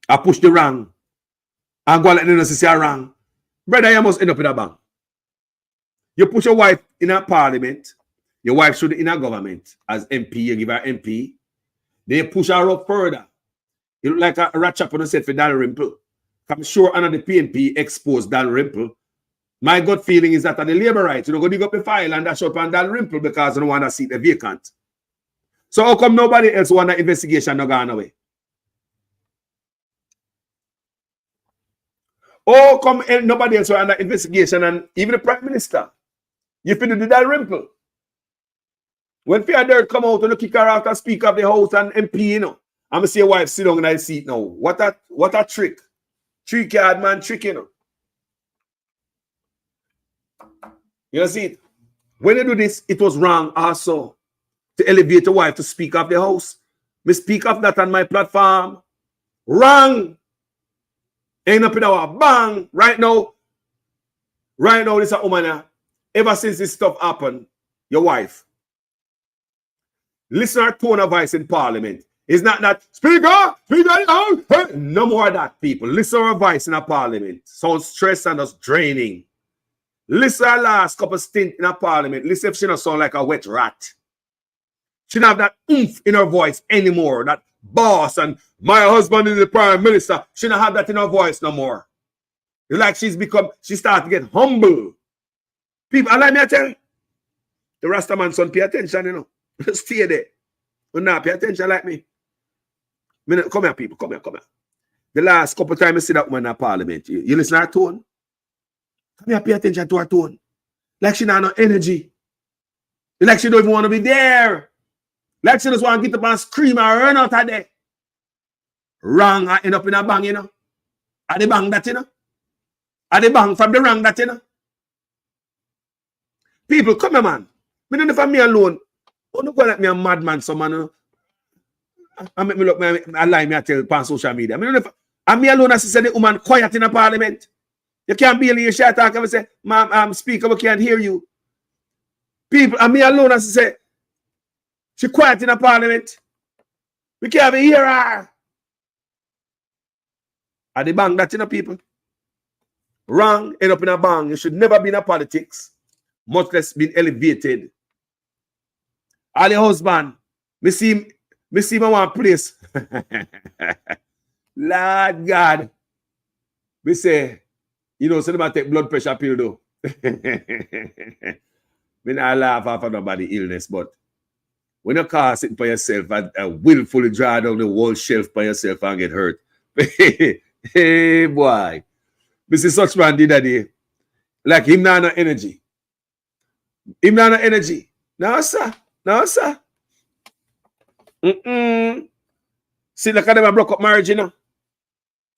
I push the wrong. And go and let them say wrong. Brother, you must end up in a bang. You push your wife in a parliament. Your wife should be in a government. As MP, you give her MP. They push her up further. You look like a rat chap on the set for Dalrymple. I'm sure another PNP exposed Dalrymple. My gut feeling is that on the labor rights, you know, go dig up the file and dash up on Dalrymple because you don't want to see the vacant. So how come nobody else want that investigation not gone away? How come nobody else want that investigation and even the Prime Minister? You feel the Dalrymple. When Fair Dirt come out and kick her out and speak of the house and MP, you know, I'm going to see a wife sit down in that seat now. What a trick. Trick card man, trick, you know. You see it? When you do this, it was wrong also to elevate a wife to speak of the house. Me speak of that on my platform. Wrong. Ain't up in our bang. Right now, this a woman. Ever since this stuff happened, your wife. Listen to her tone of voice in parliament. It's not that, speaker, no more of that, people. Listen to her voice in a parliament. Sounds stressed and just draining. Listen to her last couple stints in a parliament. Listen if she don't sound like a wet rat. She don't have that oomph in her voice anymore. That boss and my husband is the Prime Minister. She don't have that in her voice no more. It's like she started to get humble. People, allow me to tell you, the Rastaman son, pay attention, you know. Stay there. You not pay attention like me. Come here, people. Come here. The last couple of times I see that woman in parliament, you listen to her tone? Come here, pay attention to her tone. Like she not no energy. Like she don't even want to be there. Like she just want to get up and scream and run out of there. Wrong, I end up in a bang, you know. Are the bang that, you know? Are the bang from the wrong that, you know? People, come here, man. Me don't know if me alone. Don't go let me a madman, so man. I make me look, I lie me I tell on social media. I don't know if I'm me alone as I said the woman quiet in a parliament. You can't be in your shit talk and say, ma'am, speaker, we can't hear you. People, I'm me alone as I say, she quiet in a parliament. We can't even hear her. Are the bang that, you know, people? Wrong, end up in a bang. You should never be in a politics, much less been elevated. All your husband, me see my one place. Lord God. We say, you know, somebody take blood pressure pill though. Me not laugh off of nobody illness, but when you cause it by yourself and willfully draw down the whole shelf by yourself and get hurt. Hey boy. Me see such man did that day. Like him not no energy. Him not no energy. No, sir. No, sir. See, look at them, I broke up marriage, you know.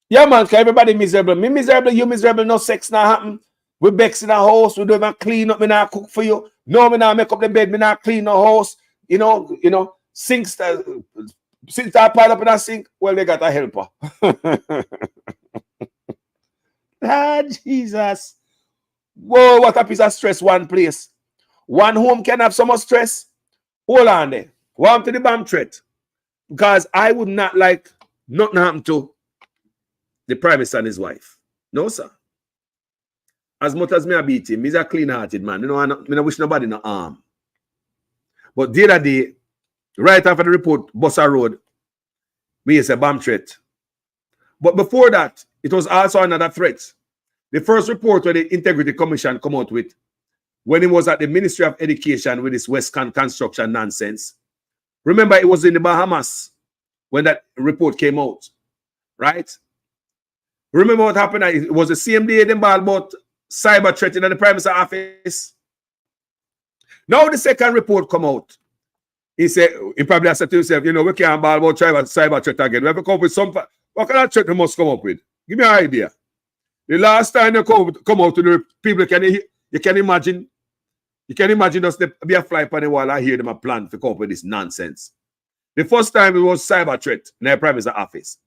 Yeah, man, because everybody miserable. Me miserable, you miserable, no sex not happen. We bex in the house, we don't even clean up, me not cook for you. No, me not make up the bed, me not clean the house. You know, sinks that pile up in a sink, well, they got a helper. Ah, Jesus. Whoa, what a piece of stress, one place. One home can have so much stress. Hold on there. Welcome to the bomb threat. Because I would not like nothing happen to the Prime Minister and his wife. No, sir. As much as me I beat him, he's a clean-hearted man. You know, I don't wish nobody no harm. But the other day, right after the report, Bossa Road, we is a bomb threat. But before that, it was also another threat. The first report where the Integrity Commission come out with, when he was at the Ministry of Education with this Westcon construction nonsense. Remember, it was in the Bahamas when that report came out, right? Remember what happened? It was the same day they ball about cyber threat in the Prime Minister's office. Now the second report come out. He said, he probably has said to himself, you know, we can't ball about cyber threat again. We have to come up with some, what kind of threat we must come up with? Give me an idea. The last time they come out to the people, you can imagine us be a fly upon the wall and hear them a plan to come up with this nonsense. The first time it was cyber threat in the Prime Minister's office.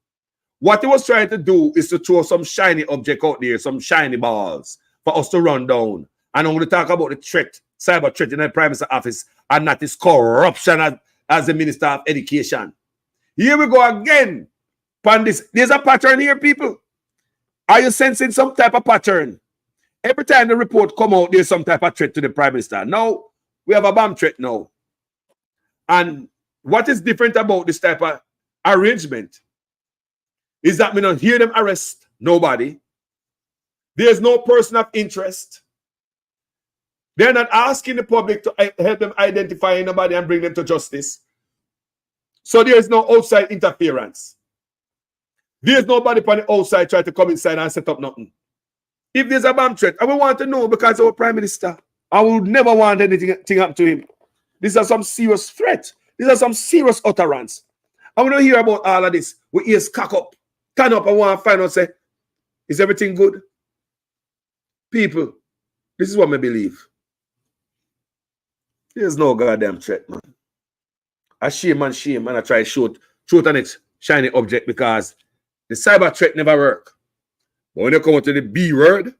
What he was trying to do is to throw some shiny object out there, some shiny balls for us to run down. And I'm going to talk about the threat, cyber threat in the Prime Minister's office, and that is corruption as the Minister of Education. Here we go again. There's a pattern here, people. Are you sensing some type of pattern? Every time the report come out, there's some type of threat to the Prime Minister. Now, we have a bomb threat now. And what is different about this type of arrangement is that we don't hear them arrest nobody. There's no person of interest. They're not asking the public to help them identify anybody and bring them to justice. So there is no outside interference. There's nobody on the outside trying to come inside and set up nothing. If there's a bomb threat, I will want to know because our Prime Minister, I would never want anything happen to him. These are some serious threats. These are some serious utterance. I want to hear about all of this. We ears cock up. Turn up and want to find out, say, is everything good? People, this is what I believe. There's no goddamn threat, man. I shame, and I try to shoot on it, shiny object because the cyber threat never work. But when you come to the B word,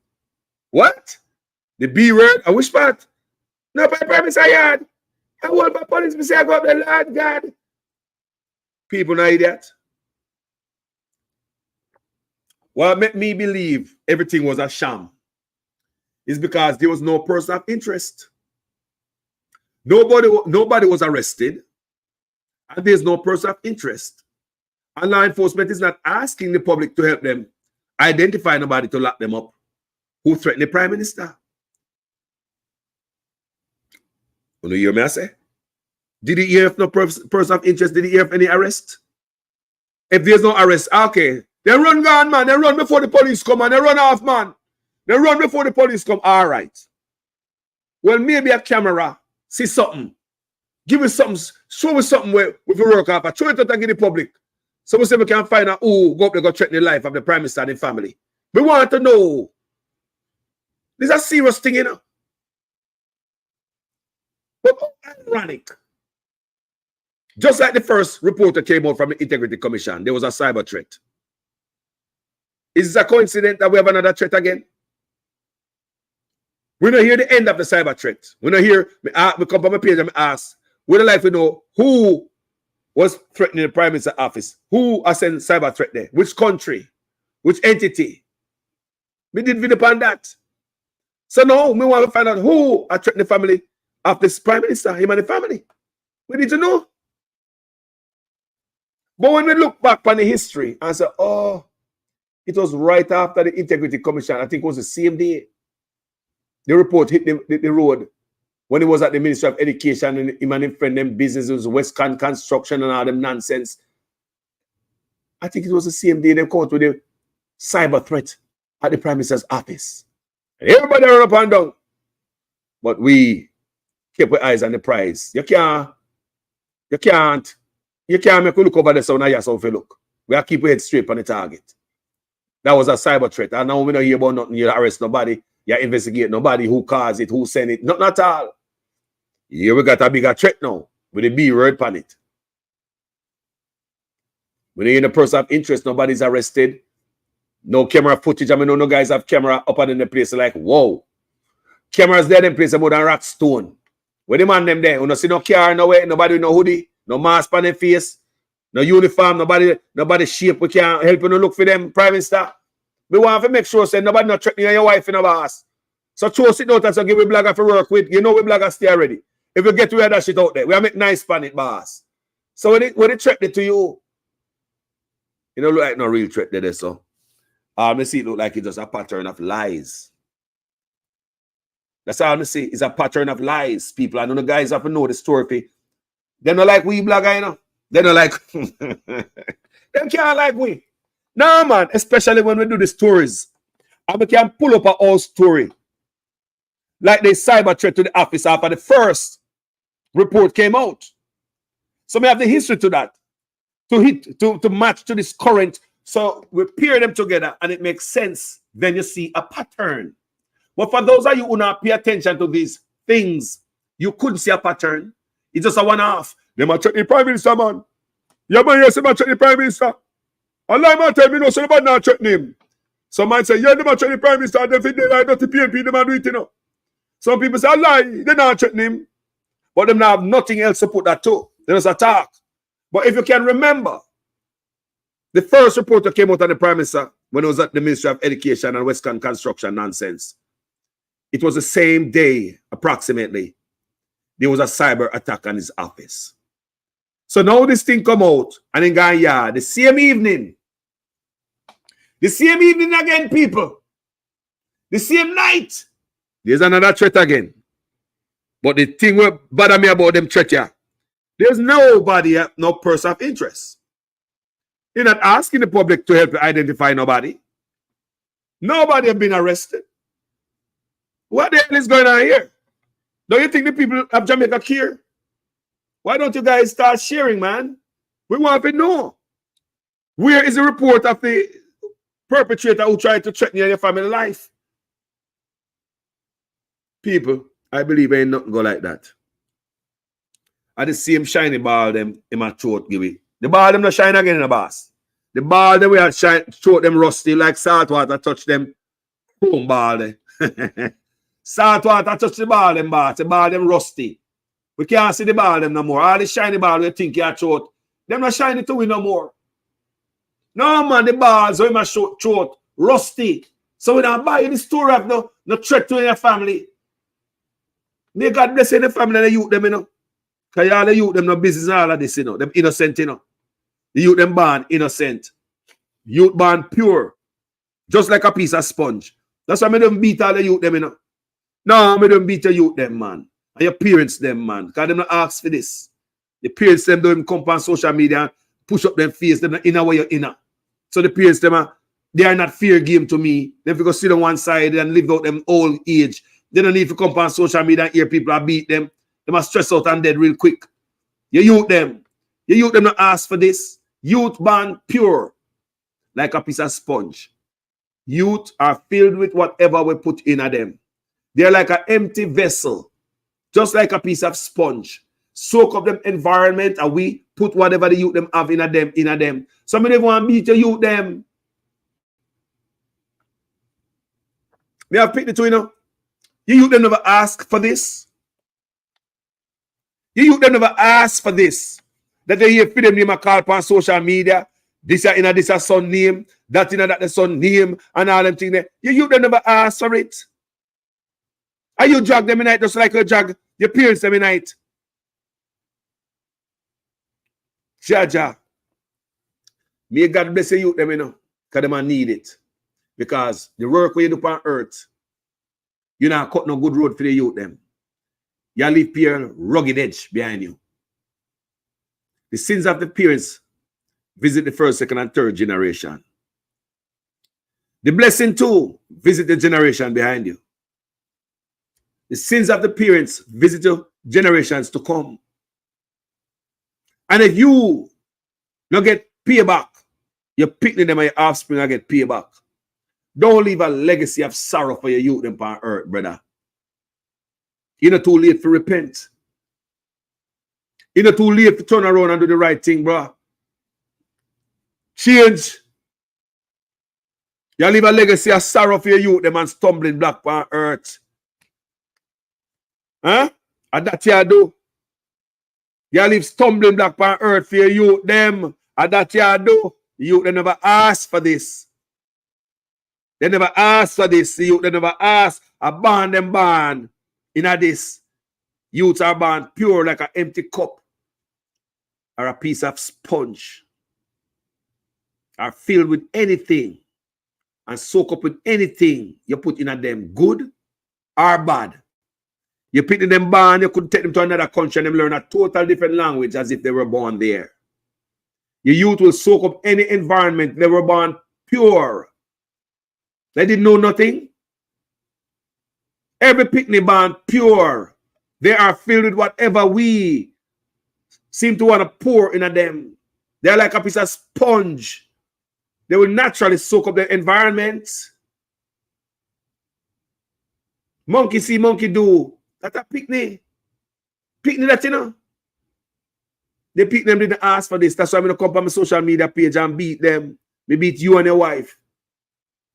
what? The B word? I wish part. No, by Prime Minister yard. I want my police to say I go up the Lord God. People know that. What made me believe everything was a sham is because there was no person of interest. Nobody was arrested, and there's no person of interest. And law enforcement is not asking the public to help them identify nobody to lock them up who threatened the Prime Minister. You hear me I say? Did he hear of no person of interest? Did he hear of any arrest? If there's no arrest, okay. They run gone, man. They run before the police come, and they run off, man. They run before the police come. All right. Well, maybe a camera see something. Give us something. Show us something where we can work off. Show it out and give the public. So we say we can find out who go up there go threaten the life of the Prime Minister and his family. We want to know. This is a serious thing, you know. But ironic. Just like the first report that came out from the Integrity Commission, there was a cyber threat. Is it a coincidence that we have another threat again? We don't hear the end of the cyber threat. We don't hear, we come from my page and ask, we'd like to know who was threatening the Prime Minister's office, who are sending cyber threat there, which country, which entity. We didn't read upon that. So now we want to find out who are threatening the family of this Prime Minister, him and the family. We need to know. But when we look back on the history and say, oh, it was right after the Integrity Commission, I think it was the same day, the report hit the road when he was at the Ministry of Education and him and his friend, them businesses, Westcon Construction and all them nonsense. I think it was the same day they caught with the cyber threat at the Prime Minister's office. And everybody run up and down. But we keep our eyes on the prize. You can't make we look over there so now you so look. We have to keep our head straight on the target. That was a cyber threat. And now we don't hear about nothing. You arrest nobody. You investigate nobody who caused it, who sent it. Not at all. Here we got a bigger threat now with a B word on it. When you're in a person of interest, nobody's arrested. No camera footage. I mean, no guys have camera up and in the place like, whoa. Cameras there in place more than rock stone. Where the man them there? You don't see no car nowhere, nobody with no hoodie, no mask on their face, no uniform, nobody shape. We can't help you to look for them, Prime Minister. We want to make sure say nobody not threatening your wife in a boss. So choose it out and so give we blogger for work with. You know we blogger stay already. If you get to wear that shit out there, we make nice pan it, boss. So when it threatened to you, you know, look like no real threat there, so. I see it look like it's just a pattern of lies. That's all I see. It's a pattern of lies, people. I know the guys have to know the story They don't like we blogger, you know. They don't like they can't like we. No, man, especially when we do the stories. And we can pull up a whole story. Like the cyber threat to the office after the first report came out. So we have the history to that. To match to this current. So we pair them together and it makes sense. Then you see a pattern. But for those of you who not pay attention to these things, you couldn't see a pattern. It's just a one-off. They might check the Prime Minister, man. Yeah, man, yes, they might check the Prime Minister. Allah might tell me, no, so they might not check him. Some might say, yeah, they might check the Prime Minister, and if they like not the PNP, they might do it, you know. Some people say, Allah, they not check him. But them now have nothing else to put that to. They just attack. But if you can remember, the first report that came out of the Prime Minister when it was at the Ministry of Education and Western Construction nonsense, it was the same day, approximately, there was a cyber attack on his office. So now this thing come out, and in Ghana, the same evening again, people, the same night, there's another threat again. But the thing what bother me about them threat here, there's nobody, no person of interest. You're not asking the public to help you identify nobody. Nobody have been arrested. What the hell is going on here? Don't you think the people of Jamaica care? Why don't you guys start sharing, man? We want to know. Where is the report of the perpetrator who tried to threaten your family life? People, I believe ain't nothing go like that. At the same shiny ball them in my throat give it. The ball them not shine again in the boss. The ball them we are shine throat them rusty like salt water touch them. Boom ball there. Salt water touch the ball them boss. The ball them rusty. We can't see the ball them no more. All the shiny ball we think you throat. Them not shiny to win no more. No man, the balls in my throat rusty. So we don't buy any story of no threat to your family. May God bless the family and the youth them, you know. Because all the youth them no business and all of this, you know. Them innocent, you know. The youth them born innocent. Youth born pure. Just like a piece of sponge. That's why I don't beat all the youth them, you know. No, I don't beat the youth them, man. And your parents them, man. Because them not ask for this. The parents them don't even come on social media and push up them face. Them not inner where you're inner. So the parents them they are not fair game to me. They have to go sit on one side and live out them old age. They don't need to come on social media and hear people and beat them. They must stress out and dead real quick. You youth them. You youth them not ask for this. Youth born pure. Like a piece of sponge. Youth are filled with whatever we put in them. They're like an empty vessel. Just like a piece of sponge. Soak up them environment and we put whatever the youth them have in them. Some of them want to beat the youth them. We have picked the two, you know. You youth them never ask for this. You youth them never ask for this. That they hear for them name a call on social media. This is a son name. That the son name and all them things there. You youth them never ask for it. And you drag them in night just like you drag your parents them in night. Jaja. May God bless you them, you know. Because they need it. Because the work we do on earth, you not cut no good road for the youth them. You leave peer rugged edge behind you. The sins of the parents visit the first, second, and third generation. The blessing too visit the generation behind you. The sins of the parents visit your generations to come. And if you don't get payback, you're picking them and your offspring and get payback. Don't leave a legacy of sorrow for your youth upon earth, brother. You're not too late to repent. You're not too late to turn around and do the right thing, bro. Change. You leave a legacy of sorrow for your youth, them and stumbling block upon earth. Huh? And that you do. You leave stumbling block upon earth for your youth, them. And that you do. The youth, they never ask for this. They never ask for this. The youth, they never ask. A born them born. In this, youths are born pure like an empty cup or a piece of sponge. Are filled with anything and soak up with anything you put in them, good or bad. You pick them born, you could take them to another country and them learn a total different language as if they were born there. Your youth will soak up any environment. They were born pure. They didn't know nothing. Every picnic born pure. They are filled with whatever we seem to want to pour into them. They're like a piece of sponge. They will naturally soak up the environment. Monkey see, monkey do. That's a picnic. Picnic that, you know. The picnic didn't ask for this. That's why I'm going to come on my social media page and beat them. Me beat you and your wife.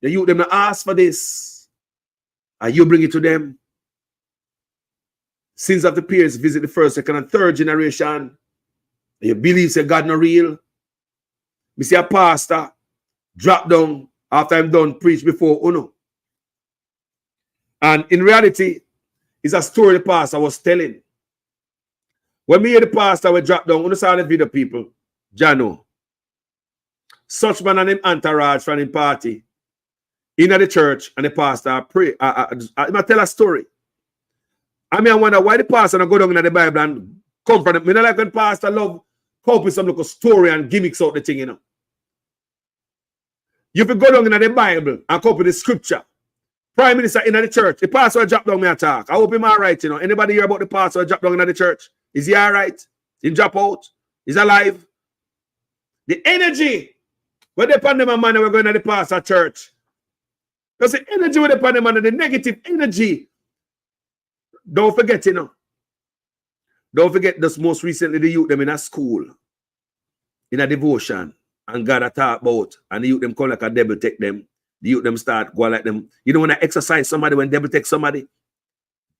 The youth them to ask for this. And you bring it to them. Sins of the peers visit the first, second, and third generation. You believe say God not real. Me see a pastor drop down after I'm done preach before Uno. And in reality, it's a story the pastor was telling. When me hear the pastor we drop down, Uno saw the video people, Jano. Such man and him entourage from him party in the church and the pastor pray. I tell a story. I mean, I wonder why the pastor not go down in the Bible and come from them. I don't like when pastor love copy some little story and gimmicks out the thing, you know. You can go down in the Bible and copy the scripture. Prime Minister in the church, the pastor drop down me attack. I hope him all right, you know. Anybody hear about the pastor drop down in the church? Is he all right? He drop out? He's alive? The energy when they pan them a man we're going to the pastor church. Because the energy when they pan them the negative energy. Don't forget, you know. Don't forget this most recently the youth them in a school, in a devotion, and God a talk about, and the youth them come like a devil take them. The youth them start going like them. You don't want to exercise somebody when devil take somebody.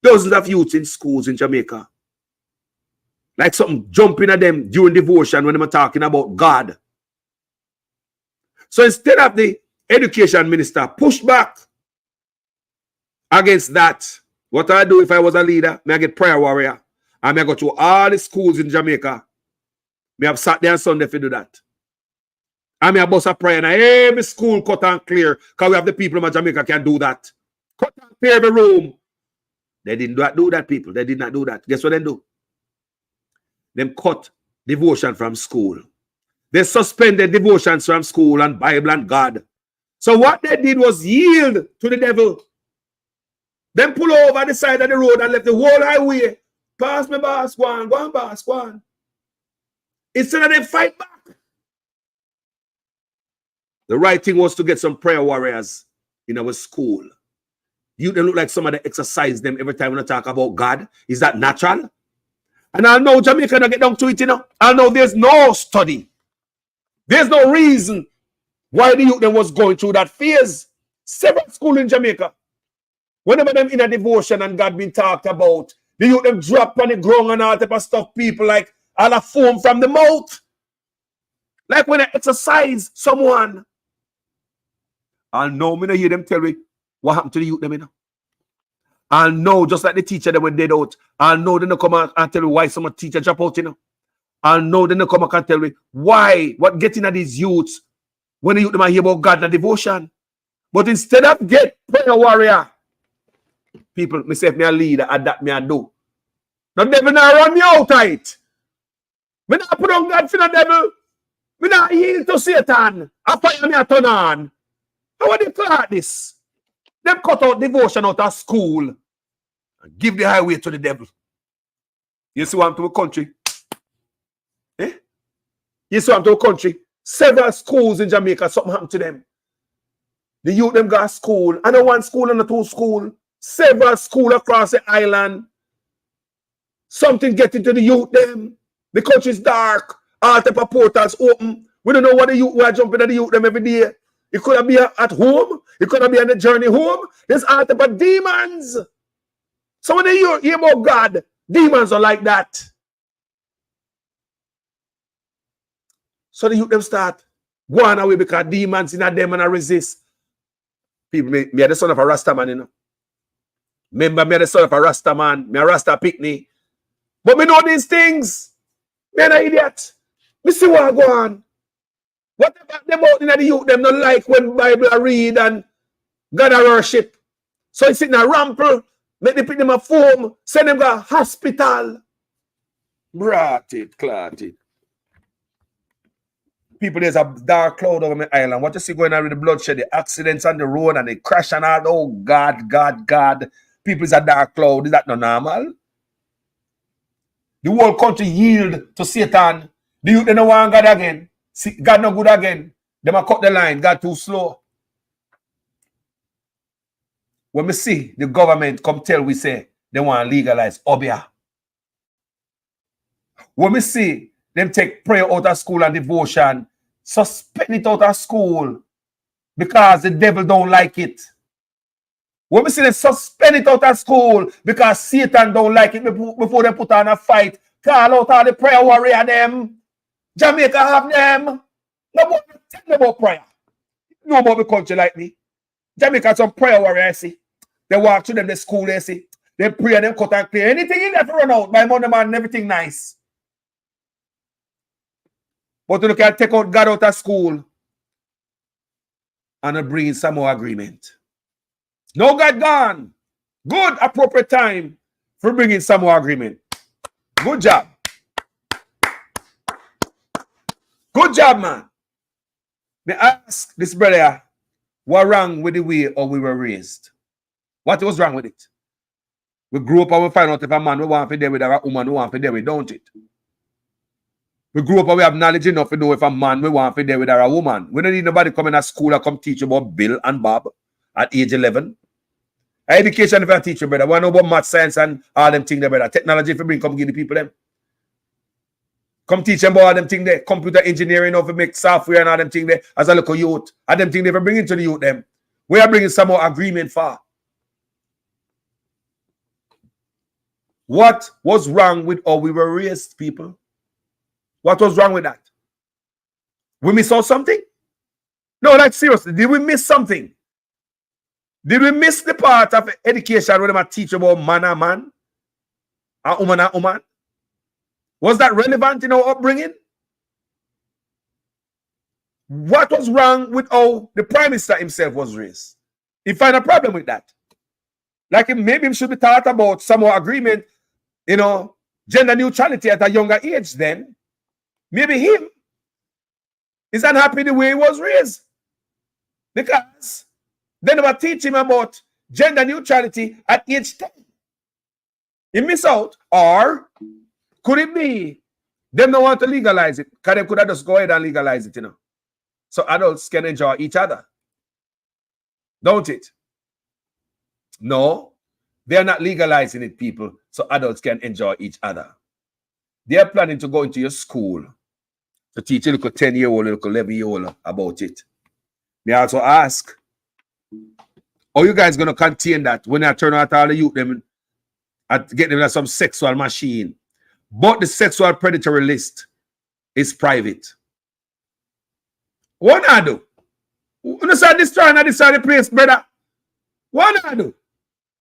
Dozens of youths in schools in Jamaica. Like something jumping at them during devotion when they are talking about God. So instead of the education minister push back against that, what I do if I was a leader, I get prayer warrior. And I go to all the schools in Jamaica. I have Saturday and Sunday to do that. And I bust a prayer and every school cut and clear because we have the people in Jamaica can do that. Cut and clear the room. They didn't do that, people. They did not do that. Guess what they do? Them cut devotion from school. They suspended devotions from school and Bible and God. So what they did was yield to the devil. Then pull over the side of the road and left the whole highway. Pass me, boss, go on, boss, go on. Instead of them fight back. The right thing was to get some prayer warriors in our school. You don't look like somebody exercise them every time we talk about God. Is that natural? And I know Jamaica don't get down to it, you know. I know there's no study. There's no reason why the youth them was going through that phase. Several schools in Jamaica. Whenever them in a devotion and God been talked about, the youth them drop on the ground and all type of stuff, people like all a foam from the mouth. Like when I exercise someone. I know me not hear them tell me what happened to the youth them, you know. I know just like the teacher that went dead out. I know they don't come out and tell me why some teacher drop out, you know. I know they don't come out and tell me why, what getting at these youths when the youth them hear about God and devotion. But instead of get prayer warrior, people, myself, me a leader, and that me a do. The devil not run me out of it. Me not put on God for the devil. Me not yield to Satan. I fire me a turn on. How would they call this? Them cut out devotion out of school and give the highway to the devil. You see what I'm to a country? Eh? You see what I'm to a country? Several schools in Jamaica, something happened to them. The youth them got school. And not one school and not two school. Several schools across the island. Something getting to the youth them. The country's dark. All type of portals open. We don't know what the youth, we are jumping at the youth them every day. It could be at home. It could be on the journey home. There's all type of demons. So when they hear about God, demons are like that. So the youth them start going away because demons in them and I resist. People, me are the son of a Rasta man, you know. Remember, me are the son of a Rasta man. Me a Rasta picnic. But me know these things. Me an idiot. Me see what I go on. What about them out in the youth? Them not like when Bible I read and God I worship. So it's in a rample Make them pick them a form, send them to hospital. Brought it, clot it. People, there's a dark cloud over my island. What you see going on with the bloodshed, the accidents on the road and the crash and all? Oh, God, God, God. People, is a dark cloud. Is that not normal? The whole country yield to Satan. The youth, they don't want God again. See, God no good again. They might cut the line. God too slow. When we see the government come tell we say they want to legalize Obia. When we see them take prayer out of school and devotion, suspend it out of school because the devil don't like it. When we see them suspend it out of school because Satan don't like it before they put on a fight, call out all the prayer warrior them. Jamaica have them. Nobody tell them about prayer. You know about the culture like me. Jamaica have some prayer warrior, see. They walk to them, the school, they see. They pray and them cut and clear. Anything in there to run out by Monday man and everything nice. But you can take out God out of school and bring some more agreement. No God gone. Good appropriate time for bringing some more agreement. Good job. Good job, man. Me ask this brother, what wrong with the way how we were raised? What was wrong with it? We grew up and we find out if a man we want to deal with or a woman we want to deal with, don't it? We grew up and we have knowledge enough to know if a man we want to deal with or a woman. We don't need nobody coming to school and come teach you about Bill and Bob at age 11. Education if I teach you, brother. We know about math, science and all them things there, brother. Technology if you bring, come give the people them. Come teach them about all them things there. Computer engineering, how to make software and all them things there as a local youth. And them things they bring into the youth them. We are bringing some more agreement for. What was wrong with how we were raised, people? What was wrong with that? We miss out something? No, like seriously, did we miss something? Did we miss the part of education where they teach about man and man? And woman and woman? Was that relevant in our upbringing? What was wrong with how the Prime Minister himself was raised? He find a problem with that. Like maybe he should be taught about some more agreement, you know, gender neutrality at a younger age then. Maybe him is unhappy the way he was raised. Because they never teach him about gender neutrality at age 10. He miss out. Or could it be them don't want to legalize it? Because they could have just go ahead and legalize it, you know. So adults can enjoy each other. Don't it? No. They are not legalizing it, people, so adults can enjoy each other. They are planning to go into your school to teach a little 10-year-old, a little 11-year-old about it. They also ask, are you guys going to contain that when I turn out all the youth them and get them like some sexual machine? But the sexual predatory list is private. What I do? You understand this trying to decide the place, brother? What I do?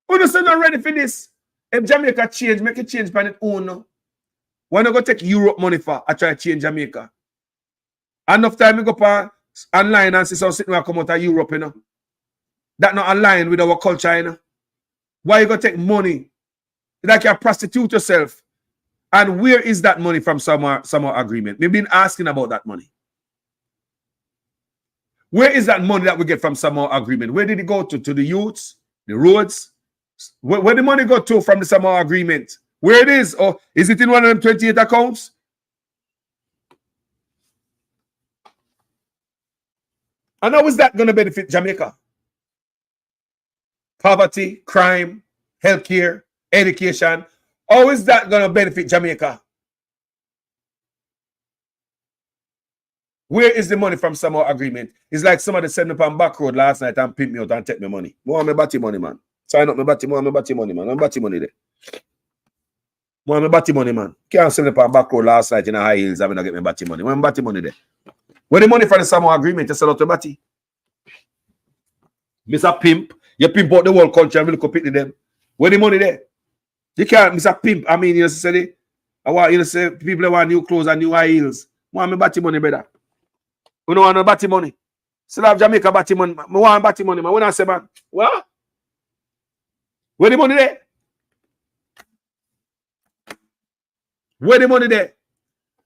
You understand not ready for this? If Jamaica change, make a change by its own. No? Why not go take Europe money for? I try to change Jamaica. Enough time we go for online and see some sitting come out of Europe, you know. That not aligned with our culture, you know. Why you gonna take money? Like you prostitute yourself. And where is that money from some agreement? We've been asking about that money. Where is that money that we get from some agreement? Where did it go to? To the youths, the roads? Where the money go to from the summer agreement? Where it is? Or is it in one of them 28 accounts? And how is that going to benefit Jamaica? Poverty, crime, healthcare, education. How is that going to benefit Jamaica? Where is the money from some agreement? It's like somebody sent me on back road last night and pimp me out and take my money. More my batty money, man. Sign up my batty, more my batty money, man. I'm batty money there. More my batty money, man. Can't send me on back road last night in a high heels. I'm going to get my batty money. More my batty money there. Where the money from the some agreement to sell out the batty? Mr. Pimp, you pimp out the whole country and will compete with them. Where the money there? You can't, Mr. Pimp. I mean, you say, I want you to say people want new clothes and new high heels. Want me batty money, brother? We don't want no batty money. Still have Jamaica batty money. I want batty money, man. When I say, man, what? Where the money there? Where the money there?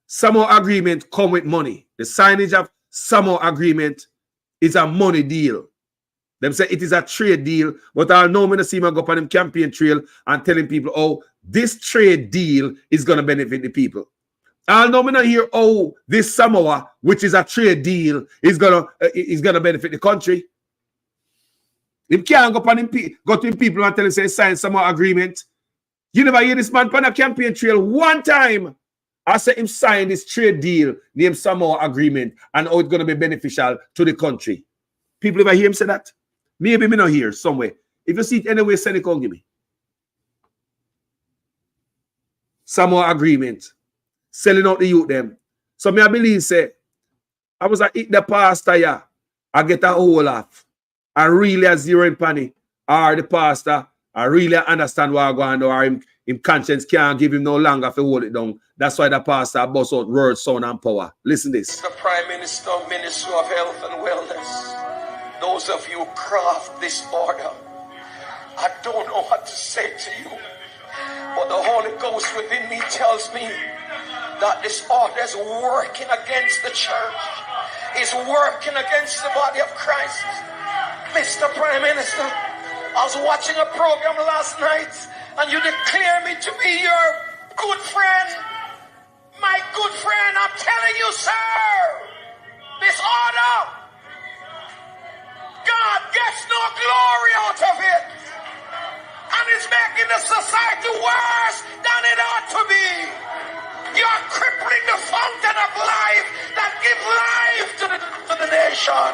Samoa agreement come with money. The signage of Samoa agreement is a money deal. Them say it is a trade deal, but I'll know when I see me go up on them campaign trail and telling people, oh, this trade deal is going to benefit the people. I'll know when I hear, oh, this Samoa, which is a trade deal, is gonna benefit the country. Him can't go up on him, go to him people and tell him, say, sign Samoa agreement. You never hear this man on a campaign trail one time. I said him sign this trade deal, named Samoa agreement, and how it's going to be beneficial to the country. People ever hear him say that? Maybe me not hear somewhere. If you see it anyway, send it, come give me. Samoa agreement. Selling out the youth them. So me I believe say, I was at the pastor yeah, I get a whole off. I really a zero in panic. Or the pastor, I really understand what I'm going on, or him conscience can't give him no longer to hold it down. That's why the pastor bust out word, sound, and power. Listen this. The Prime Minister, Minister of Health and Wellness, those of you craft this order, I don't know what to say to you, but the Holy Ghost within me tells me that this order is working against the church, is working against the body of Christ. Mr. Prime Minister, I was watching a program last night and you declare me to be your good friend. My good friend, I'm telling you, sir, this order, God gets no glory out of it. And it's making the society worse than it ought to be. You're crippling the fountain of life that gives life to the nation.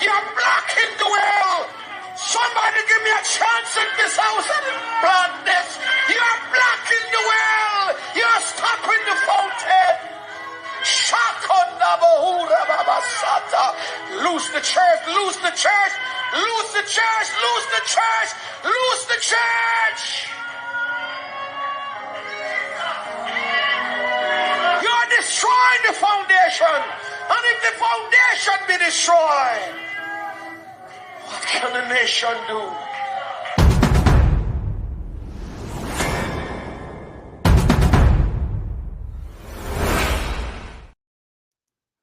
You're blocking the well. Somebody give me a chance in this house and plant this. You're blocking the well. You're stopping the fountain. Loose the church, loose the church, loose the church, loose the church, loose the church. You're destroying the foundation. And if the foundation be destroyed, what can the nation do?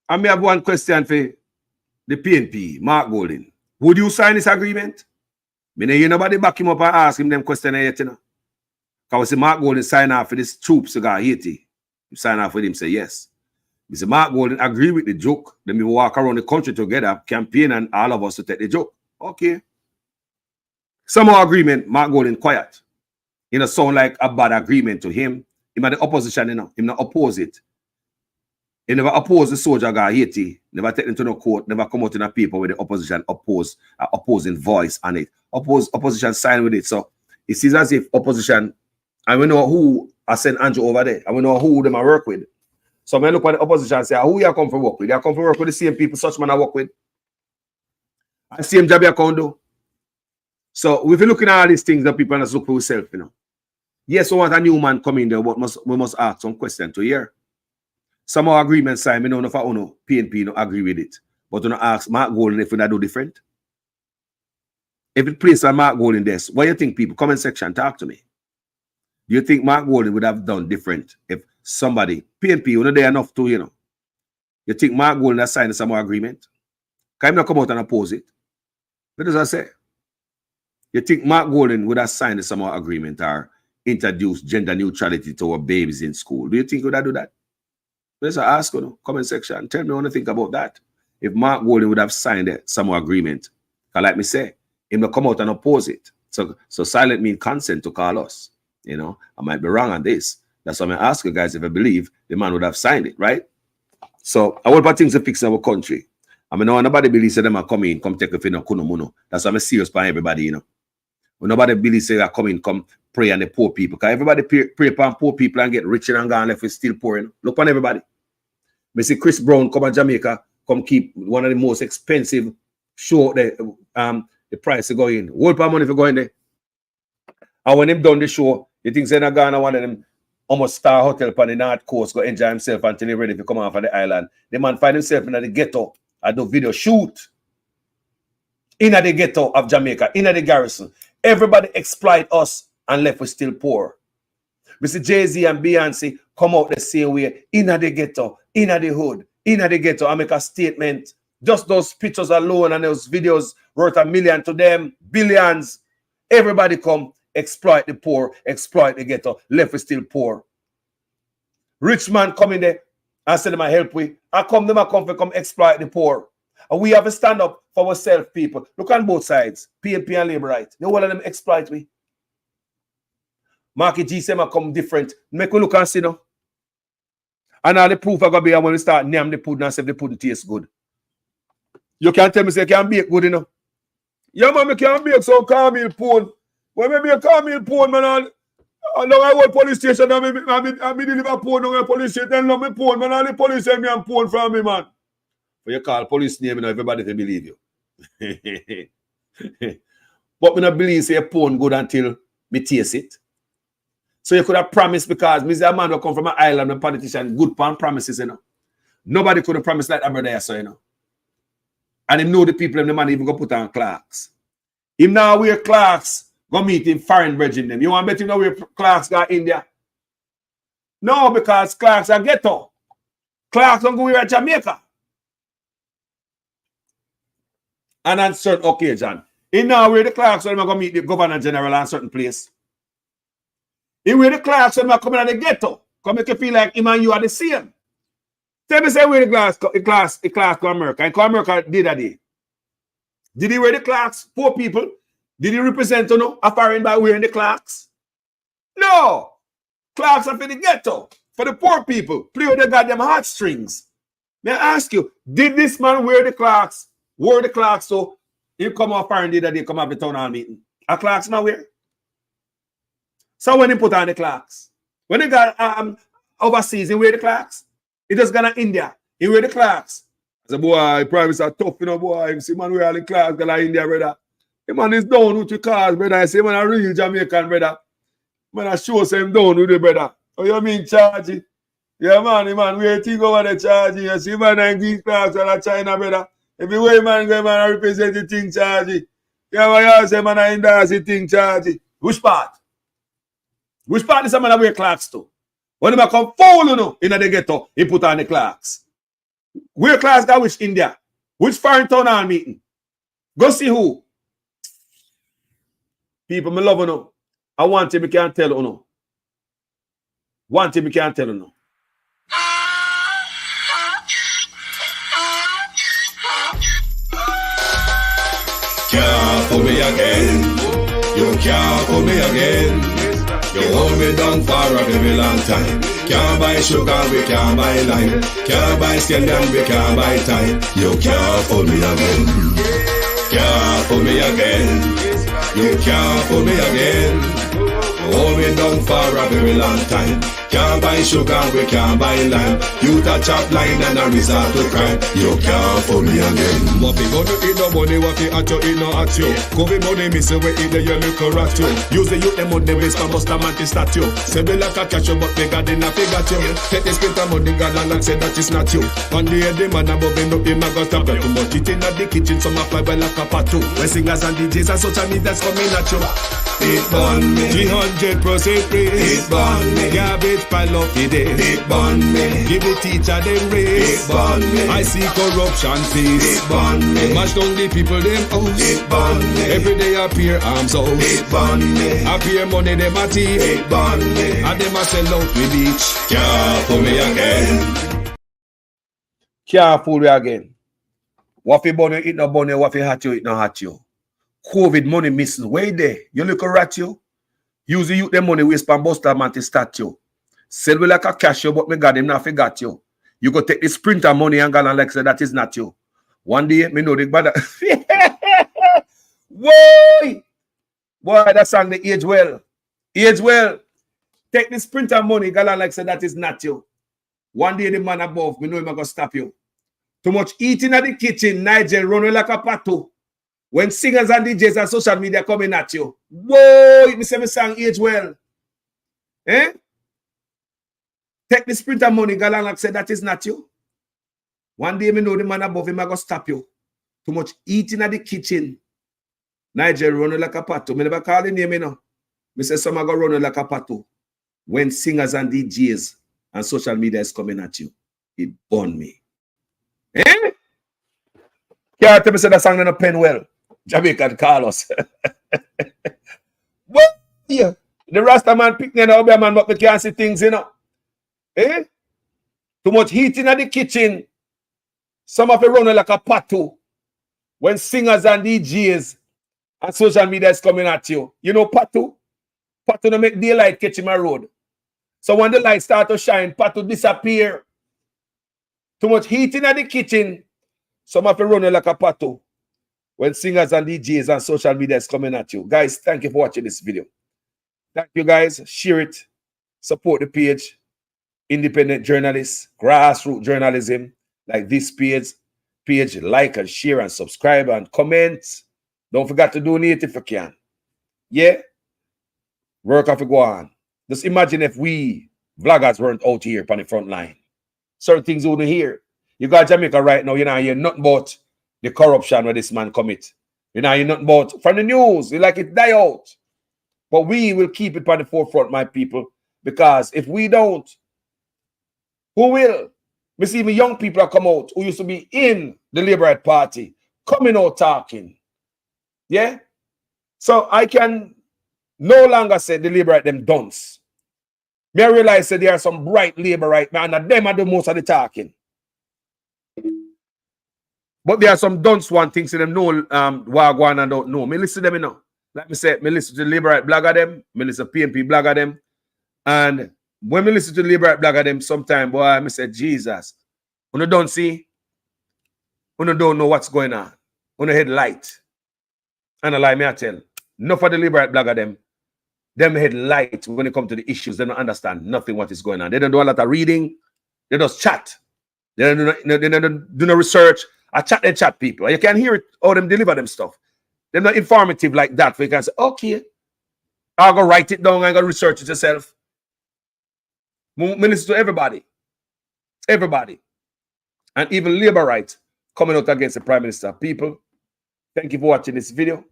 I may have one question for the PNP, Mark Golding. Would you sign this agreement? I mean, you nobody back him up and ask him them questions yet, you know. Because Mark Golding sign off for this troops to go Haiti. You sign off with him, say yes. Mr. Mark Golding agree with the joke. Then we walk around the country together, campaign, and all of us to take the joke. Okay. Somehow agreement, Mark Golding quiet. You know, sound like a bad agreement to him. Him at the opposition, you know, him not oppose it. He never oppose the soldier guy Haiti, never take him to no court, never come out in a paper with the opposition opposing voice on it. Opposition sign with it. So it seems as if opposition, and we know who I send Andrew over there, and we know who them I work with. So when I look at the opposition and say, who you come for work with? You come for work with the same people such man I work with. And same job you can do. So if you're looking at all these things that people must look for yourself, you know. Yes, we want a new man coming there, but we must ask some questions to hear. Some of our agreements sign, I don't know if PNP don't agree with it. But we don't ask Mark Golding if we do different. If it plays on Mark Golding desk, what do you think, people? Comment section, talk to me. Do you think Mark Golding would have done different if somebody, PNP, you know, they enough to, you know. You think Mark Golding has signed some agreement? Can he not come out and oppose it? What does that say? You think Mark Golding would have signed some agreement or introduced gender neutrality to our babies in school? Do you think he would have do that? Let's ask you, comment section. Tell me what you think about that. If Mark Golding would have signed some agreement, because like me say, he will come out and oppose it. So silent means consent to call us. You know, I might be wrong on this. That's why I ask you guys if I believe the man would have signed it, right? So I want things to fix in our country. I mean, nobody believes that them are coming, come take a fin of kuno. That's why I'm serious by everybody, you know. When nobody believes they are coming, come pray on the poor people. Because everybody pray upon poor people and get richer and gone left with still poor. You know? Look on everybody. We see Chris Brown come to Jamaica, come keep one of the most expensive show there. The price to go in. Whole part of money for going there. And when him done the show, you think they're gonna one of them almost star hotel upon the North Coast, go enjoy himself until he's ready to come off of the island. The man find himself in the ghetto and do video shoot. In the ghetto of Jamaica, in the garrison. Everybody exploit us and left with still poor. We see Jay-Z and Beyonce come out the same way, in the ghetto, in the hood, in the ghetto, and make a statement. Just those pictures alone and those videos worth $1 million to them, billions. Everybody come exploit the poor, exploit the ghetto, left is still poor. Rich man come in there and say them I help we. I come exploit the poor. And we have to stand up for ourselves, people. Look on both sides, PNP and Labour right. The whole of them exploit we. Marky G say come different. Make we look and see now. And all the proof are going to be when we start name the pudding and say the pudding tastes good. You can't tell me say you can bake good enough. Yeah, man, I can't bake some cornmeal pone. When I make a cornmeal pone, man, I went police station and I deliver pone on the police station. Then me pone, man, and the police send me and pone from me, man. But you call police name, you know, everybody can believe you. But me not believe say a pone good until me taste it. So you could have promised because me say a man will come from an island, a politician, good pan promises, you know. Nobody could have promised like that brother, so you know. And him know the people and the man even go put on Clarks. Him now wear Clarks, go meet him foreign brethren them. You want to bet him now wear Clarks got India? No, because Clarks are ghetto. Clarks don't go wear Jamaica. And on certain occasion, he now wear the Clarks when he go meet the governor general on certain place. He wear the Clarks when he come in the ghetto. Come make you feel like him and you are the same. Tell me say wear the class to America. And America did that day. Did he wear the Clarks? Poor people. Did he represent a foreign by wearing the Clarks? No. Clarks are for the ghetto. For the poor people. Play with the goddamn heartstrings. May I ask you, did this man wear the Clarks? Wore the Clarks so he come off foreign did that day come up the town hall meeting. A Clarks now wear? So when he put on the Clarks, when he got overseas, he wear the Clarks. He just gone to India. He wear the Clarks. I said, boy, privates are tough, you know, boy. You see, man, wear all the Clarks, go to India, brother. The man is down with the cars, brother. I say, man, a real Jamaican, brother. Man, I sure say him down with the brother. Oh, you mean charging? Yeah, man, we think over the charging. You see, man, and these Clarks are China, brother. Everywhere, man, go, man, I represent the thing charging. Yeah, man, you say, man, I endorse the thing charging. Which part? Which part is a man wear Clarks to? When he come foul, you know, in the ghetto, he put on the Clarks. Where Clarks got which India? Which foreign town hall meeting? Go see who. People, me love you know. I want him, I can't tell you know. Want him, I can't tell you know. Can't fool me again. You can't fool me again. You hold me down for a very long time. Can't buy sugar, we can't buy lime. Can't buy scallion, we can't buy time. You can't fool me again. Can't fool me again. You can't fool me again. Hold me down for a very long time. Can't buy sugar, we can't buy lime. You touch up line and a resort to crime. You can't fool me again. What we gonna eat no money, what we at you, eat no at you. COVID money, miss away, eat the yellow rat you. Use the youth, the money, waste for bust a man to statue. Say we like a catch you, but we got in a figure you. Take the spit of money, gal and say that is not you. One day the man above end up, him a got stop. Too much eating at the kitchen, some a fly well like a patu. When singers and DJs and social media's coming at you. It burn me 300% raise. It burn me garbage pile up the day. It burn me give the teacher them raise. It burn me I see corruption face. It burn me mash down the people them house. It burn me every day appear arms out. It burn me appear money them a thief. It burn me and them a sell out with each. Can't fool me again. Can't fool me again. What if bunny eat no bunny, what if hat you eat no hat you. COVID money missing. Where there? You look at you. Use the youth them money waste pan buster man to start you. Sell me like a cashier, but me got him not forgot you. You go take the sprinter money and go and like say that is not you. One day, me know the brother. Boy, that song the age well. Age well. Take the sprinter money, go and like say that is not you. One day the man above, me know him gonna stop you. Too much eating at the kitchen, Nigel running like a pato. When singers and DJs and social media coming at you. Whoa, me say me song age well. Eh? Take the sprinter money, Galan like said that is not you. One day me know the man above him I go stop you. Too much eating at the kitchen. Nigel running like a pato. Me never call the name, you know. Me say some go running like a pato. When singers and DJs and social media is coming at you. It burned me. Eh? Can't tell me say that song in a pen well. Jamaican Carlos. What? Yeah. The Rasta man pick me up, man, but we can't see things, you know. Eh? Too much heat in the kitchen. Some of it running like a pato. When singers and DJs and social media is coming at you. You know pato? Pato to make daylight catch in my road. So when the lights start to shine, pato disappear. Too much heat in the kitchen. Some of it running like a pato. When singers and DJs and social media is coming at you. Guys, thank you for watching this video. Thank you, guys. Share it. Support the page. Independent journalists, grassroots journalism, like this page. Like and share and subscribe and comment. Don't forget to donate if you can. Yeah? Work have to go on. Just imagine if we vloggers weren't out here on the front line. Certain things you wouldn't hear. You got Jamaica right now, you know, hear nothing about the corruption where this man commit. You know, you're nothing about from the news. You like it die out. But we will keep it on the forefront, my people. Because if we don't, who will? We see even young people that come out who used to be in the Labour Party, coming out talking. Yeah? So I can no longer say the Labour them dunce. Me I realize that there are some bright Labour right now, and them are the most of the talking. But there are some dunce one things to them know Wagwan and don't know. Me listen to them, you know. Like me say, me listen to the Labour blogger them, me listen to PNP blogger them, and when me listen to the Labour blogger them, sometime, boy, I say, Jesus, you don't see, you don't know what's going on. You head light. And I lie me I tell, enough of the Labour blogger them head light when it comes to the issues. They don't understand nothing what is going on. They don't do a lot of reading. They just chat. They don't do no research. I chat people. You can hear it, how them deliver them stuff. They're not informative like that. For you can say, okay, I'll go write it down. I got to research it yourself. Minister to everybody. Everybody. And even Labour right coming out against the Prime Minister. People, thank you for watching this video.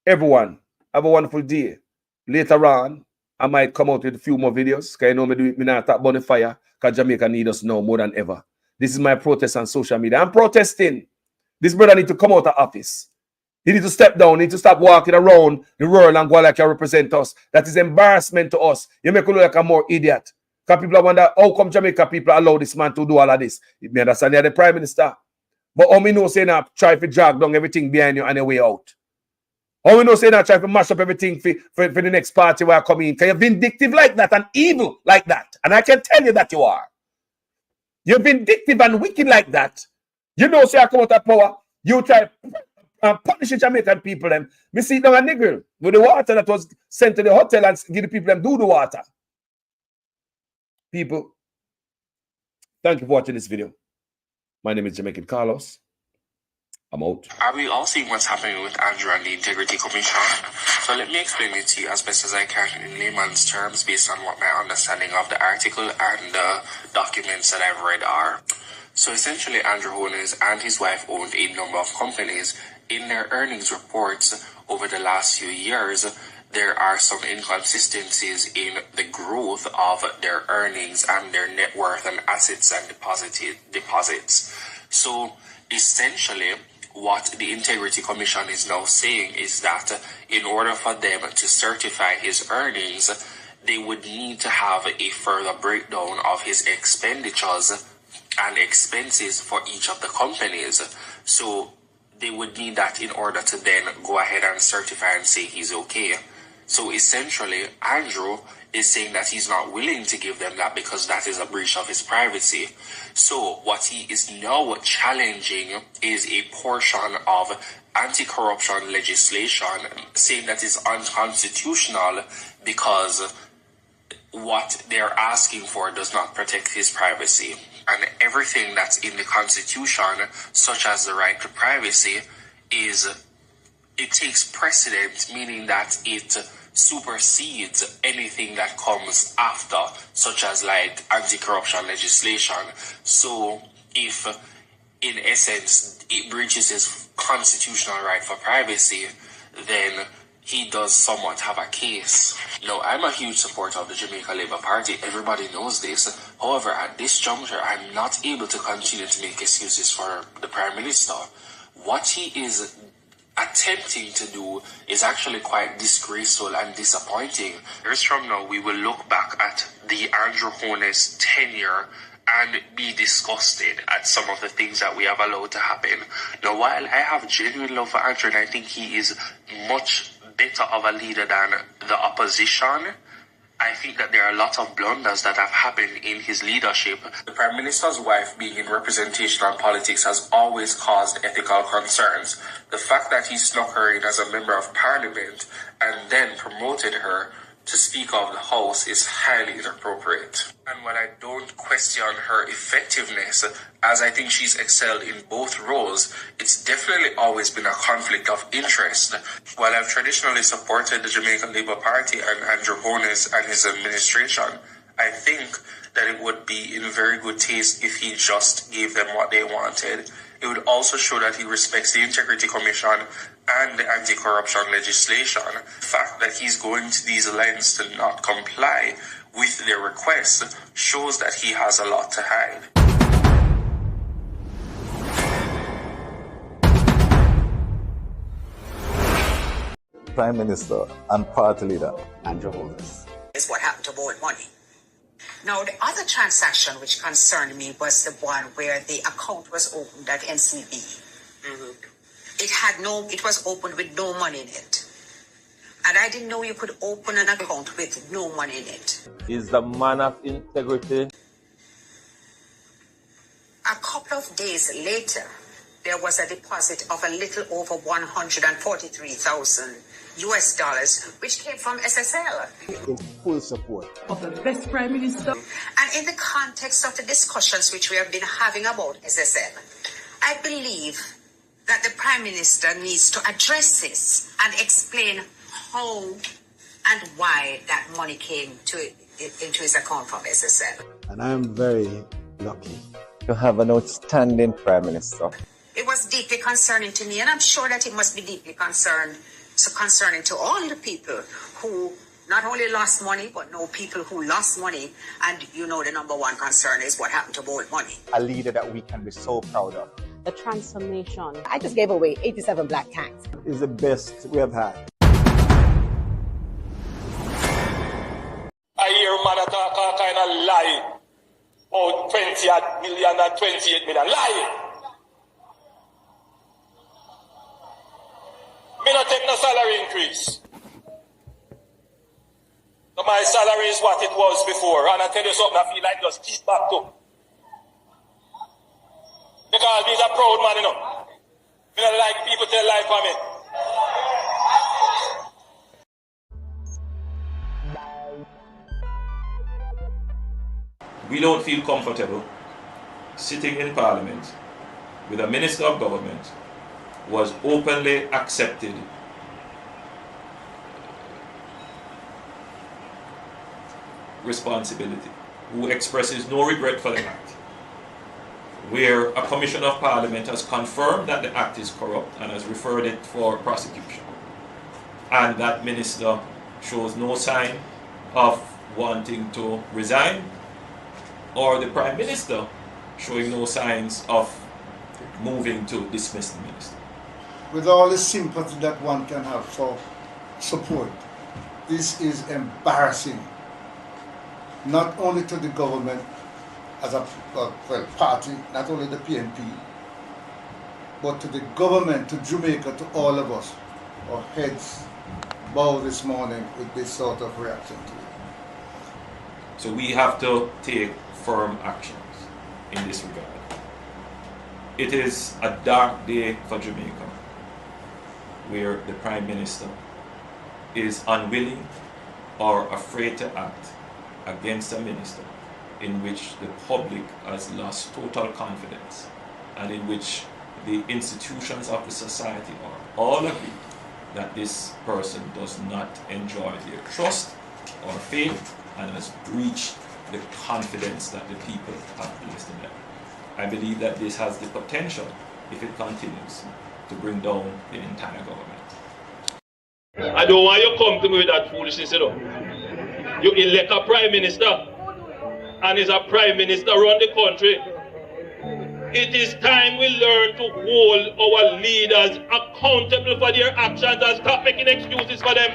Everyone, have a wonderful day. Later on, I might come out with a few more videos. Because you know me not talk about the fire. Because Jamaica need us now more than ever. This is my protest on social media. I'm protesting. This brother need to come out of office. He need to step down. He need to stop walking around the world and go like you represent us. That is embarrassment to us. You make us look like a more idiot. Because people wonder, how come Jamaica people allow this man to do all of this? It may understand you're the Prime Minister. But how me know say now try to drag down everything behind you on your way out? How we know say now try to mash up everything for the next party where I come in? Because you're vindictive like that and evil like that. And I can tell you that you are. You're vindictive and wicked like that. You know, say I come out of power, you try punish the Jamaican people. Them. Me see down a nigger with the water that was sent to the hotel and give the people them do the water. People, thank you for watching this video. My name is Jamaican Carlos. I'm out. Are we all seeing what's happening with Andrew and the Integrity Commission? So let me explain it to you as best as I can in layman's terms based on what my understanding of the article and the documents that I've read are. So essentially, Andrew Holness and his wife owned a number of companies. In their earnings reports over the last few years, there are some inconsistencies in the growth of their earnings and their net worth and assets and deposits. So essentially, what the Integrity Commission is now saying is that in order for them to certify his earnings, they would need to have a further breakdown of his expenditures and expenses for each of the companies. So they would need that in order to then go ahead and certify and say he's okay. So essentially, Andrew is saying that he's not willing to give them that because that is a breach of his privacy. So what he is now challenging is a portion of anti-corruption legislation, saying that is unconstitutional because what they're asking for does not protect his privacy. And everything that's in the Constitution, such as the right to privacy, it takes precedent, meaning that it supersedes anything that comes after, such as like anti-corruption legislation. So if, in essence, it breaches his constitutional right for privacy, then he does somewhat have a case. Now, I'm a huge supporter of the Jamaica Labour Party. Everybody knows this. However, at this juncture, I'm not able to continue to make excuses for the Prime Minister. What he is attempting to do is actually quite disgraceful and disappointing. Years from now, we will look back at the Andrew Holness tenure and be disgusted at some of the things that we have allowed to happen. Now, while I have genuine love for Andrew and I think he is much better of a leader than the opposition, I think that there are a lot of blunders that have happened in his leadership. The Prime Minister's wife being in representational politics has always caused ethical concerns. The fact that he snuck her in as a member of Parliament and then promoted her to Speaker of the House is highly inappropriate. And while I don't question her effectiveness, as I think she's excelled in both roles, it's definitely always been a conflict of interest. While I've traditionally supported the Jamaican Labour Party and Andrew Holness and his administration, I think that it would be in very good taste if he just gave them what they wanted. It would also show that he respects the Integrity Commission and the anti-corruption legislation. The fact that he's going to these lengths to not comply with their requests shows that he has a lot to hide. Prime Minister and Party Leader Andrew Holness. Is what happened to Bold Money. Now, the other transaction which concerned me was the one where the account was opened at NCB. It was opened with no money in it. And I didn't know you could open an account with no money in it. Is the man of integrity. A couple of days later, there was a deposit of a little over $143,000 US, which came from SSL. In full support of the best Prime Minister. And in the context of the discussions which we have been having about SSL, I believe that the Prime Minister needs to address this and explain how and why that money came into his account from SSL. And I'm very lucky to have an outstanding Prime Minister. It was deeply concerning to me, and I'm sure that it must be deeply concerning to all the people who not only lost money, but know people who lost money. And you know the number one concern is what happened to Bold Money. a leader that we can be so proud of. The transformation. I just gave away 87 black tanks. Is the best we have had. I hear man talk all kind of lie. Oh, 20 million and 28 million. Lie! Me not take no salary increase. So my salary is what it was before. And I tell you something, I feel like just keep back to. Because he's a proud man, you know. Me not like people tell lie for me. We don't feel comfortable sitting in Parliament with a Minister of Government who was openly accepted responsibility, who expresses no regret for the act, where a Commissioner of Parliament has confirmed that the act is corrupt and has referred it for prosecution, and that Minister shows no sign of wanting to resign, or the Prime Minister showing no signs of moving to dismiss the Minister. With all the sympathy that one can have for support, this is embarrassing, not only to the government as a party, not only the PNP, but to the government, to Jamaica, to all of us. Our heads bow this morning with this sort of reaction to it. So we have to take firm actions in this regard. It is a dark day for Jamaica, where the Prime Minister is unwilling or afraid to act against a minister in which the public has lost total confidence and in which the institutions of the society are all agree that this person does not enjoy their trust or faith and has breached the confidence that the people have placed in them. I believe that this has the potential, if it continues, to bring down the entire government. I don't want you to come to me with that foolishness, you know. You elect a prime minister, and is a prime minister run the country. It is time we learn to hold our leaders accountable for their actions and stop making excuses for them.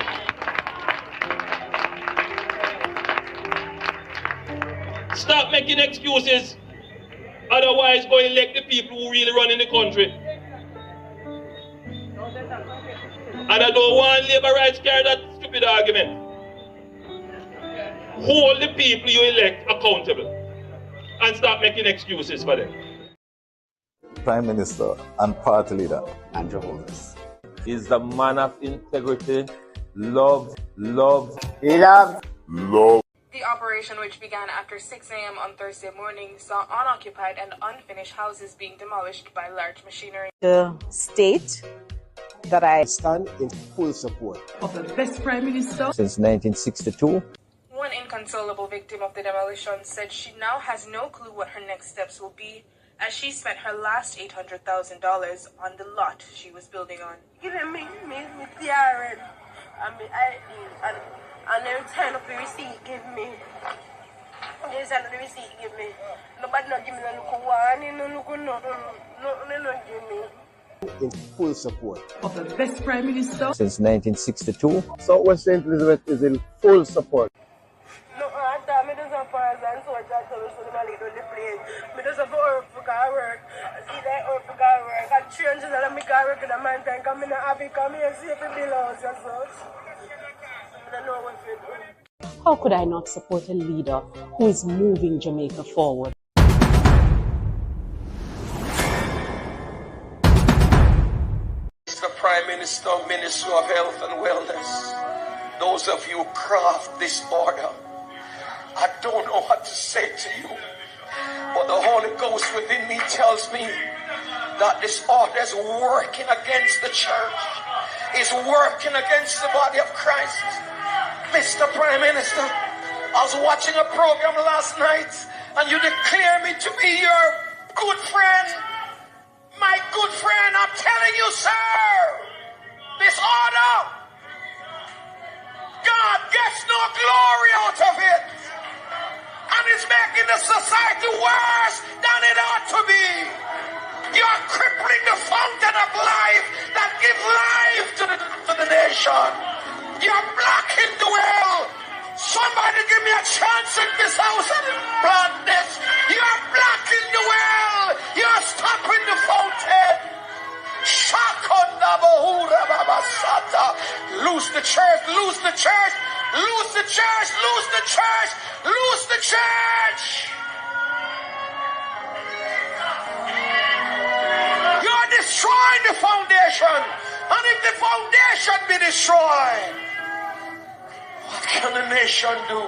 Stop making excuses. Otherwise, go elect the people who really run in the country. And I don't want labor rights carry that stupid argument. Hold the people you elect accountable and stop making excuses for them. Prime Minister and Party Leader Andrew Holness is the man of integrity, love. The operation, which began after 6 a.m. on Thursday morning, saw unoccupied and unfinished houses being demolished by large machinery. The state that I stand in full support of the best prime minister since 1962. One inconsolable victim of the demolition said she now has no clue what her next steps will be, as she spent her last $800,000 on the lot she was building on. Giving me TRN and my ID and every time of the receipt give me. Every time of the receipt give me. Nobody not give me no look one, no look no give me. In full support of the best prime minister since 1962. Southwest St. Elizabeth is in full support. No, I thought me just a pass and so I just told me so I leave on the plane. Me just have to work for work. I see that work for work. I change it and I make work in a man time. Come in and have it, come here, see if it belongs and such. I don't know what to do. How could I not support a leader who is moving Jamaica forward? Mr. Prime Minister, Minister of Health and Wellness, those of you who craft this order, I don't know what to say to you, but the Holy Ghost within me tells me that this order is working against the church, is working against the body of Christ. Mr. Prime Minister, I was watching a program last night and you declare me to be your good friend. My good friend, I'm telling you, sir, this order, God gets no glory out of it. And it's making the society worse than it ought to be. You're crippling the fountain of life that gives life to the nation. You're blocking the well. Somebody give me a chance in this house and plant this. You're blocking the well. You're stopping the fountain. Shakunda Bahura Babasata. Lose the church, lose the church, lose the church, lose the church, lose the church. You're destroying the foundation. And if the foundation be destroyed, what can the nation do?